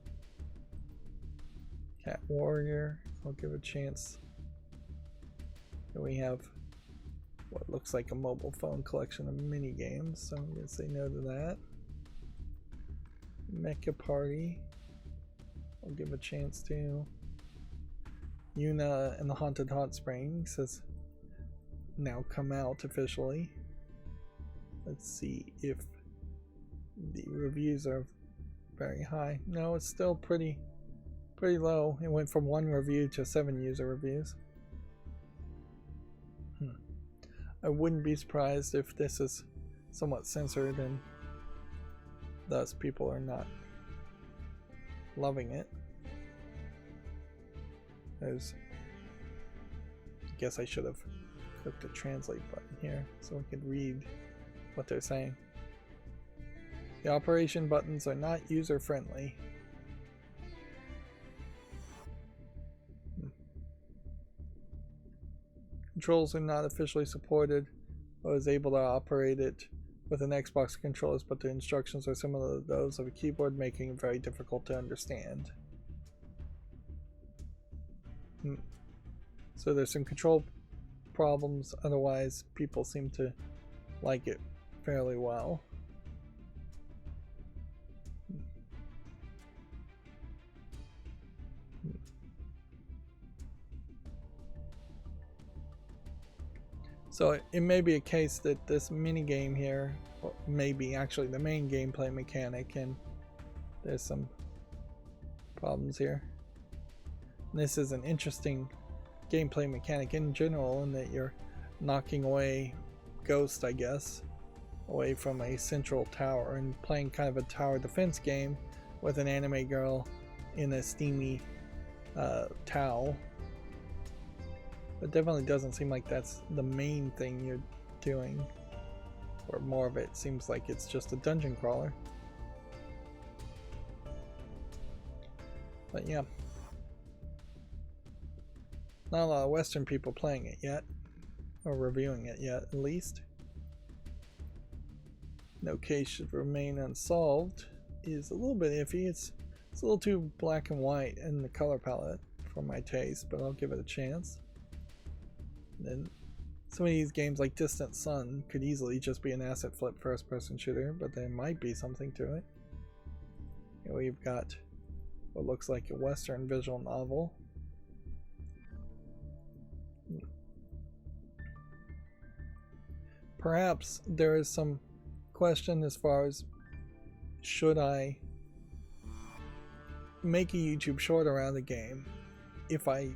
Cat Warrior, I'll give a chance. Here we have what looks like a mobile phone collection of mini games, so I'm going to say no to that. Mecha Party, I'll give a chance to. Yuna and the Haunted Hot Springs has now come out officially. Let's see if the reviews are very high. No, it's still pretty low. It went from 1 review to 7 user reviews. I wouldn't be surprised if this is somewhat censored and thus people are not loving it. I guess I should have clicked the translate button here so I could read what they're saying. The operation buttons are not user friendly. Controls are not officially supported. I was able to operate it with an Xbox controllers, but the instructions are similar to those of a keyboard, making it very difficult to understand. So there's some control problems, otherwise people seem to like it fairly well. So it may be a case that this mini game here may be actually the main gameplay mechanic, and there's some problems here. And this is an interesting gameplay mechanic in general, in that you're knocking away ghosts, I guess, away from a central tower and playing kind of a tower defense game with an anime girl in a steamy towel. It definitely doesn't seem like that's the main thing you're doing, or more of it seems like it's just a dungeon crawler. But yeah, not a lot of Western people playing it yet, or reviewing it yet at least. No case should remain unsolved is a little bit iffy. It's a little too black and white in the color palette for my taste, but I'll give it a chance. Then some of these games like Distant Sun could easily just be an asset flip first person shooter, but there might be something to it. Here we've got what looks like a Western visual novel. Perhaps there is some question as far as, should I make a YouTube short around the game if I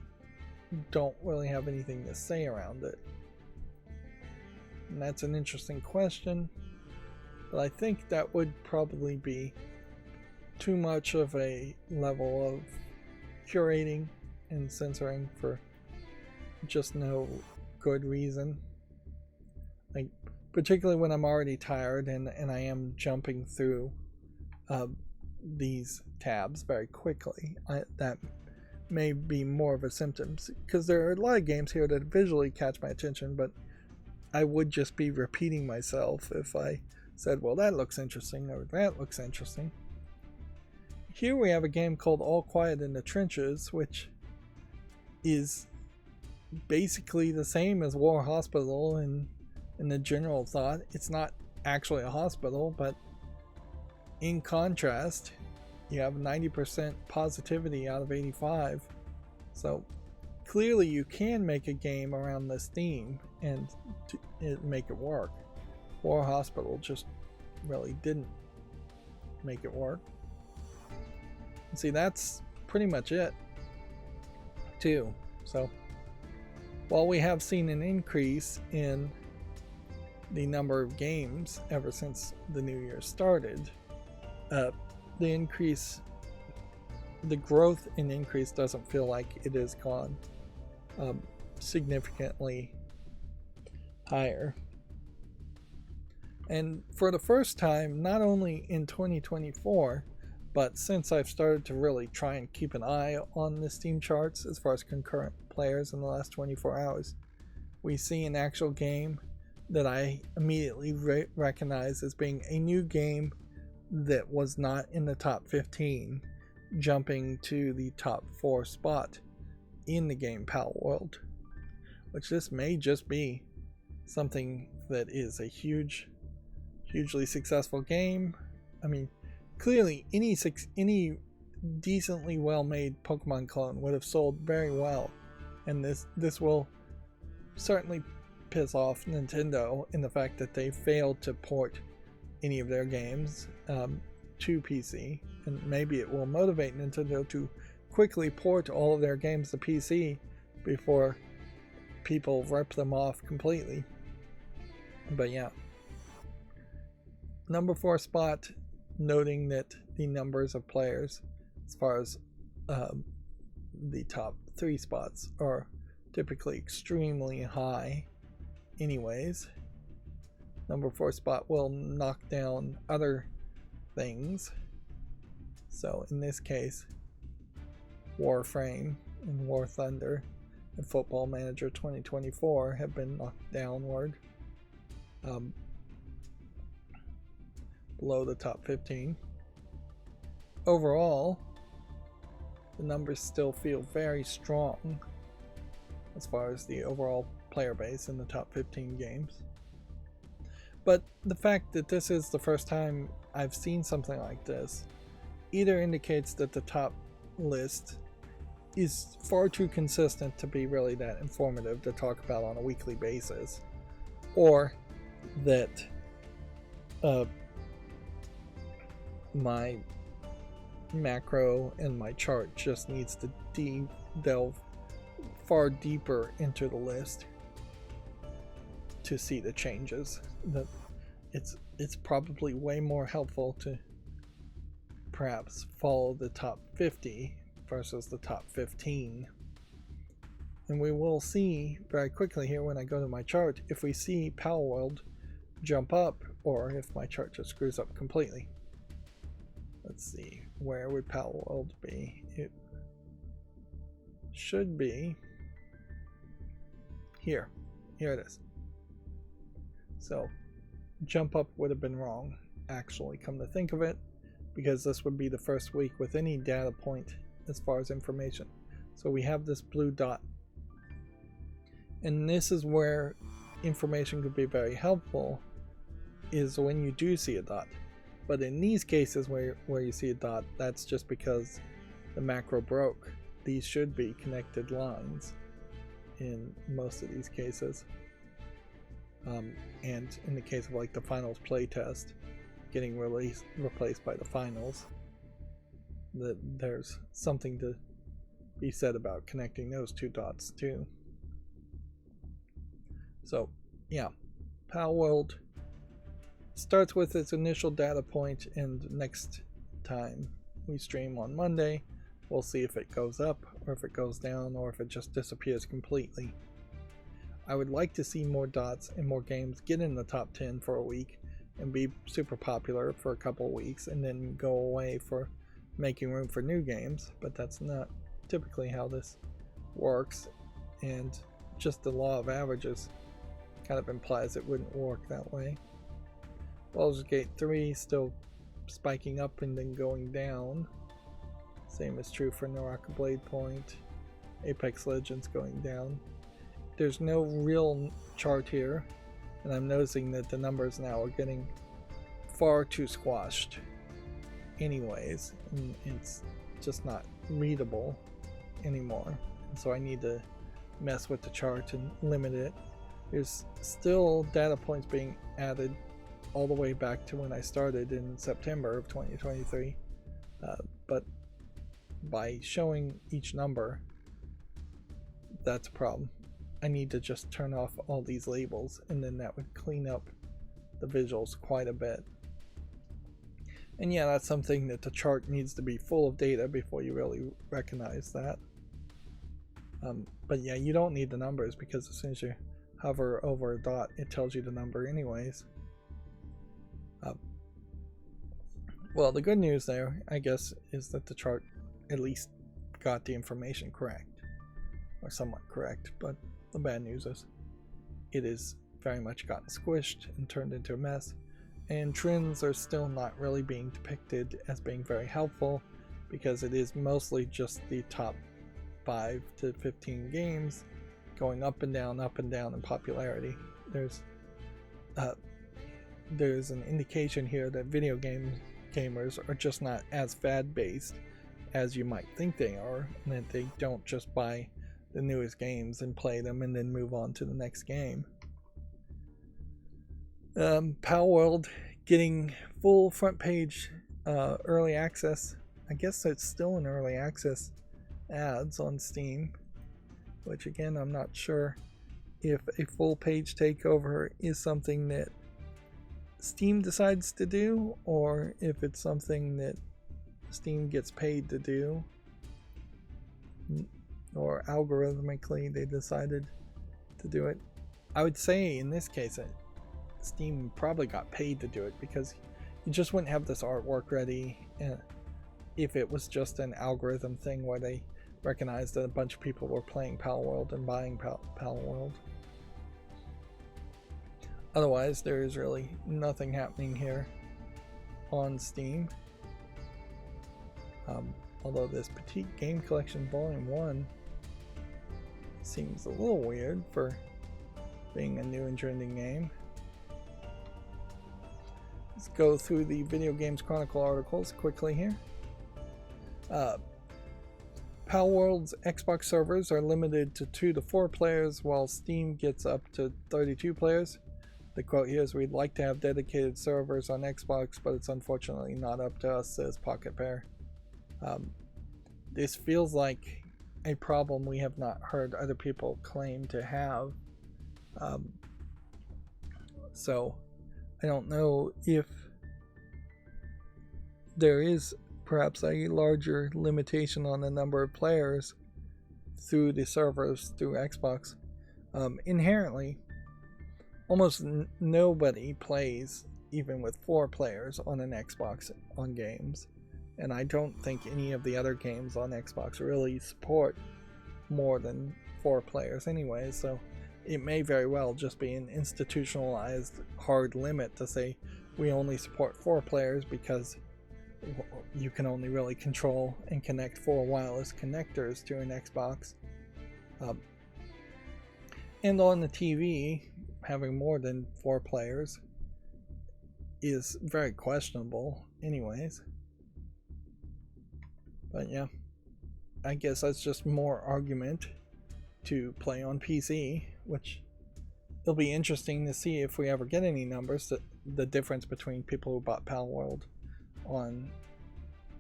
don't really have anything to say around it? And that's an interesting question, but I think that would probably be too much of a level of curating and censoring for just no good reason. Like, particularly when I'm already tired and I am jumping through these tabs very quickly. That may be more of a symptom, because there are a lot of games here that visually catch my attention, but I would just be repeating myself if I said, well, that looks interesting, or that looks interesting. Here we have a game called All Quiet in the Trenches, which is basically the same as War Hospital in the general thought. It's not actually a hospital, but in contrast, you have 90% positivity out of 85. So clearly you can make a game around this theme and make it work. War Hospital just really didn't make it work. And see, that's pretty much it too. So while we have seen an increase in the number of games ever since the new year started, the growth and increase doesn't feel like it has gone significantly higher. And for the first time, not only in 2024, but since I've started to really try and keep an eye on the Steam charts as far as concurrent players in the last 24 hours, we see an actual game that I immediately recognize as being a new game that was not in the top 15, jumping to the top 4 spot in the Game Pal world, which this may just be something that is a hugely successful game. I mean, clearly any decently well made Pokemon clone would have sold very well And this will certainly piss off Nintendo in the fact that they failed to port any of their games to PC, and maybe it will motivate Nintendo to quickly port all of their games to PC before people rip them off completely. But yeah, number 4 spot, noting that the numbers of players as far as the top 3 spots are typically extremely high anyways. Number 4 spot will knock down other things. So in this case, Warframe and War Thunder and Football Manager 2024 have been knocked downward below the top 15. Overall, the numbers still feel very strong as far as the overall player base in the top 15 games. But the fact that this is the first time I've seen something like this either indicates that the top list is far too consistent to be really that informative to talk about on a weekly basis, or that my macro and my chart just needs to delve far deeper into the list to see the changes. That it's probably way more helpful to perhaps follow the top 50 versus the top 15. And we will see very quickly here when I go to my chart if we see Palworld jump up or if my chart just screws up completely. Let's see, where would Palworld be? It should be here. Here it is. So jump up would have been wrong, actually, come to think of it, because this would be the first week with any data point as far as information. So we have this blue dot, and this is where information could be very helpful, is when you do see a dot. But in these cases where you see a dot, that's just because the macro broke. These should be connected lines in most of these cases. And in the case of like the finals playtest getting replaced by the finals, that there's something to be said about connecting those two dots too. So yeah, Palworld starts with its initial data point, and next time we stream on Monday, we'll see if it goes up or if it goes down or if it just disappears completely. I would like to see more dots and more games get in the top 10 for a week and be super popular for a couple of weeks and then go away for making room for new games, but that's not typically how this works, and just the law of averages kind of implies it wouldn't work that way. Baldur's Gate 3 still spiking up and then going down. Same is true for Naraka Blade Point. Apex Legends going down. There's no real chart here, and I'm noticing that the numbers now are getting far too squashed anyways, and it's just not readable anymore. And so I need to mess with the chart and limit it. There's still data points being added all the way back to when I started in September of 2023, but by showing each number, that's a problem. I need to just turn off all these labels, and then that would clean up the visuals quite a bit. And yeah, that's something that the chart needs to be full of data before you really recognize that. But yeah, you don't need the numbers, because as soon as you hover over a dot, it tells you the number anyways. Well, the good news there, I guess, is that the chart at least got the information correct, or somewhat correct, but the bad news is it is very much gotten squished and turned into a mess, and trends are still not really being depicted as being very helpful, because it is mostly just the top 5 to 15 games going up and down in popularity. There's an indication here that video gamers are just not as fad based as you might think they are, and that they don't just buy the newest games and play them and then move on to the next game. Palworld getting full front page early access. I guess it's still in early access ads on Steam, which again, I'm not sure if a full page takeover is something that Steam decides to do or if it's something that Steam gets paid to do, or algorithmically they decided to do it. I would say in this case Steam probably got paid to do it, because you just wouldn't have this artwork ready if it was just an algorithm thing where they recognized that a bunch of people were playing Palworld and buying Palworld. Otherwise, there is really nothing happening here on Steam. Although this Petite Game Collection Volume 1 seems a little weird for being a new and trending game. Let's go through the Video Games Chronicle articles quickly here. Palworld's Xbox servers are limited to 2 to 4 players, while Steam gets up to 32 players. The quote here is, "We'd like to have dedicated servers on Xbox, but it's unfortunately not up to us," says Pocket Pair. This feels like a problem we have not heard other people claim to have. So I don't know if there is perhaps a larger limitation on the number of players through the servers through Xbox. Inherently, almost nobody plays even with 4 players on an Xbox on games, and I don't think any of the other games on Xbox really support more than 4 players anyway, so it may very well just be an institutionalized hard limit to say we only support 4 players because you can only really control and connect 4 wireless connectors to an Xbox. And on the TV, having more than 4 players is very questionable anyways. But yeah, I guess that's just more argument to play on PC, which it'll be interesting to see if we ever get any numbers, the difference between people who bought Palworld on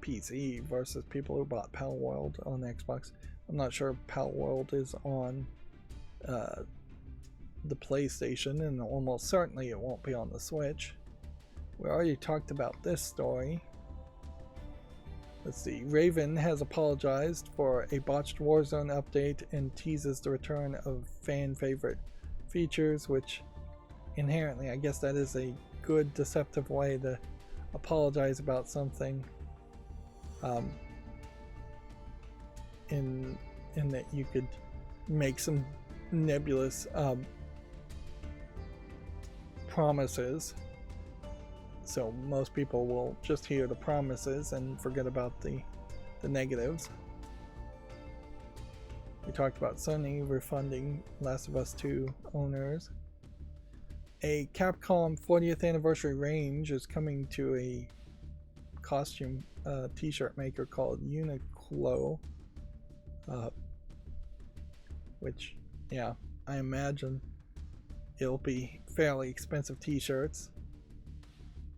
PC versus people who bought Palworld on Xbox. I'm not sure if Palworld is on the PlayStation, and almost certainly it won't be on the Switch. We already talked about this story. Let's see. Raven has apologized for a botched Warzone update and teases the return of fan favorite features, which inherently, I guess that is a good deceptive way to apologize about something. In that you could make some nebulous promises, so most people will just hear the promises and forget about the negatives. We talked about Sony refunding Last of Us 2 owners. A Capcom 40th anniversary range is coming to a costume t-shirt maker called Uniqlo, which, yeah, I imagine it'll be fairly expensive t-shirts.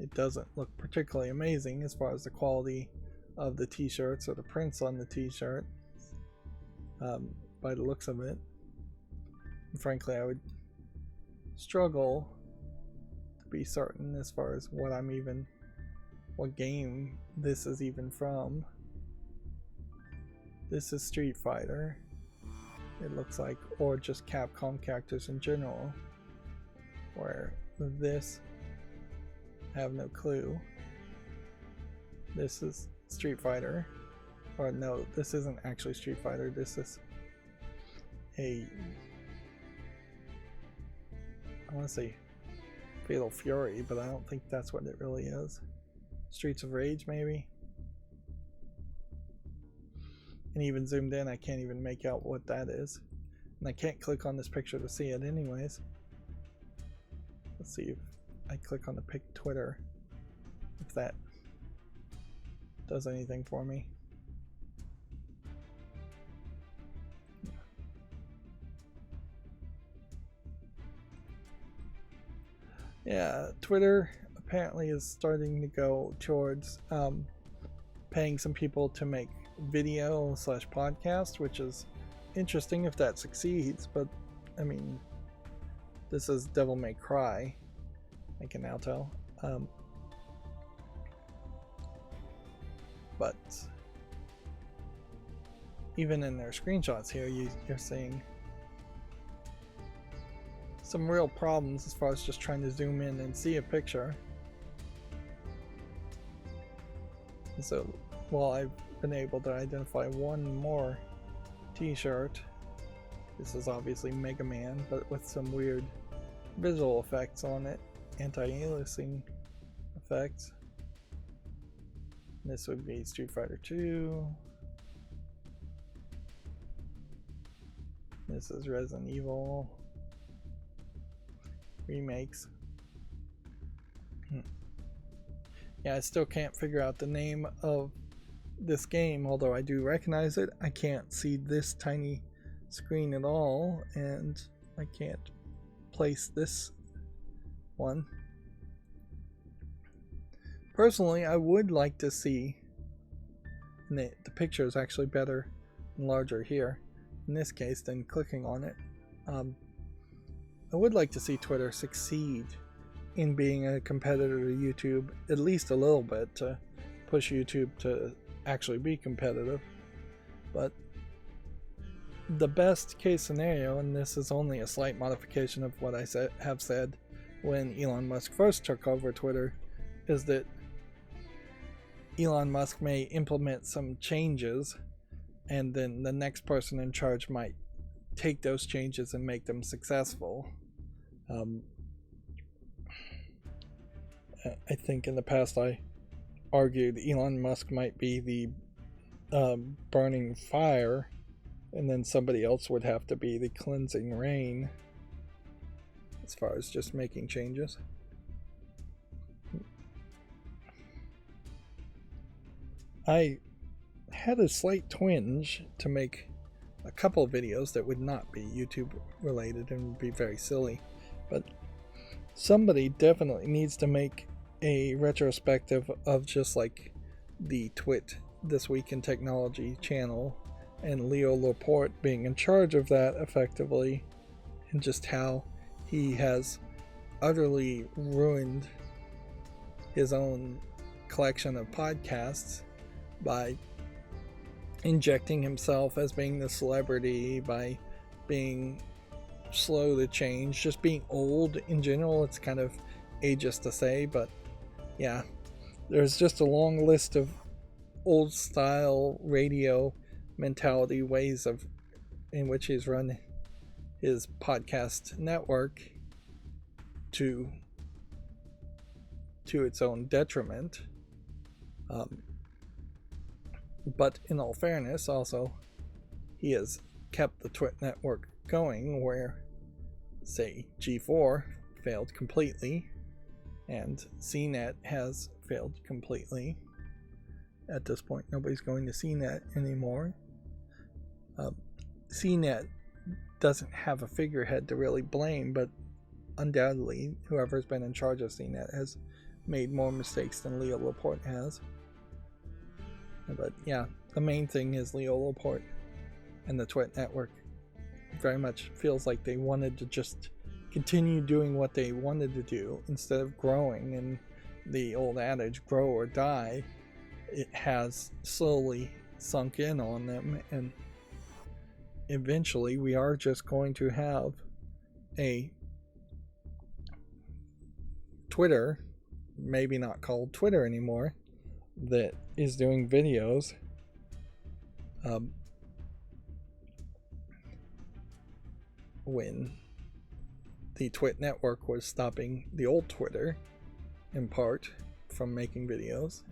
It doesn't look particularly amazing as far as the quality of the t-shirts or the prints on the t-shirt, by the looks of it. And frankly, I would struggle to be certain as far as what game this is even from. This is Street Fighter, it looks like, or just Capcom characters in general, where this, I have no clue. This is Street Fighter, or no, this isn't actually Street Fighter, this is I want to say Fatal Fury, but I don't think that's what it really is. Streets of Rage, maybe? And even zoomed in, I can't even make out what that is. And I can't click on this picture to see it anyways. Let's see if I click on the pic Twitter, if that does anything for me. Yeah, Twitter apparently is starting to go towards paying some people to make video slash podcast, which is interesting if that succeeds. But I mean, this is Devil May Cry, I can now tell. But even in their screenshots here, you're seeing some real problems as far as just trying to zoom in and see a picture. And so while I've been able to identify one more t-shirt, this is obviously Mega Man, but with some weird visual effects on it, anti-aliasing effects. This would be Street Fighter 2. This is Resident Evil remakes. Yeah, I still can't figure out the name of this game, although I do recognize it. I can't see this tiny screen at all, and I can't place this one. Personally, I would like to see, and the picture is actually better and larger here in this case than clicking on it. I would like to see Twitter succeed in being a competitor to YouTube, at least a little bit, to push YouTube to actually be competitive. But the best case scenario, and this is only a slight modification of what I have said when Elon Musk first took over Twitter, is that Elon Musk may implement some changes, and then the next person in charge might take those changes and make them successful. I think in the past I argued Elon Musk might be the burning fire, and then somebody else would have to be the cleansing rain as far as just making changes. I had a slight twinge to make a couple of videos that would not be YouTube related and would be very silly, but somebody definitely needs to make a retrospective of just like the Twit This Week in Technology channel and Leo Laporte being in charge of that effectively, and just how he has utterly ruined his own collection of podcasts by injecting himself as being the celebrity, by being slow to change, just being old in general. It's kind of ageist to say, but yeah, there's just a long list of old style radio mentality ways of in which he's run his podcast network to its own detriment. But in all fairness, also, he has kept the Twit network going, where, say, G4 failed completely, and CNET has failed completely. At this point, nobody's going to CNET anymore. CNET doesn't have a figurehead to really blame, but undoubtedly, whoever's been in charge of CNET has made more mistakes than Leo Laporte has. But yeah, the main thing is Leo Laporte and the Twit network very much feels like they wanted to just continue doing what they wanted to do instead of growing, and the old adage, grow or die, it has slowly sunk in on them, and eventually we are just going to have a Twitter, maybe not called Twitter anymore, that is doing videos when the Twit network was stopping the old Twitter in part from making videos.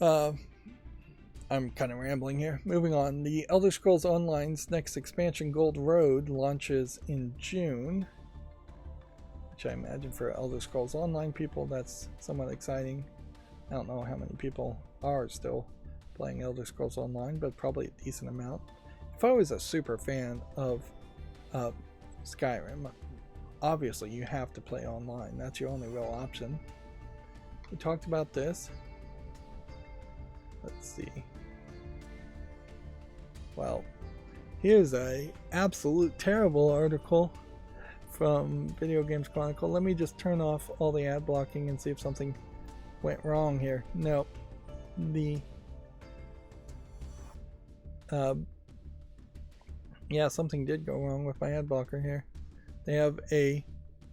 I'm kind of rambling here. Moving on, the Elder Scrolls Online's next expansion, Gold Road, launches in June, which I imagine for Elder Scrolls Online people, that's somewhat exciting. I don't know how many people are still playing Elder Scrolls Online, but probably a decent amount. If I was a super fan of Skyrim, obviously you have to play online. That's your only real option. We talked about this. Let's see. Well, here's a absolute terrible article from Video Games Chronicle. Let me just turn off all the ad blocking and see if something went wrong here. Nope. Yeah, something did go wrong with my ad blocker here. They have a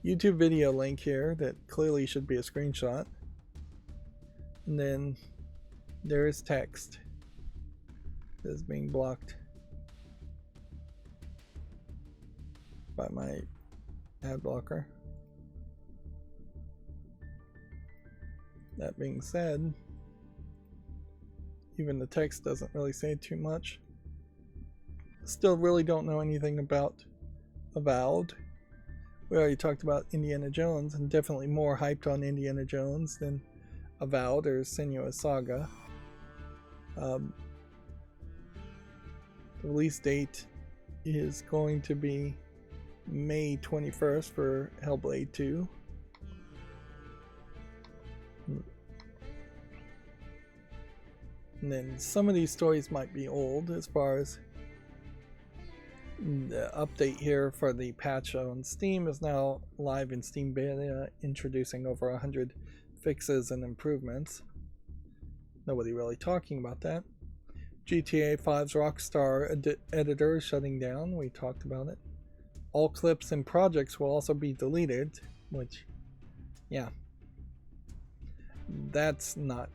YouTube video link here that clearly should be a screenshot. And then there is text that is being blocked by my ad blocker. That being said, even the text doesn't really say too much. Still really don't know anything about Avowed. We already talked about Indiana Jones, and definitely more hyped on Indiana Jones than Avowed or Senua's Saga. The release date is going to be May 21st for Hellblade 2. And then some of these stories might be old as far as the update here for the patch on Steam is now live in Steam Beta, introducing over 100 fixes and improvements. Nobody really talking about that. GTA 5's Rockstar editor is shutting down. We talked about it. All clips and projects will also be deleted, which, yeah, that's not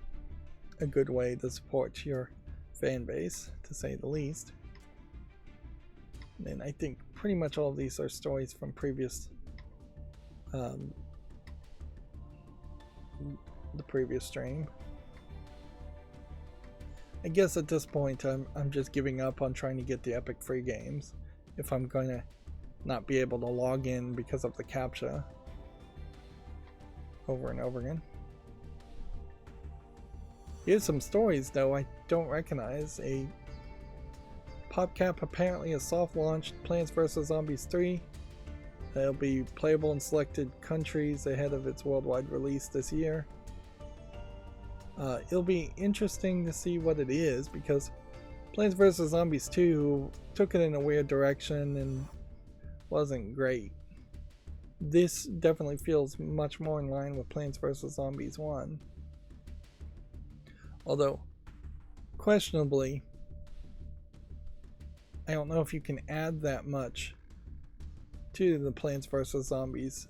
a good way to support your fan base, to say the least. And I think pretty much all of these are stories from previous, the previous stream. I guess at this point I'm just giving up on trying to get the Epic free games if I'm going to not be able to log in because of the CAPTCHA over and over again. Here's some stories though I don't recognize. A PopCap apparently has soft launched Plants vs. Zombies 3. It'll be playable in selected countries ahead of its worldwide release this year. It'll be interesting to see what it is, because Plants vs. Zombies 2 took it in a weird direction and wasn't great. This definitely feels much more in line with Plants vs. Zombies 1. Although, questionably, I don't know if you can add that much to the Plants vs. Zombies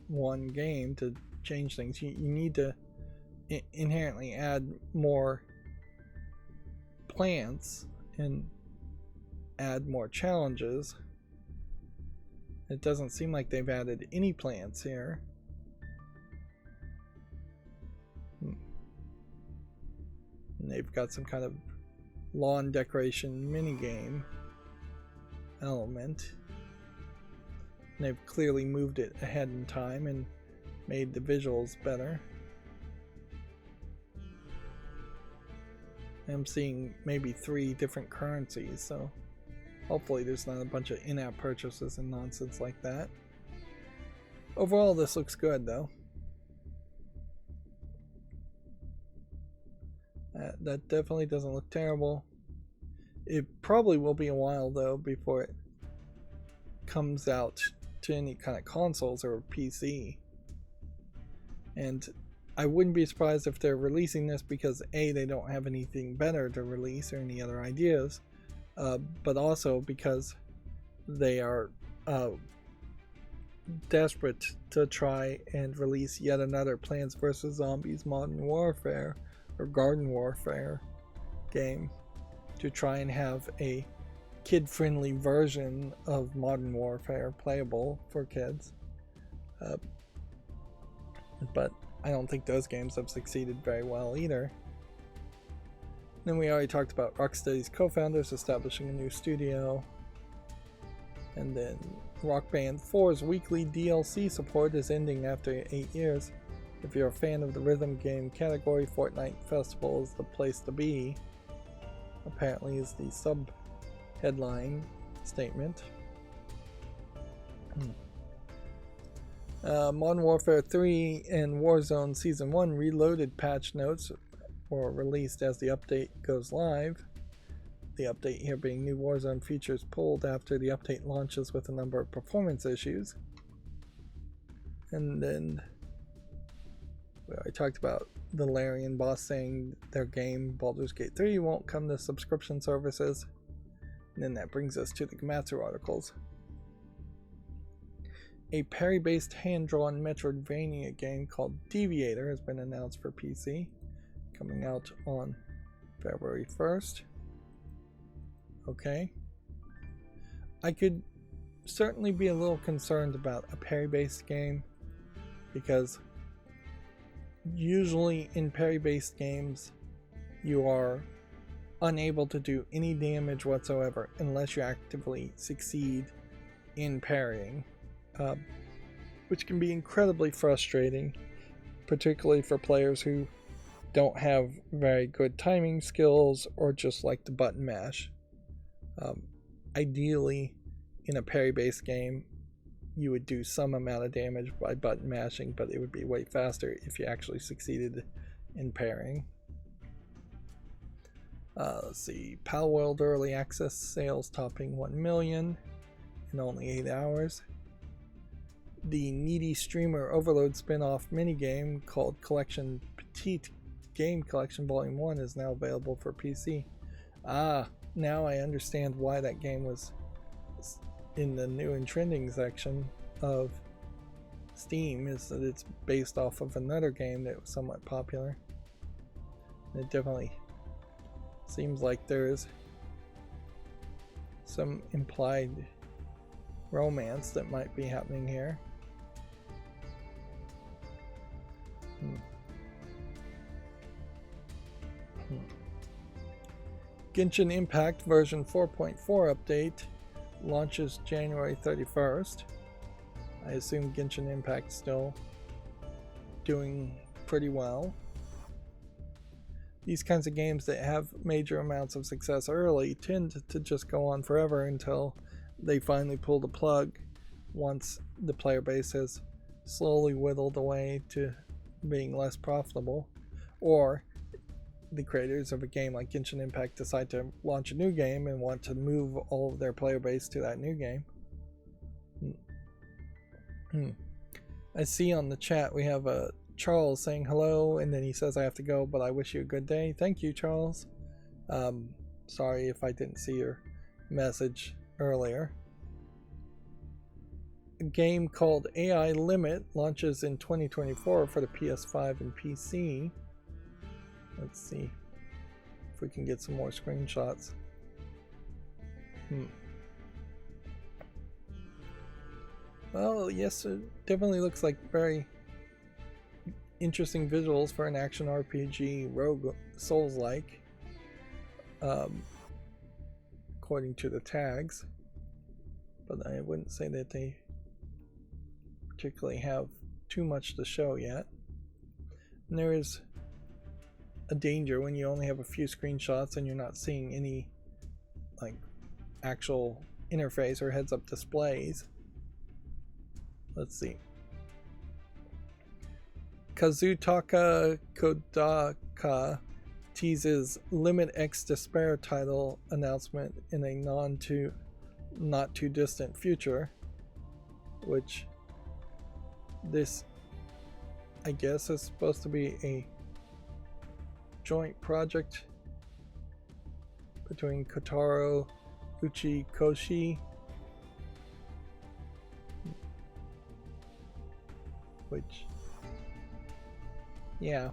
1 game to change things. You need to inherently add more plants and add more challenges. It doesn't seem like they've added any plants here. And they've got some kind of lawn decoration minigame element. And they've clearly moved it ahead in time and made the visuals better. I'm seeing maybe 3 different currencies, so hopefully there's not a bunch of in-app purchases and nonsense like that. Overall, this looks good though. That definitely doesn't look terrible. It probably will be a while though before it comes out to any kind of consoles or PC. And I wouldn't be surprised if they're releasing this because A, they don't have anything better to release or any other ideas, but also because they are desperate to try and release yet another Plants vs. Zombies Modern Warfare or Garden Warfare game to try and have a kid-friendly version of Modern Warfare playable for kids. But I don't think those games have succeeded very well either. Then we already talked about Rocksteady's co-founders establishing a new studio. And then Rock Band 4's weekly DLC support is ending after 8 years. If you're a fan of the rhythm game category, Fortnite Festival is the place to be. Apparently is the sub-headline statement. Modern Warfare 3 and Warzone Season 1 Reloaded patch notes were released as the update goes live. The update here being new Warzone features pulled after the update launches with a number of performance issues. And then I talked about the Larian boss saying their game Baldur's Gate 3 won't come to subscription services. And then that brings us to the Gamatsu articles. A parry-based hand-drawn Metroidvania game called Deviator has been announced for PC, coming out on February 1st. Okay. I could certainly be a little concerned about a parry-based game, because usually in parry-based games you are unable to do any damage whatsoever unless you actively succeed in parrying, which can be incredibly frustrating, particularly for players who don't have very good timing skills or just like to button mash. Ideally, in a parry-based game, you would do some amount of damage by button mashing, but it would be way faster if you actually succeeded in parrying. Let's see, Palworld Early Access sales topping 1 million in only 8 hours. The Needy Streamer Overload spin-off minigame called Collection Petite Game Collection Volume 1 is now available for PC. Now I understand why that game was in the new and trending section of Steam, is that it's based off of another game that was somewhat popular. It definitely seems like there is some implied romance that might be happening here. Genshin Impact version 4.4 update launches January 31st. I assume Genshin Impact still doing pretty well. These kinds of games that have major amounts of success early tend to just go on forever until they finally pull the plug once the player base has slowly whittled away to being less profitable, or the creators of a game like Genshin Impact decide to launch a new game and want to move all of their player base to that new game. I see on the chat we have Charles saying hello, and then he says I have to go, but I wish you a good day. Thank you, Charles. Sorry if I didn't see your message earlier. A game called AI Limit launches in 2024 for the PS5 and PC. Let's see if we can get some more screenshots. Well, yes, it definitely looks like very interesting visuals for an action RPG rogue Souls-like, according to the tags. But I wouldn't say that they particularly have too much to show yet. And there is a danger when you only have a few screenshots and you're not seeing any like actual interface or heads-up displays. Let's see. Kazutaka Kodaka teases Limit X Despair title announcement in a not too distant future, which this I guess is supposed to be a joint project between Kotaro Uchikoshi, which, yeah.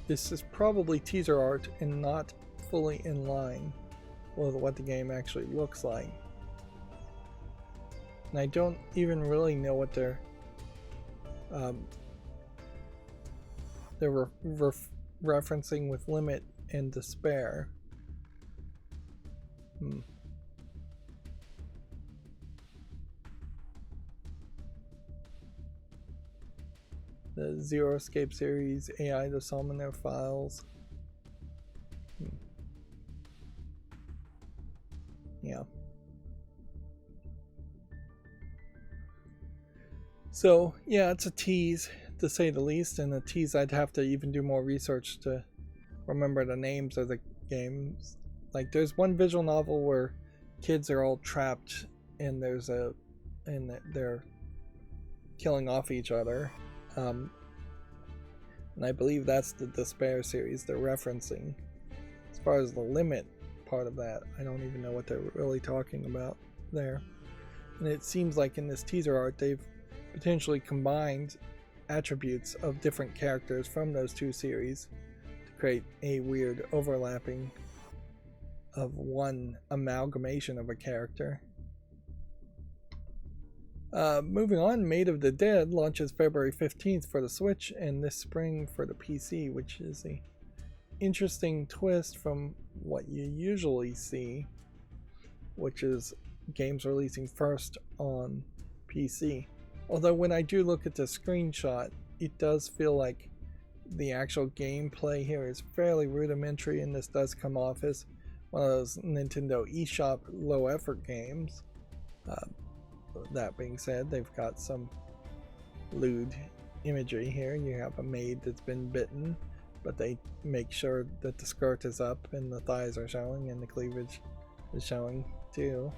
This is probably teaser art and not fully in line with what the game actually looks like. And I don't even really know what they're referencing with Limit and Despair. The Zero Escape series, AI to summon their files. Yeah. So yeah, it's a tease to say the least, and a tease I'd have to even do more research to remember the names of the games. Like there's one visual novel where kids are all trapped and they're killing off each other. Um, and I believe that's the Despair series they're referencing. As far as the limit part of that, I don't even know what they're really talking about there. And it seems like in this teaser art, they've potentially combined attributes of different characters from those two series to create a weird overlapping of one amalgamation of a character. Moving on, Made of the Dead launches February 15th for the Switch and this spring for the PC, which is a interesting twist from what you usually see, which is games releasing first on PC. Although when I do look at the screenshot, it does feel like the actual gameplay here is fairly rudimentary, and this does come off as one of those Nintendo eShop low effort games. That being said, they've got some lewd imagery here. You have a maid that's been bitten, but they make sure that the skirt is up and the thighs are showing and the cleavage is showing too.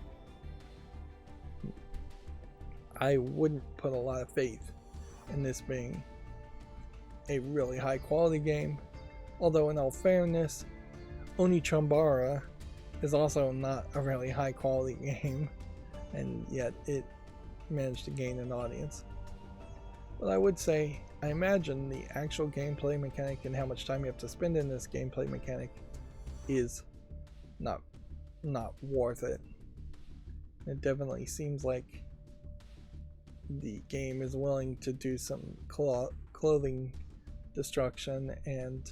I wouldn't put a lot of faith in this being a really high quality game, although in all fairness, Onichambara is also not a really high quality game, and yet it managed to gain an audience. But I would say, I imagine the actual gameplay mechanic and how much time you have to spend in this gameplay mechanic is not worth it. It definitely seems like the game is willing to do some clothing destruction and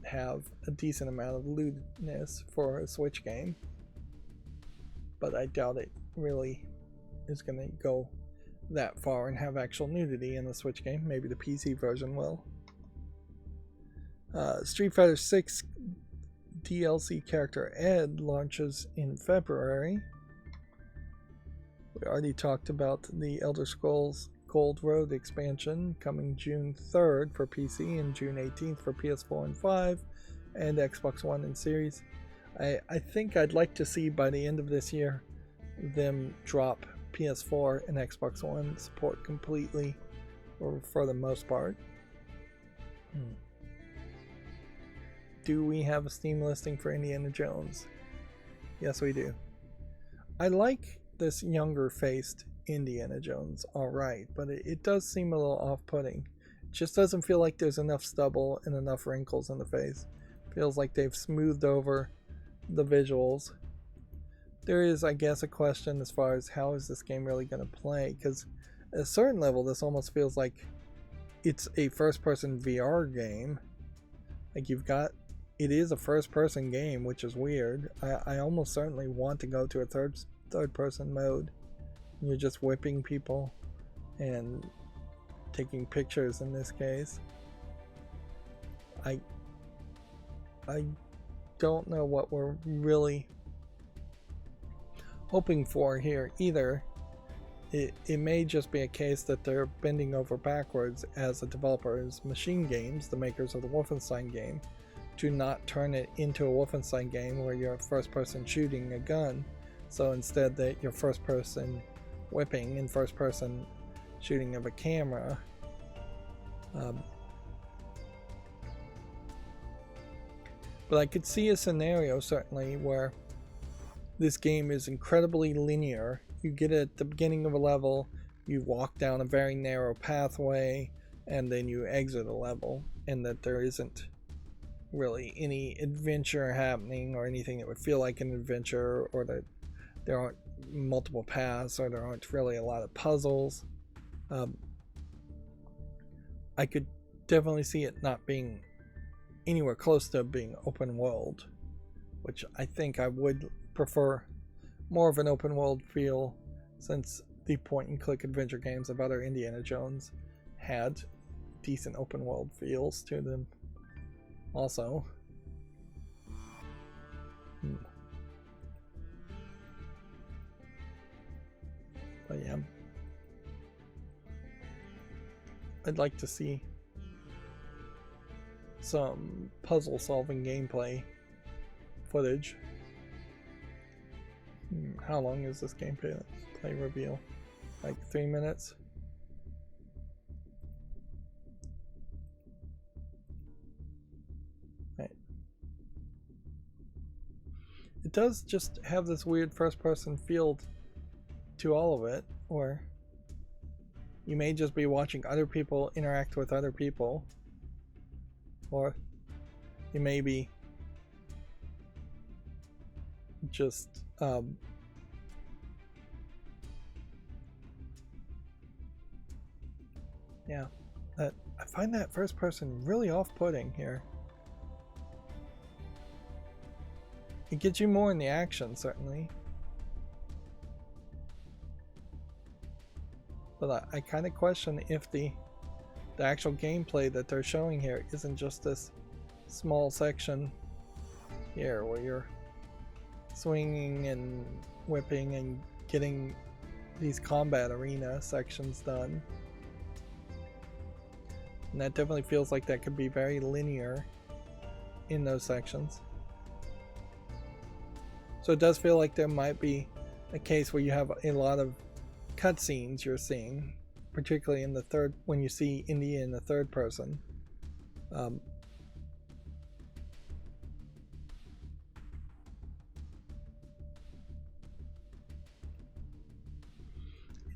have a decent amount of lewdness for a Switch game, but I doubt it really is going to go that far and have actual nudity in the Switch game. Maybe the PC version will. Street Fighter 6 DLC character Ed launches in February. We already talked about the Elder Scrolls Gold Road expansion coming June 3rd for PC and June 18th for PS4 and 5 and Xbox One and Series. I think I'd like to see by the end of this year them drop PS4 and Xbox One support completely, or for the most part. Do we have a Steam listing for Indiana Jones? Yes, we do. I like this younger faced Indiana Jones alright, but it does seem a little off-putting. It just doesn't feel like there's enough stubble and enough wrinkles in the face. Feels like they've smoothed over the visuals. There is, I guess, a question as far as how is this game really going to play, because at a certain level this almost feels like it's a first-person VR game. Like it is a first-person game, which is weird. I almost certainly want to go to a third-person mode. You're just whipping people and taking pictures in this case. I don't know what we're really hoping for here either. It may just be a case that they're bending over backwards as a developer as Machine Games, the makers of the Wolfenstein game, to not turn it into a Wolfenstein game where you're first person shooting a gun. So instead that you're first person whipping and first person shooting of a camera. But I could see a scenario certainly where this game is incredibly linear. You get it at the beginning of a level, you walk down a very narrow pathway, and then you exit a level, and that there isn't really any adventure happening or anything that would feel like an adventure, or that there aren't multiple paths, or there aren't really a lot of puzzles. I could definitely see it not being anywhere close to being open world, which I think I would prefer more of an open world feel, since the point and click adventure games of other Indiana Jones had decent open world feels to them also. But yeah, I'd like to see some puzzle solving gameplay footage. How long is this gameplay reveal? Like 3 minutes? Right. It does just have this weird first person feel to all of it, or you may just be watching other people interact with other people, or you may be just yeah, I find that first person really off-putting here. It gets you more in the action, certainly, but I kind of question if the actual gameplay that they're showing here isn't just this small section here where you're swinging and whipping and getting these combat arena sections done. And that definitely feels like that could be very linear in those sections. So it does feel like there might be a case where you have a lot of cutscenes you're seeing, particularly in the third, when you see India in the third person. It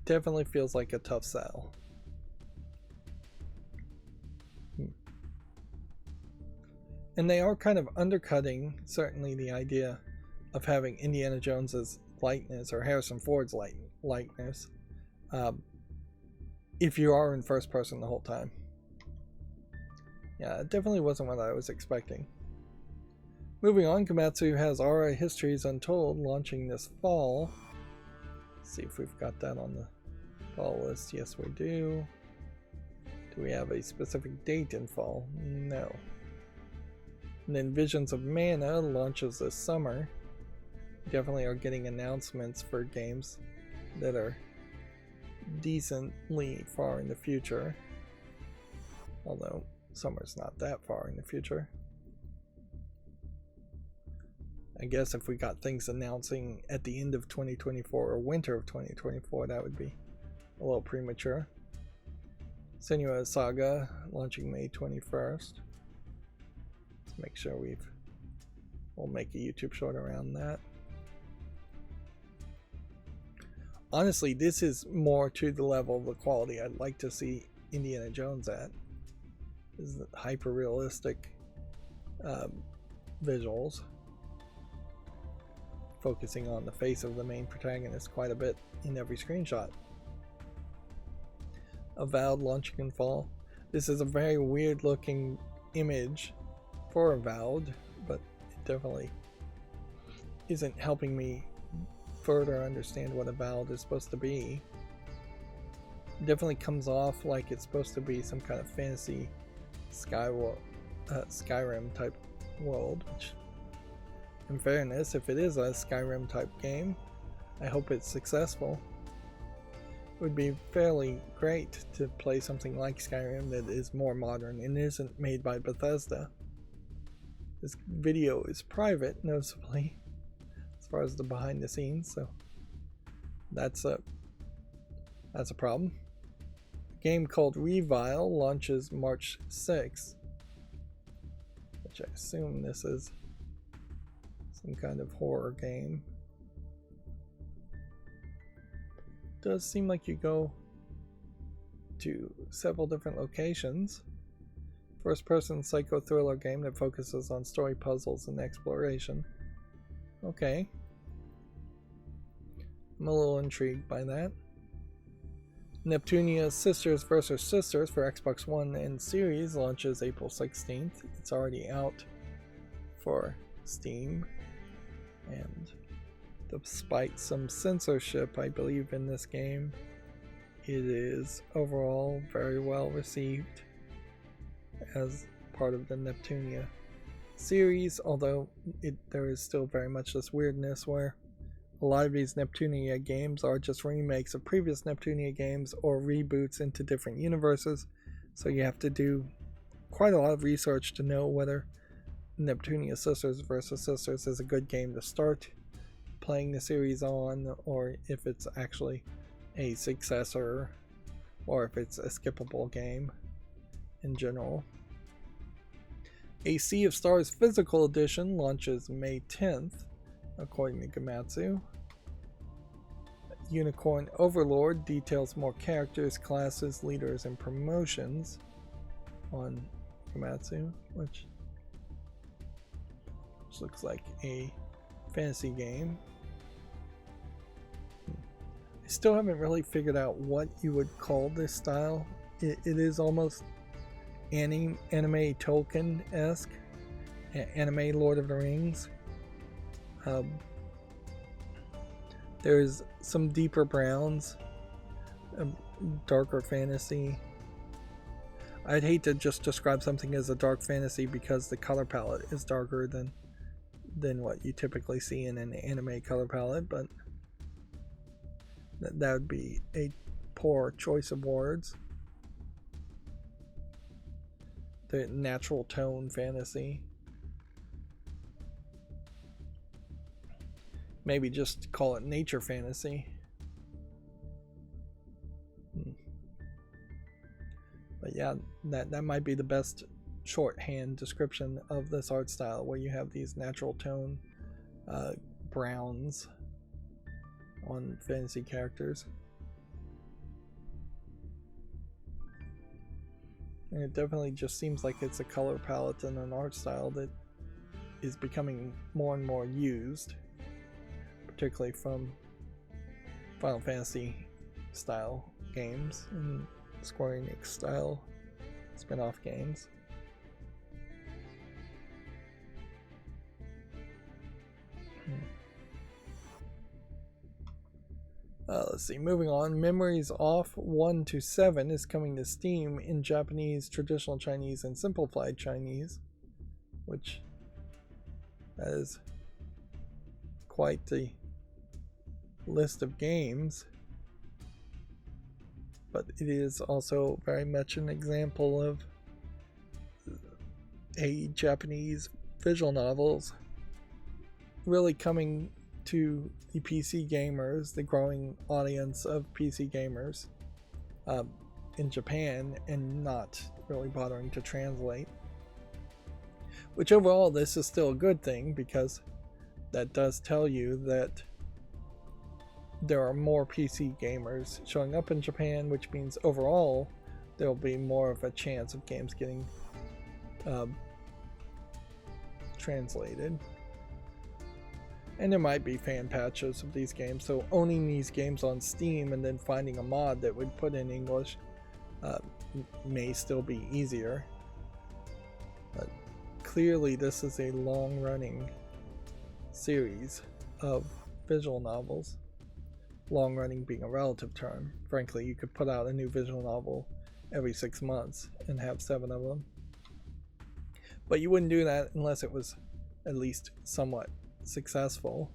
definitely feels like a tough sell. And they are kind of undercutting, certainly, the idea of having Indiana Jones's likeness or Harrison Ford's likeness if you are in first person the whole time. Yeah, it definitely wasn't what I was expecting. Moving on, Komatsu has Aura Histories Untold launching this fall. Let's see if we've got that on the fall list. Yes, we do. Do we have a specific date in fall? No. And then Visions of Mana launches this summer. Definitely are getting announcements for games that are decently far in the future. Although summer's not that far in the future. I guess if we got things announcing at the end of 2024 or winter of 2024, that would be a little premature. Senua Saga launching May 21st. Let's make sure we'll make a YouTube short around that. Honestly, this is more to the level of the quality I'd like to see Indiana Jones at. This is hyper realistic visuals, focusing on the face of the main protagonist quite a bit in every screenshot. Avowed launching in fall. This is a very weird looking image for Avowed, but it definitely isn't helping me further understand what Avowed is supposed to be. It definitely comes off like it's supposed to be some kind of fantasy Skyrim type world, which, in fairness, if it is a Skyrim type game, I hope it's successful. It would be fairly great to play something like Skyrim that is more modern and isn't made by Bethesda. This video is private, noticeably, as far as the behind the scenes, so that's a problem. A game called Revile launches March 6th, which I assume this is some kind of horror game. Does seem like you go to several different locations. First person psycho thriller game that focuses on story puzzles and exploration. Okay. I'm a little intrigued by that. Neptunia Sisters vs. Sisters for Xbox One and Series launches April 16th. It's already out for Steam. And despite some censorship, I believe, in this game, it is overall very well received as part of the Neptunia series, although there is still very much this weirdness where a lot of these Neptunia games are just remakes of previous Neptunia games or reboots into different universes. So you have to do quite a lot of research to know whether Neptunia Sisters vs. Sisters is a good game to start playing the series on, or if it's actually a successor, or if it's a skippable game in general. A Sea of Stars Physical Edition launches May 10th, according to Gamatsu. Unicorn Overlord details more characters, classes, leaders, and promotions on Gamatsu, which looks like a fantasy game. I still haven't really figured out what you would call this style. It is almost anime Tolkien-esque, anime Lord of the Rings. There's some deeper browns, darker fantasy. I'd hate to just describe something as a dark fantasy because the color palette is darker than what you typically see in an anime color palette, but that would be a poor choice of words. The natural tone fantasy. Maybe just call it nature fantasy. But yeah, that might be the best shorthand description of this art style, where you have these natural tone browns on fantasy characters. And it definitely just seems like it's a color palette and an art style that is becoming more and more used, particularly from Final Fantasy style games and Square Enix style spin-off games. Let's see, moving on. Memories Off 1 to 7 is coming to Steam in Japanese, Traditional Chinese, and Simplified Chinese, which that is quite the list of games. But it is also very much an example of a Japanese visual novels really coming to the PC gamers, the growing audience of PC gamers in Japan, and not really bothering to translate. Which overall, this is still a good thing, because that does tell you that there are more PC gamers showing up in Japan, which means overall there will be more of a chance of games getting translated. And there might be fan patches of these games, so owning these games on Steam and then finding a mod that would put in English may still be easier. But clearly this is a long-running series of visual novels. Long-running being a relative term. Frankly, you could put out a new visual novel every 6 months and have 7 of them. But you wouldn't do that unless it was at least somewhat successful.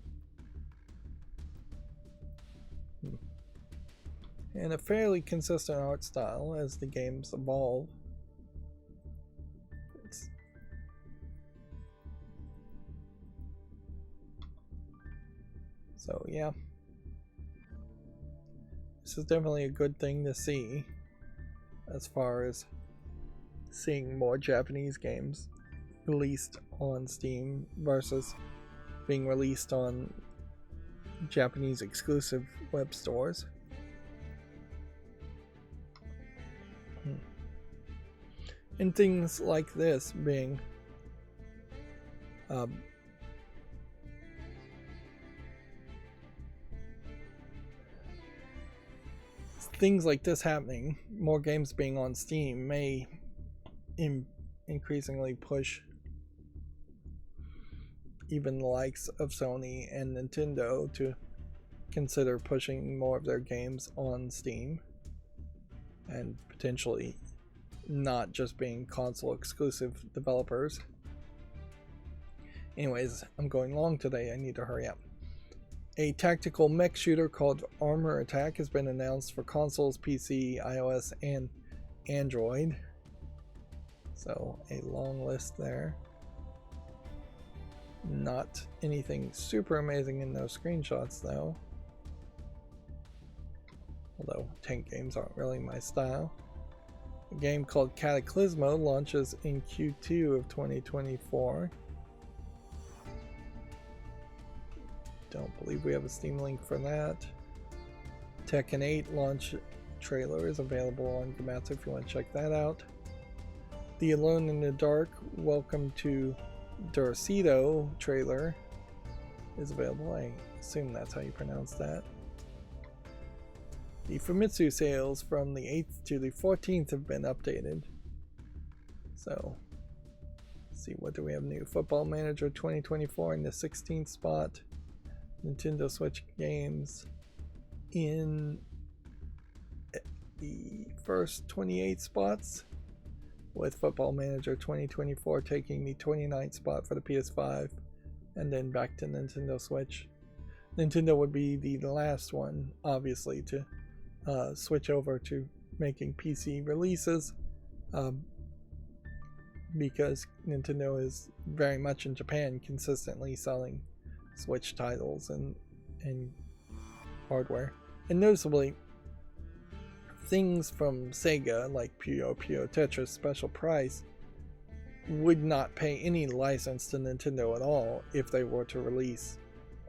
And a fairly consistent art style as the games evolve. So yeah, this is definitely a good thing to see as far as seeing more Japanese games released on Steam versus being released on Japanese exclusive web stores. And things like this being things like this happening, more games being on Steam, may increasingly push even the likes of Sony and Nintendo to consider pushing more of their games on Steam and potentially not just being console exclusive developers. Anyways, I'm going long today, I need to hurry up. A tactical mech shooter called Armor Attack has been announced for consoles, PC, iOS, and Android. So a long list there. Not anything super amazing in those screenshots though. Although tank games aren't really my style. A game called Cataclysmo launches in Q2 of 2024. Don't believe we have a Steam link for that. Tekken 8 launch trailer is available on Gamatsu if you want to check that out. The Alone in the Dark Welcome to Dorcido trailer is available. I assume that's how you pronounce that. The Famitsu sales from the 8th to the 14th have been updated. So, let's see, what do we have new? Football Manager 2024 in the 16th spot. Nintendo Switch games in the first 28 spots, with Football Manager 2024 taking the 29th spot for the PS5, and then back to Nintendo Switch. Nintendo would be the last one, obviously, to switch over to making PC releases, because Nintendo is very much in Japan consistently selling Switch titles and hardware. And noticeably, things from Sega like Puyo Puyo Tetris Special Price would not pay any license to Nintendo at all if they were to release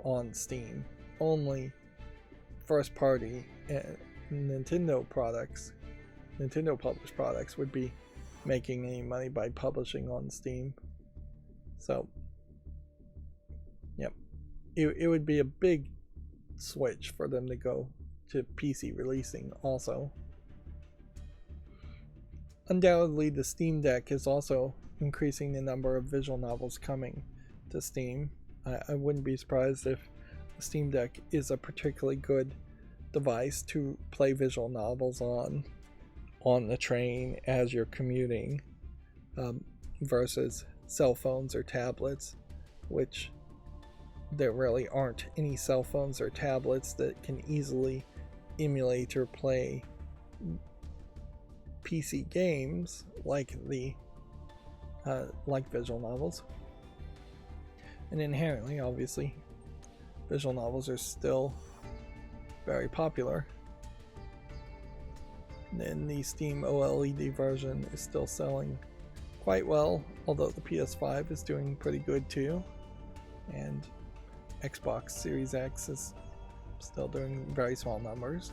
on Steam. Only first party Nintendo products, Nintendo published products, would be making any money by publishing on Steam. So, yep. It would be a big switch for them to go to PC releasing also. Undoubtedly, the Steam Deck is also increasing the number of visual novels coming to Steam. I wouldn't be surprised if the Steam Deck is a particularly good device to play visual novels on the train as you're commuting, versus cell phones or tablets, which there really aren't any cell phones or tablets that can easily emulate or play PC games like visual novels. And inherently, obviously, visual novels are still very popular. And then the Steam OLED version is still selling quite well, although the PS5 is doing pretty good too. And Xbox Series X is still doing very small numbers.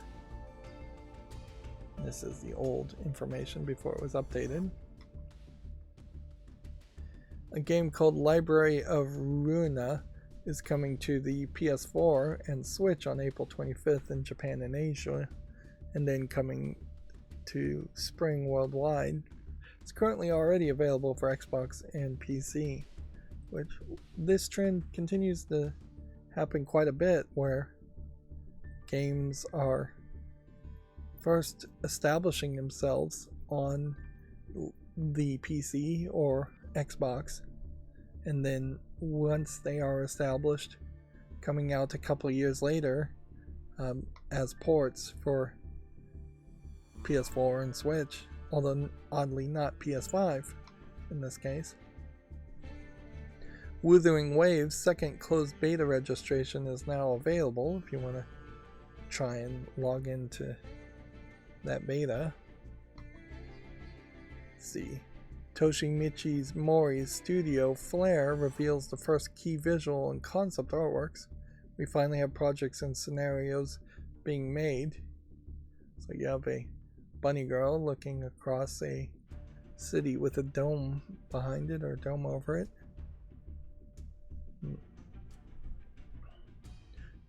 This is the old information before it was updated. A game called Library of Ruina is coming to the PS4 and Switch on April 25th in Japan and Asia, and then coming to spring worldwide. It's currently already available for Xbox and PC, which this trend continues to happen quite a bit, where games are first establishing themselves on the PC or Xbox, and then once they are established, coming out a couple of years later as ports for PS4 and Switch, although oddly not PS5 in this case. Wuthering Waves second closed beta registration is now available if you want to try and log into that beta. Let's see. Toshimichi's Mori's studio Flare reveals the first key visual and concept artworks. We finally have projects and scenarios being made. So you have a bunny girl looking across a city with a dome behind it, or a dome over it.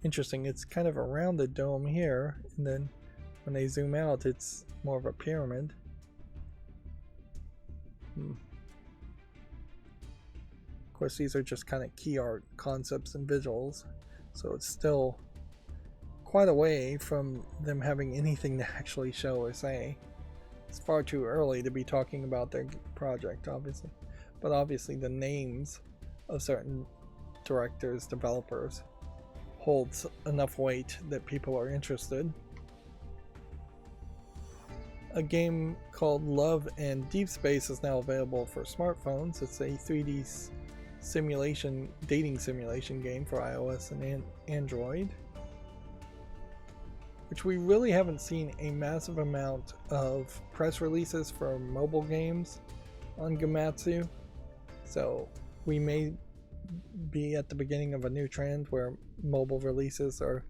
Interesting, it's kind of a rounded dome here, and then when they zoom out it's more of a pyramid. Of course, these are just kind of key art concepts and visuals, so it's still quite a way from them having anything to actually show or say. It's far too early to be talking about their project, obviously, but obviously the names of certain directors, developers, holds enough weight that people are interested. A game called Love and Deep Space is now available for smartphones. It's a 3D dating simulation game for iOS and Android, which we really haven't seen a massive amount of press releases for mobile games on Gematsu. So we may be at the beginning of a new trend where mobile releases are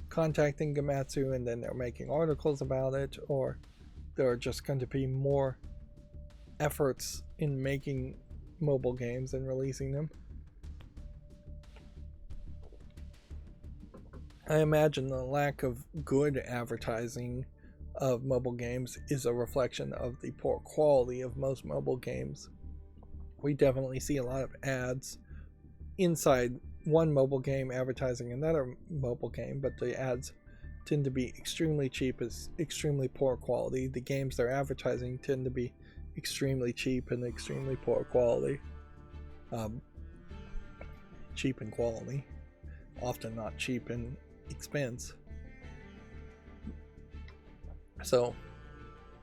contacting Gematsu and then they're making articles about it, or there are just going to be more efforts in making mobile games and releasing them. I imagine the lack of good advertising of mobile games is a reflection of the poor quality of most mobile games. We definitely see a lot of ads inside one mobile game advertising another mobile game, but the ads tend to be extremely cheap, as extremely poor quality. The games they're advertising tend to be extremely cheap and extremely poor quality. Cheap in quality, often not cheap in expense. So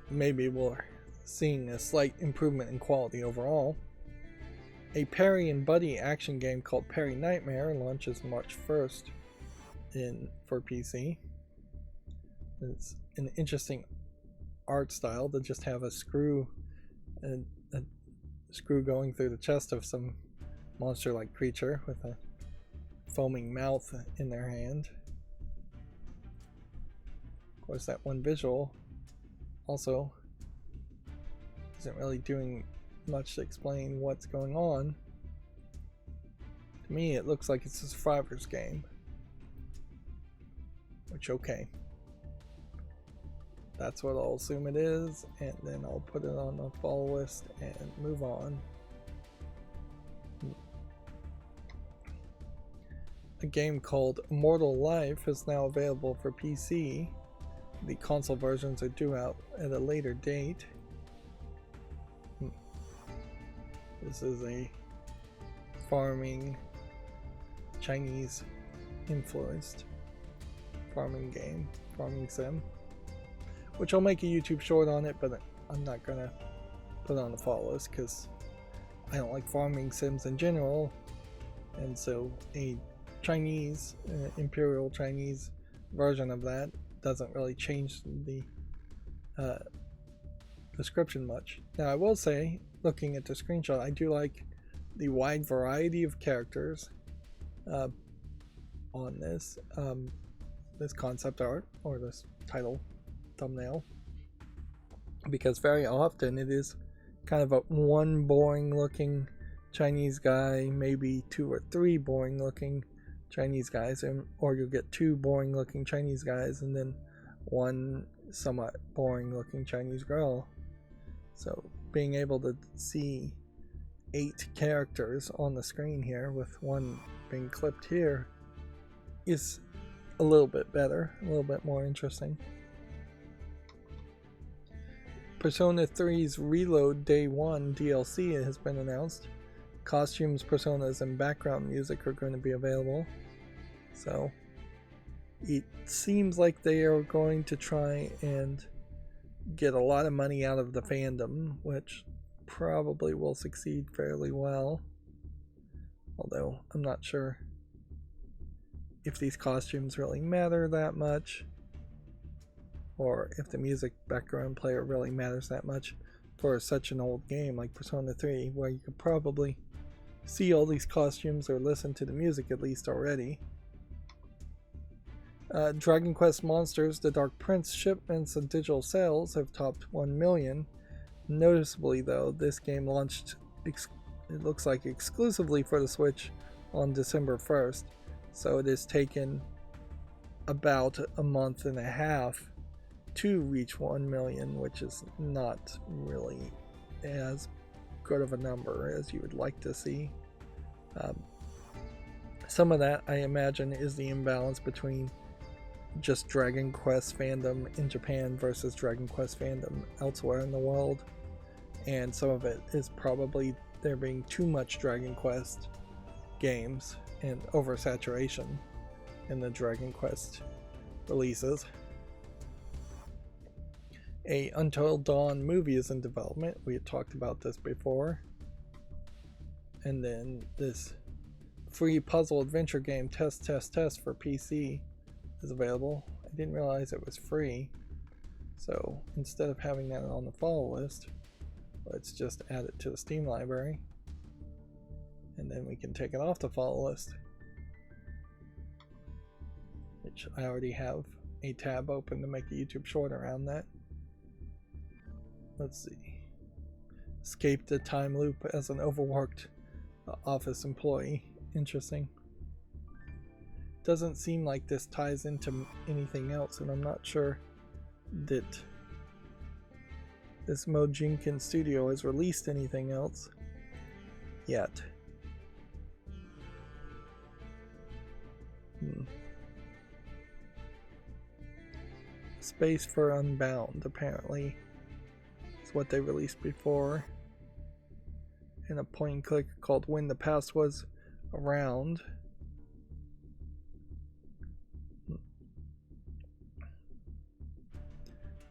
maybe we're seeing a slight improvement in quality overall. A Perry and Buddy action game called Perry Nightmare launches March 1st for PC. It's an interesting art style to just have a screw going through the chest of some monster-like creature with a foaming mouth in their hand. Of course, that one visual also isn't really doing much to explain what's going on. To me, it looks like it's a survivor's game. Which, okay. That's what I'll assume it is, and then I'll put it on the follow list and move on. A game called Immortal Life is now available for PC. The console versions are due out at a later date. This is a farming, Chinese influenced farming game, farming sim, which I'll make a YouTube short on it, but I'm not gonna put it on the follow list because I don't like farming sims in general, and so a Chinese, imperial Chinese version of that doesn't really change the description much. Now I will say, looking at the screenshot, I do like the wide variety of characters on this concept art, or this title thumbnail, because very often it is kind of a one boring looking Chinese guy, maybe two or three boring looking Chinese guys, or you'll get two boring looking Chinese guys and then one somewhat boring looking Chinese girl. So being able to see 8 characters on the screen here, with one being clipped here, is a little bit better, a little bit more interesting. Persona 3's Reload Day 1 DLC has been announced. Costumes, personas, and background music are going to be available. So it seems like they are going to try and get a lot of money out of the fandom, which probably will succeed fairly well. Although I'm not sure if these costumes really matter that much, or if the music background player really matters that much for such an old game like Persona 3, where you could probably see all these costumes or listen to the music at least already. Dragon Quest Monsters: The Dark Prince shipments and digital sales have topped 1 million. Noticeably though, this game launched, it looks like, exclusively for the Switch on December 1st, so it has taken about a month and a half to reach 1 million, which is not really as good of a number as you would like to see. Some of that, I imagine, is the imbalance between just Dragon Quest fandom in Japan versus Dragon Quest fandom elsewhere in the world, and some of it is probably there being too much Dragon Quest games and oversaturation in the Dragon Quest releases. A Until Dawn movie is in development. We had talked about this before. And then this free puzzle adventure game, Test for PC, is available. I didn't realize it was free. So instead of having that on the follow list, let's just add it to the Steam library. And then we can take it off the follow list, which I already have a tab open to make a YouTube short around that. Let's see. Escape the time loop as an overworked office employee. Interesting. Doesn't seem like this ties into anything else, and I'm not sure that this Mojinkin studio has released anything else yet. Space for Unbound, apparently, is what they released before. And a point and click called When the Past Was Around.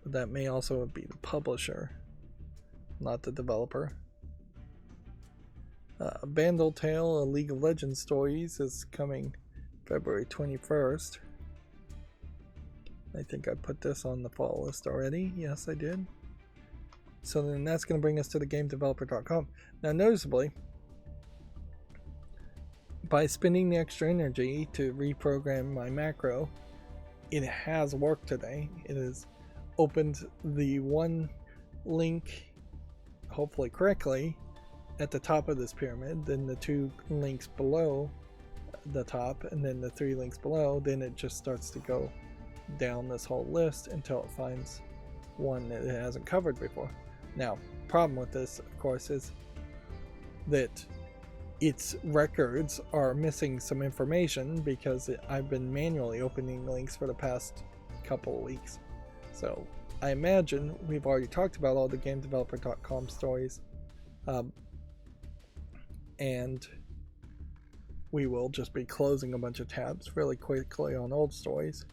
But that may also be the publisher, not the developer. Bandle Tale, a League of Legends Stories, is coming February 21st. I think I put this on the fall list already. Yes, I did. So then that's going to bring us to the GameDeveloper.com. Now, noticeably, by spending the extra energy to reprogram my macro, it has worked today. It has opened the one link, hopefully correctly, at the top of this pyramid, then the two links below the top, and then the three links below. Then it just starts to go down this whole list until it finds one that it hasn't covered before. Now, problem with this, of course, is that its records are missing some information because I've been manually opening links for the past couple of weeks. So I imagine we've already talked about all the GameDeveloper.com stories, and we will just be closing a bunch of tabs really quickly on old stories.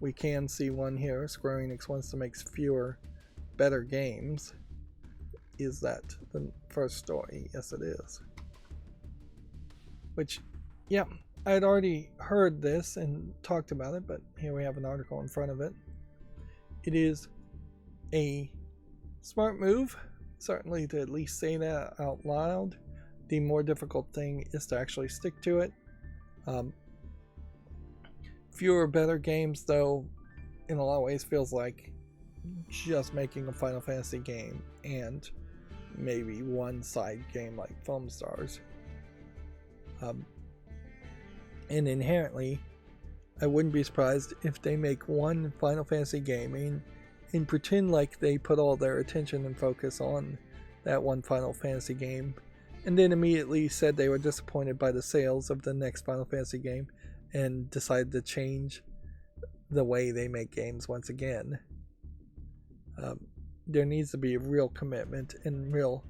We can see one here. Square Enix wants to make fewer, better games. Is that the first story? Yes, it is. Which, yeah, I had already heard this and talked about it, but here we have an article in front of it. It is a smart move, certainly, to at least say that out loud. The more difficult thing is to actually stick to it. Fewer, better games, though, in a lot of ways feels like just making a Final Fantasy game and maybe one side game like Foam Stars. And inherently, I wouldn't be surprised if they make one Final Fantasy game and pretend like they put all their attention and focus on that one Final Fantasy game, and then immediately said they were disappointed by the sales of the next Final Fantasy game and decided to change the way they make games once again. There needs to be a real commitment and real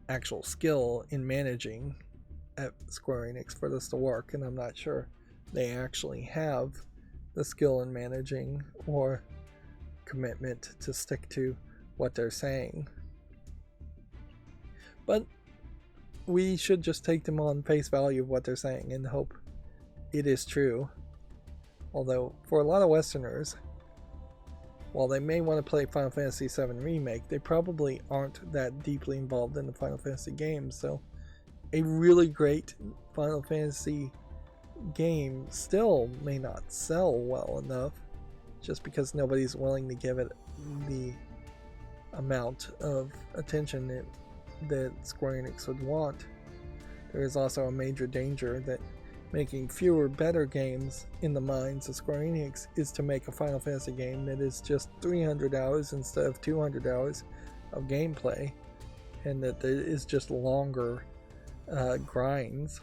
actual skill in managing at Square Enix for this to work, and I'm not sure they actually have the skill in managing or commitment to stick to what they're saying. But we should just take them on face value of what they're saying and hope it is true. Although, for a lot of Westerners, while they may want to play Final Fantasy VII Remake, they probably aren't that deeply involved in the Final Fantasy games, so a really great Final Fantasy game still may not sell well enough just because nobody's willing to give it the amount of attention that Square Enix would want. There is also a major danger that making fewer, better games in the minds of Square Enix is to make a Final Fantasy game that is just 300 hours instead of 200 hours of gameplay, and that there is just longer grinds,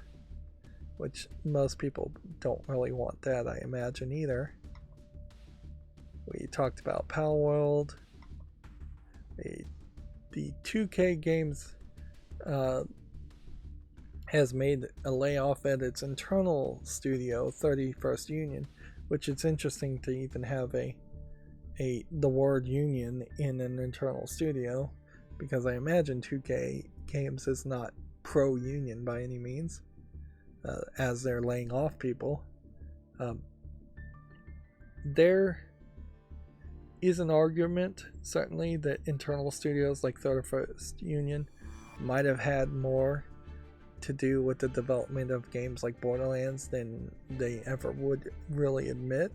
which most people don't really want that, I imagine, either. We talked about Pal World. The 2K Games has made a layoff at its internal studio, 31st Union, which it's interesting to even have a the word union in an internal studio, because I imagine 2K Games is not pro-union by any means, as they're laying off people. There is an argument, certainly, that internal studios like 31st Union might have had more to do with the development of games like Borderlands than they ever would really admit.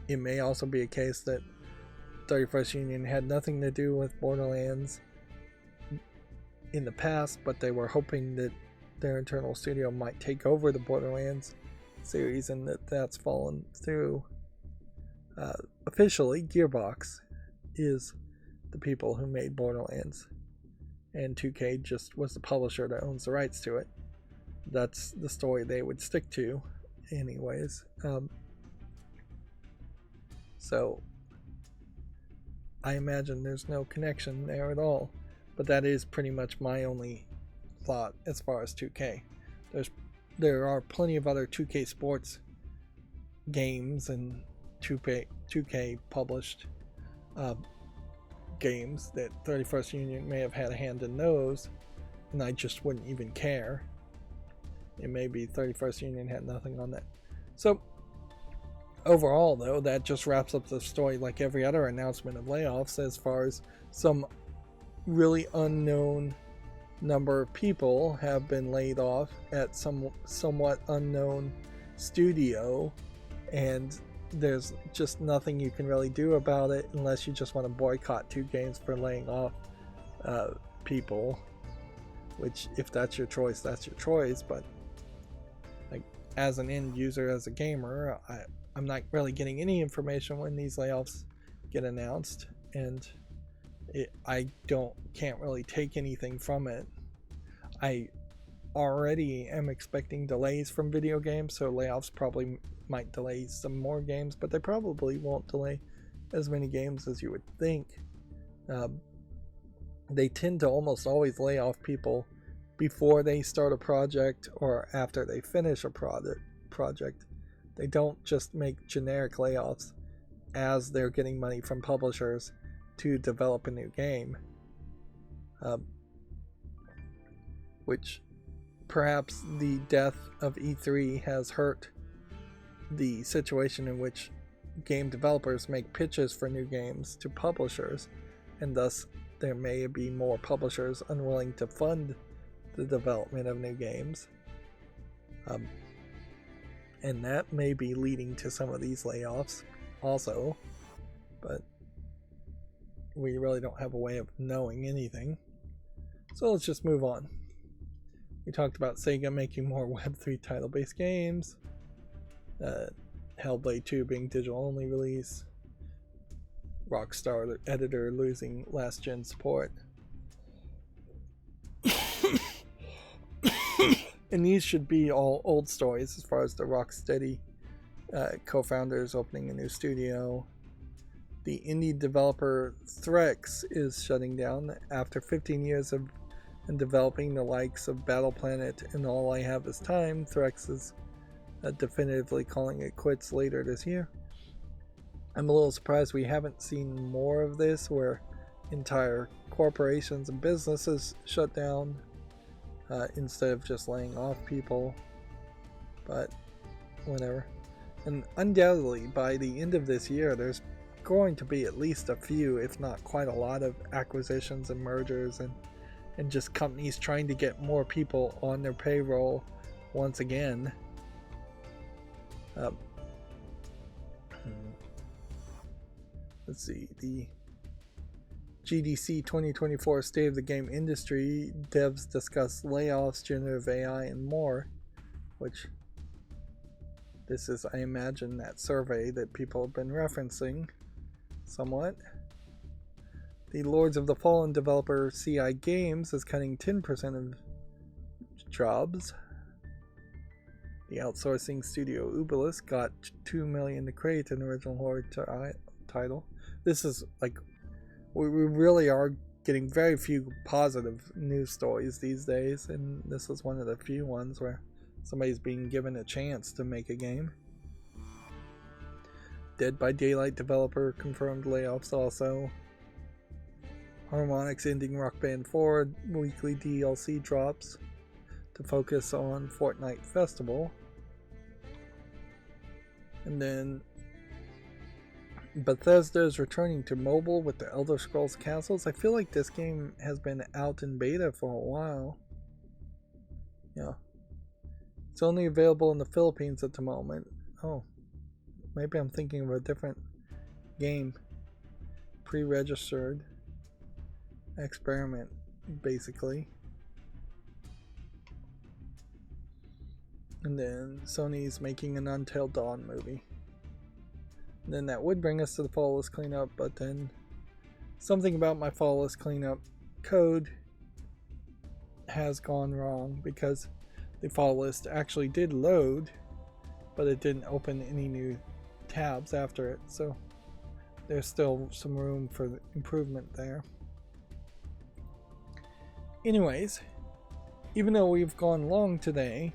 It may also be a case that 31st Union had nothing to do with Borderlands in the past, but they were hoping that their internal studio might take over the Borderlands series, and that's fallen through. Officially, Gearbox is the people who made Borderlands, and 2K just was the publisher that owns the rights to it. That's the story they would stick to anyways. So I imagine there's no connection there at all, but that is pretty much my only thought as far as 2K. There are plenty of other 2K sports games and 2K published games that 31st Union may have had a hand in those, and I just wouldn't even care. It may be 31st Union had nothing on that. So overall, though, that just wraps up the story like every other announcement of layoffs, as far as some really unknown number of people have been laid off at some somewhat unknown studio, and there's just nothing you can really do about it unless you just want to boycott 2 games for laying off people, which, if that's your choice, that's your choice. But like, as an end user, as a gamer, I'm not really getting any information when these layoffs get announced, and I can't really take anything from it. I already am expecting delays from video games, so layoffs probably might delay some more games, but they probably won't delay as many games as you would think. They tend to almost always lay off people before they start a project or after they finish a project. They don't just make generic layoffs as they're getting money from publishers to develop a new game, which perhaps the death of E3 has hurt the situation in which game developers make pitches for new games to publishers, and thus there may be more publishers unwilling to fund the development of new games. And that may be leading to some of these layoffs also, but we really don't have a way of knowing anything. So let's just move on. We talked about Sega making more Web3 title-based games, Hellblade 2 being digital-only release, Rockstar editor losing last-gen support. And these should be all old stories as far as the Rocksteady co-founders opening a new studio. The indie developer Threx is shutting down after 15 years of developing the likes of Battle Planet and All I Have Is Time. Threx is definitively calling it quits later this year. I'm a little surprised we haven't seen more of this, where entire corporations and businesses shut down instead of just laying off people, but whatever. And undoubtedly by the end of this year there's going to be at least a few, if not quite a lot, of acquisitions and mergers and just companies trying to get more people on their payroll once again. Let's see, the GDC 2024 State of the Game Industry, devs discuss layoffs, generative AI, and more, which this is, I imagine, that survey that people have been referencing somewhat. The Lords of the Fallen developer CI Games is cutting 10% of jobs. The outsourcing studio Duelist got $2 million to create an original horror title. This is like, we really are getting very few positive news stories these days, and this is one of the few ones where somebody's being given a chance to make a game. Dead by Daylight developer confirmed layoffs also. Harmonix ending Rock Band 4 weekly DLC drops to focus on Fortnite Festival. And then Bethesda is returning to mobile with the Elder Scrolls Castles. I feel like this game has been out in beta for a while. Yeah. It's only available in the Philippines at the moment. Oh, maybe I'm thinking of a different game. Pre-registered experiment, basically. And then Sony's making an Until Dawn movie. And then that would bring us to the fall list cleanup, but then something about my fall list cleanup code has gone wrong because the fall list actually did load, but it didn't open any new tabs after it, so there's still some room for improvement there. Anyways, even though we've gone long today,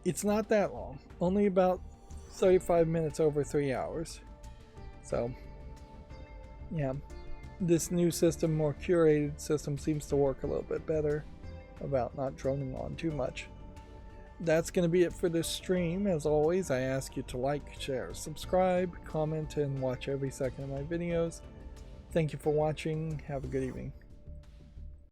it's not that long, only about 35 minutes over 3 hours. So yeah, this new system, more curated system, seems to work a little bit better about not droning on too much. That's going to be it for this stream. As always, I ask you to like, share, subscribe, comment, and watch every second of my videos. Thank you for watching. Have a good evening.